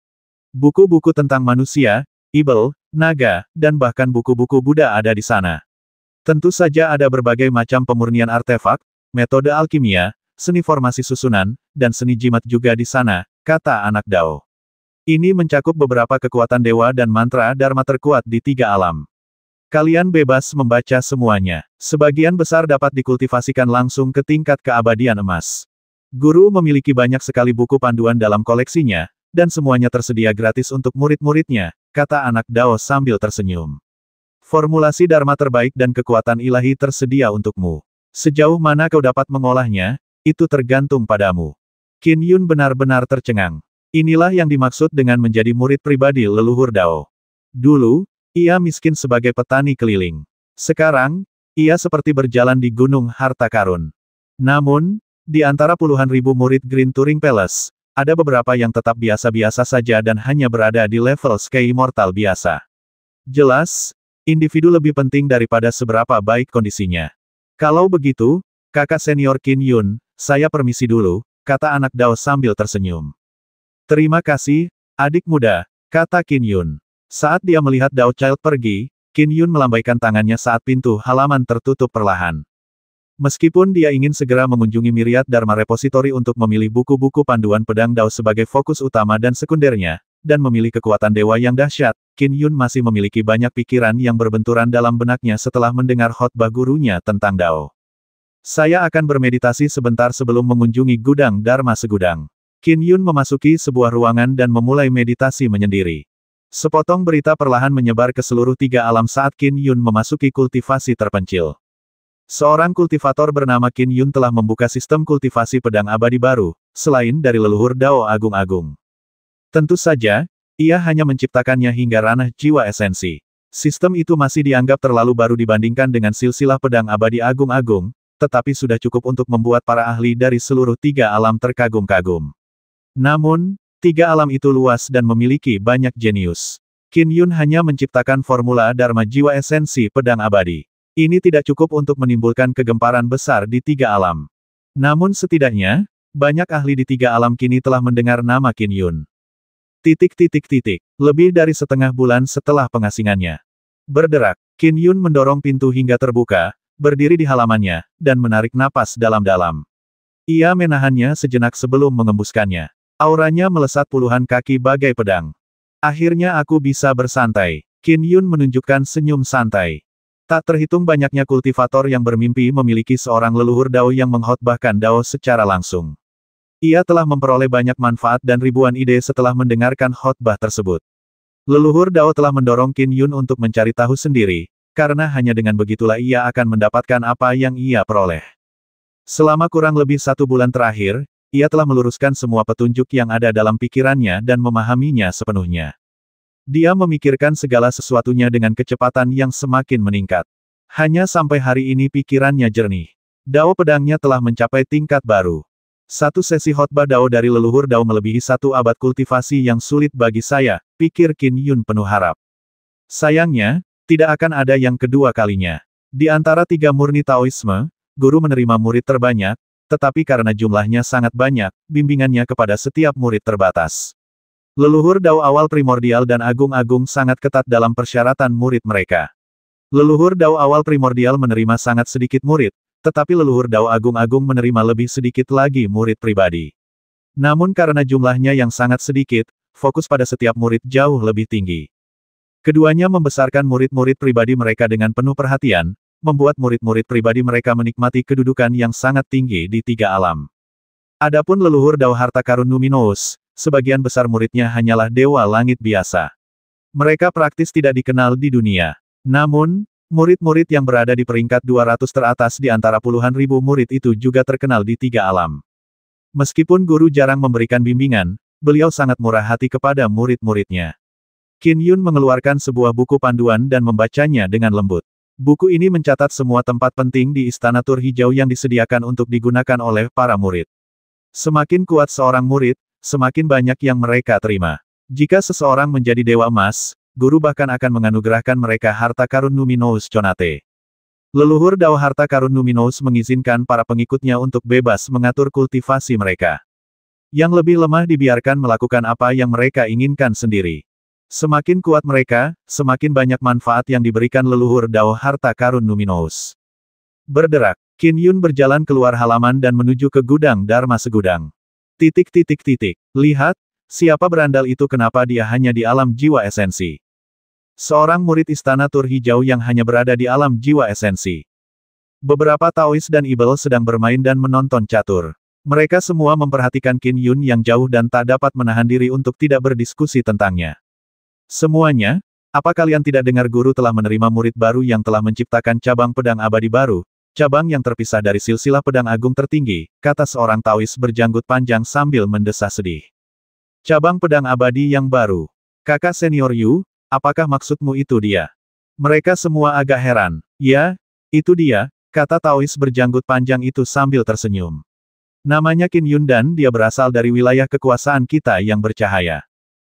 Buku-buku tentang manusia, ibel, naga, dan bahkan buku-buku Buddha ada di sana. Tentu saja ada berbagai macam pemurnian artefak, metode alkimia, seni formasi susunan, dan seni jimat juga di sana, kata anak Dao. Ini mencakup beberapa kekuatan dewa dan mantra Dharma terkuat di 3 alam. Kalian bebas membaca semuanya. Sebagian besar dapat dikultivasikan langsung ke tingkat keabadian emas. Guru memiliki banyak sekali buku panduan dalam koleksinya, dan semuanya tersedia gratis untuk murid-muridnya, kata anak Dao sambil tersenyum. Formulasi Dharma terbaik dan kekuatan ilahi tersedia untukmu. Sejauh mana kau dapat mengolahnya, itu tergantung padamu. Qin Yun benar-benar tercengang. Inilah yang dimaksud dengan menjadi murid pribadi leluhur Dao. Dulu, ia miskin sebagai petani keliling. Sekarang, ia seperti berjalan di gunung harta karun. Namun, di antara puluhan ribu murid Green Turing Palace, ada beberapa yang tetap biasa-biasa saja dan hanya berada di level Sky Immortal biasa. Jelas, individu lebih penting daripada seberapa baik kondisinya. Kalau begitu, kakak senior Qin Yun, saya permisi dulu, kata anak Dao sambil tersenyum. Terima kasih, adik muda, kata Qin Yun. Saat dia melihat Dao Child pergi, Qin Yun melambaikan tangannya saat pintu halaman tertutup perlahan. Meskipun dia ingin segera mengunjungi Myriad Dharma Repository untuk memilih buku-buku panduan pedang Dao sebagai fokus utama dan sekundernya, dan memilih kekuatan dewa yang dahsyat, Qin Yun masih memiliki banyak pikiran yang berbenturan dalam benaknya setelah mendengar khotbah gurunya tentang Dao. Saya akan bermeditasi sebentar sebelum mengunjungi gudang Dharma segudang. Qin Yun memasuki sebuah ruangan dan memulai meditasi menyendiri. Sepotong berita perlahan menyebar ke seluruh 3 alam saat Qin Yun memasuki kultivasi terpencil. Seorang kultivator bernama Qin Yun telah membuka sistem kultivasi pedang abadi baru, selain dari leluhur Dao agung-agung. Tentu saja, ia hanya menciptakannya hingga ranah jiwa esensi. Sistem itu masih dianggap terlalu baru dibandingkan dengan silsilah pedang abadi agung-agung, tetapi sudah cukup untuk membuat para ahli dari seluruh 3 alam terkagum-kagum. Namun, 3 alam itu luas dan memiliki banyak jenius. Qin Yun hanya menciptakan formula Dharma jiwa esensi pedang abadi. Ini tidak cukup untuk menimbulkan kegemparan besar di 3 alam. Namun setidaknya, banyak ahli di 3 alam kini telah mendengar nama Qin Yun. Lebih dari setengah bulan setelah pengasingannya. Berderak, Qin Yun mendorong pintu hingga terbuka, berdiri di halamannya, dan menarik napas dalam-dalam. Ia menahannya sejenak sebelum mengembuskannya. Auranya melesat puluhan kaki bagai pedang. Akhirnya aku bisa bersantai. Qin Yun menunjukkan senyum santai. Tak terhitung banyaknya kultivator yang bermimpi memiliki seorang leluhur Dao yang mengkhotbahkan Dao secara langsung. Ia telah memperoleh banyak manfaat dan ribuan ide setelah mendengarkan khotbah tersebut. Leluhur Dao telah mendorong Qin Yun untuk mencari tahu sendiri, karena hanya dengan begitulah ia akan mendapatkan apa yang ia peroleh. Selama kurang lebih 1 bulan terakhir, ia telah meluruskan semua petunjuk yang ada dalam pikirannya dan memahaminya sepenuhnya. Dia memikirkan segala sesuatunya dengan kecepatan yang semakin meningkat. Hanya sampai hari ini pikirannya jernih. Dao pedangnya telah mencapai tingkat baru. Satu sesi khotbah Dao dari leluhur Dao melebihi 1 abad kultivasi yang sulit bagi saya, pikir Qin Yun penuh harap. Sayangnya, tidak akan ada yang kedua kalinya. Di antara 3 murni Taoisme, guru menerima murid terbanyak, tetapi karena jumlahnya sangat banyak, bimbingannya kepada setiap murid terbatas. Leluhur Dao awal primordial dan agung-agung sangat ketat dalam persyaratan murid mereka. Leluhur Dao awal primordial menerima sangat sedikit murid, tetapi leluhur Dao agung-agung menerima lebih sedikit lagi murid pribadi. Namun karena jumlahnya yang sangat sedikit, fokus pada setiap murid jauh lebih tinggi. Keduanya membesarkan murid-murid pribadi mereka dengan penuh perhatian, membuat murid-murid pribadi mereka menikmati kedudukan yang sangat tinggi di 3 alam. Adapun leluhur Dao harta karun Numinous, sebagian besar muridnya hanyalah dewa langit biasa. Mereka praktis tidak dikenal di dunia. Namun, murid-murid yang berada di peringkat 200 teratas di antara puluhan ribu murid itu juga terkenal di 3 alam. Meskipun guru jarang memberikan bimbingan, beliau sangat murah hati kepada murid-muridnya. Qin Yun mengeluarkan sebuah buku panduan dan membacanya dengan lembut. Buku ini mencatat semua tempat penting di Istana Tur Hijau yang disediakan untuk digunakan oleh para murid. Semakin kuat seorang murid, semakin banyak yang mereka terima. Jika seseorang menjadi Dewa Emas, guru bahkan akan menganugerahkan mereka harta karun Numinous Conate. Leluhur Dao harta karun Numinous mengizinkan para pengikutnya untuk bebas mengatur kultivasi mereka. Yang lebih lemah dibiarkan melakukan apa yang mereka inginkan sendiri. Semakin kuat mereka, semakin banyak manfaat yang diberikan leluhur Dao harta karun Numinous. Berderak, Qin Yun berjalan keluar halaman dan menuju ke gudang Dharma Segudang. Lihat, siapa berandal itu, kenapa dia hanya di alam jiwa esensi? Seorang murid istana tur hijau yang hanya berada di alam jiwa esensi. Beberapa Taois dan Ibel sedang bermain dan menonton catur. Mereka semua memperhatikan Qin Yun yang jauh dan tak dapat menahan diri untuk tidak berdiskusi tentangnya. Semuanya, apa kalian tidak dengar guru telah menerima murid baru yang telah menciptakan cabang pedang abadi baru, cabang yang terpisah dari silsilah pedang agung tertinggi, kata seorang Taois berjanggut panjang sambil mendesah sedih. Cabang pedang abadi yang baru. Kakak senior Yu, apakah maksudmu itu dia? Mereka semua agak heran. Ya, itu dia, kata Taois berjanggut panjang itu sambil tersenyum. Namanya Qin Yun dan dia berasal dari wilayah kekuasaan kita yang bercahaya.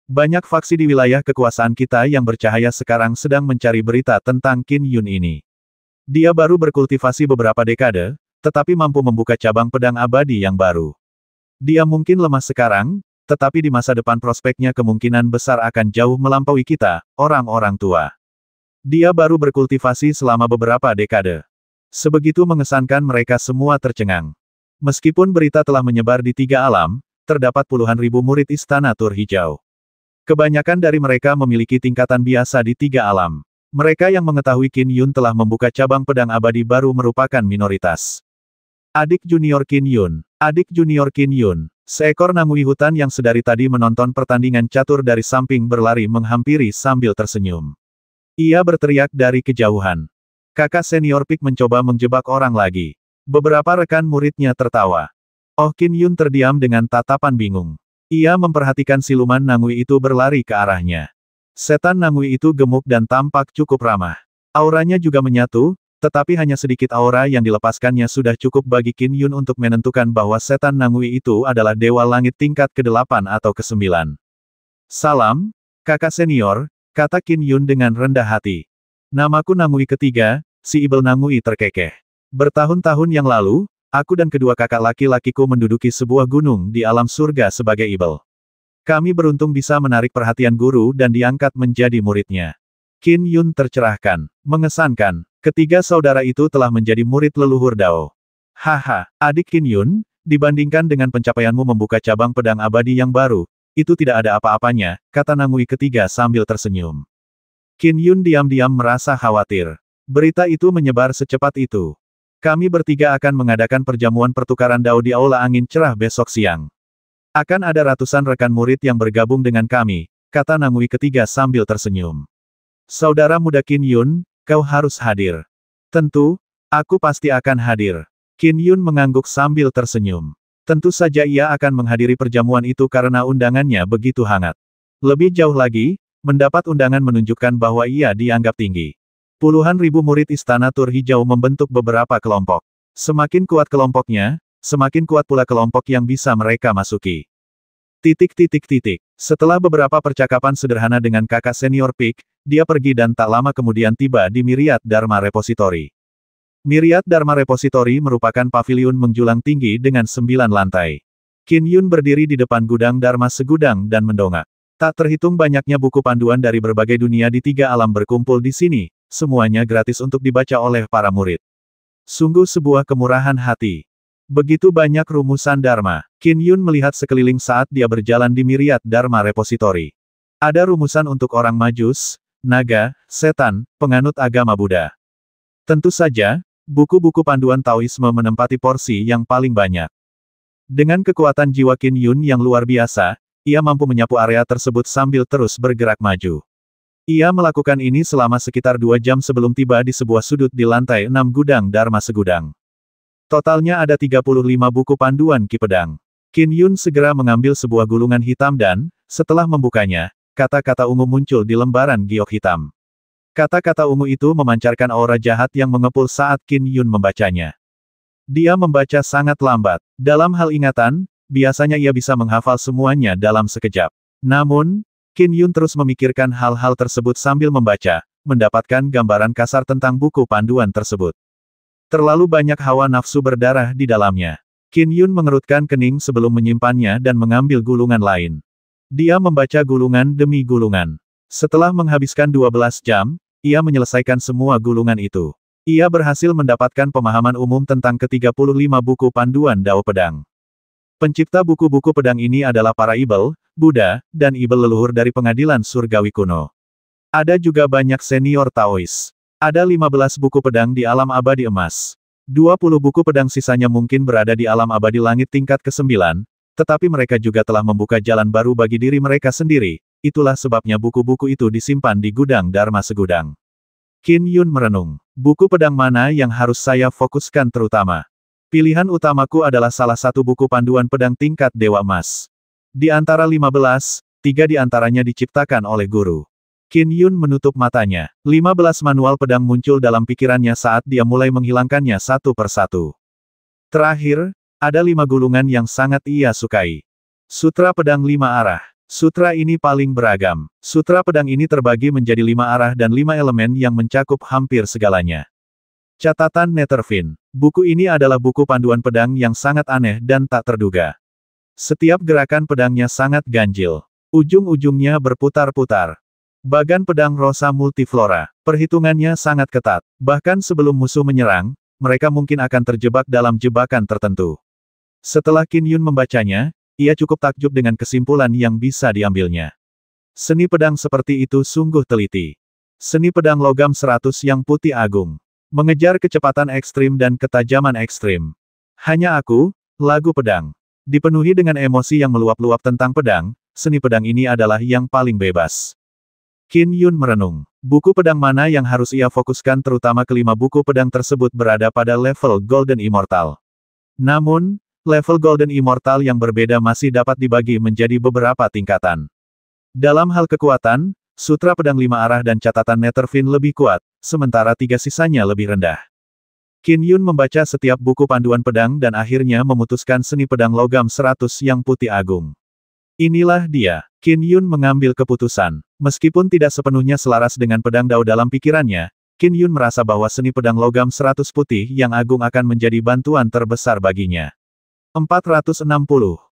Banyak faksi di wilayah kekuasaan kita yang bercahaya sekarang sedang mencari berita tentang Qin Yun ini. Dia baru berkultivasi beberapa dekade, tetapi mampu membuka cabang pedang abadi yang baru. Dia mungkin lemah sekarang, tetapi di masa depan prospeknya kemungkinan besar akan jauh melampaui kita, orang-orang tua. Dia baru berkultivasi selama beberapa dekade. Sebegitu mengesankan mereka semua tercengang. Meskipun berita telah menyebar di 3 alam, terdapat puluhan ribu murid istana tur hijau. Kebanyakan dari mereka memiliki tingkatan biasa di 3 alam. Mereka yang mengetahui Qin Yun telah membuka cabang pedang abadi baru merupakan minoritas. Adik junior Qin Yun. Adik junior Qin Yun. Seekor nangui hutan yang sedari tadi menonton pertandingan catur dari samping berlari menghampiri sambil tersenyum. Ia berteriak dari kejauhan. Kakak senior Pik mencoba menjebak orang lagi. Beberapa rekan muridnya tertawa. Oh, Qin Yun terdiam dengan tatapan bingung. Ia memperhatikan siluman nangui itu berlari ke arahnya. Setan nangui itu gemuk dan tampak cukup ramah. Auranya juga menyatu, tetapi hanya sedikit aura yang dilepaskannya sudah cukup bagi Qin Yun untuk menentukan bahwa setan nangui itu adalah dewa langit tingkat ke-8 atau ke-9. Salam, kakak senior, kata Qin Yun dengan rendah hati. Namaku Nangui ketiga, si Ibel Nangui terkekeh. Bertahun-tahun yang lalu, aku dan kedua kakak laki-lakiku menduduki sebuah gunung di alam surga sebagai Ibel. Kami beruntung bisa menarik perhatian guru dan diangkat menjadi muridnya. Qin Yun tercerahkan. Mengesankan. Ketiga saudara itu telah menjadi murid leluhur Dao. Haha, adik Qin Yun, dibandingkan dengan pencapaianmu membuka cabang pedang abadi yang baru, itu tidak ada apa-apanya, kata Nangui ketiga sambil tersenyum. Qin Yun diam-diam merasa khawatir. Berita itu menyebar secepat itu. Kami bertiga akan mengadakan perjamuan pertukaran Dao di Aula Angin Cerah besok siang. Akan ada ratusan rekan murid yang bergabung dengan kami, kata Nangui ketiga sambil tersenyum. Saudara muda Qin Yun, kau harus hadir. Tentu, aku pasti akan hadir. Qin Yun mengangguk sambil tersenyum. Tentu saja ia akan menghadiri perjamuan itu karena undangannya begitu hangat. Lebih jauh lagi, mendapat undangan menunjukkan bahwa ia dianggap tinggi. Puluhan ribu murid istana tur hijau membentuk beberapa kelompok. Semakin kuat kelompoknya, semakin kuat pula kelompok yang bisa mereka masuki. Setelah beberapa percakapan sederhana dengan kakak senior Pik, dia pergi dan tak lama kemudian tiba di Myriad Dharma Repository. Myriad Dharma Repository merupakan paviliun menjulang tinggi dengan 9 lantai. Qin Yun berdiri di depan gudang Dharma Segudang dan mendongak. Tak terhitung banyaknya buku panduan dari berbagai dunia di 3 alam berkumpul di sini, semuanya gratis untuk dibaca oleh para murid. Sungguh sebuah kemurahan hati. Begitu banyak rumusan Dharma. Qin Yun melihat sekeliling saat dia berjalan di Myriad Dharma Repository. Ada rumusan untuk orang Majus, naga, setan, penganut agama Buddha. Tentu saja, buku-buku panduan Taoisme menempati porsi yang paling banyak. Dengan kekuatan jiwa Qin Yun yang luar biasa, ia mampu menyapu area tersebut sambil terus bergerak maju. Ia melakukan ini selama sekitar 2 jam sebelum tiba di sebuah sudut di lantai 6 gudang Dharma Segudang. Totalnya ada 35 buku panduan Ki Pedang. Qin Yun segera mengambil sebuah gulungan hitam dan, setelah membukanya, kata-kata ungu muncul di lembaran giok hitam. Kata-kata ungu itu memancarkan aura jahat yang mengepul saat Qin Yun membacanya. Dia membaca sangat lambat. Dalam hal ingatan, biasanya ia bisa menghafal semuanya dalam sekejap. Namun, Qin Yun terus memikirkan hal-hal tersebut sambil membaca, mendapatkan gambaran kasar tentang buku panduan tersebut. Terlalu banyak hawa nafsu berdarah di dalamnya. Qin Yun mengerutkan kening sebelum menyimpannya dan mengambil gulungan lain. Dia membaca gulungan demi gulungan. Setelah menghabiskan 12 jam, ia menyelesaikan semua gulungan itu. Ia berhasil mendapatkan pemahaman umum tentang ke-35 buku panduan Dao Pedang. Pencipta buku-buku pedang ini adalah para ibel, Buddha, dan ibel leluhur dari pengadilan surgawi kuno. Ada juga banyak senior Taois. Ada 15 buku pedang di alam abadi emas. 20 buku pedang sisanya mungkin berada di alam abadi langit tingkat ke-9, tetapi mereka juga telah membuka jalan baru bagi diri mereka sendiri, itulah sebabnya buku-buku itu disimpan di gudang Dharma Segudang. Qin Yun merenung. Buku pedang mana yang harus saya fokuskan terutama? Pilihan utamaku adalah salah satu buku panduan pedang tingkat Dewa Emas. Di antara 15, 3 di antaranya diciptakan oleh guru. Qin Yun menutup matanya. 15 manual pedang muncul dalam pikirannya saat dia mulai menghilangkannya satu persatu. Terakhir, ada 5 gulungan yang sangat ia sukai. Sutra Pedang 5 Arah. Sutra ini paling beragam. Sutra pedang ini terbagi menjadi 5 arah dan 5 elemen yang mencakup hampir segalanya. Catatan Netherfin. Buku ini adalah buku panduan pedang yang sangat aneh dan tak terduga. Setiap gerakan pedangnya sangat ganjil. Ujung-ujungnya berputar-putar. Bagan pedang rosa multiflora. Perhitungannya sangat ketat. Bahkan sebelum musuh menyerang, mereka mungkin akan terjebak dalam jebakan tertentu. Setelah Qin Yun membacanya, ia cukup takjub dengan kesimpulan yang bisa diambilnya. Seni pedang seperti itu sungguh teliti. Seni pedang logam 100 yang putih agung. Mengejar kecepatan ekstrim dan ketajaman ekstrim. Hanya aku, lagu pedang. Dipenuhi dengan emosi yang meluap-luap tentang pedang, seni pedang ini adalah yang paling bebas. Qin Yun merenung. Buku pedang mana yang harus ia fokuskan terutama kelima buku pedang tersebut berada pada level Golden Immortal. Namun, level Golden Immortal yang berbeda masih dapat dibagi menjadi beberapa tingkatan. Dalam hal kekuatan, Sutra Pedang 5 Arah dan catatan Netherfin lebih kuat, sementara 3 sisanya lebih rendah. Qin Yun membaca setiap buku panduan pedang dan akhirnya memutuskan seni pedang logam 100 yang putih agung. Inilah dia. Qin Yun mengambil keputusan. Meskipun tidak sepenuhnya selaras dengan pedang Dao dalam pikirannya, Qin Yun merasa bahwa seni pedang logam 100 putih yang agung akan menjadi bantuan terbesar baginya. 460.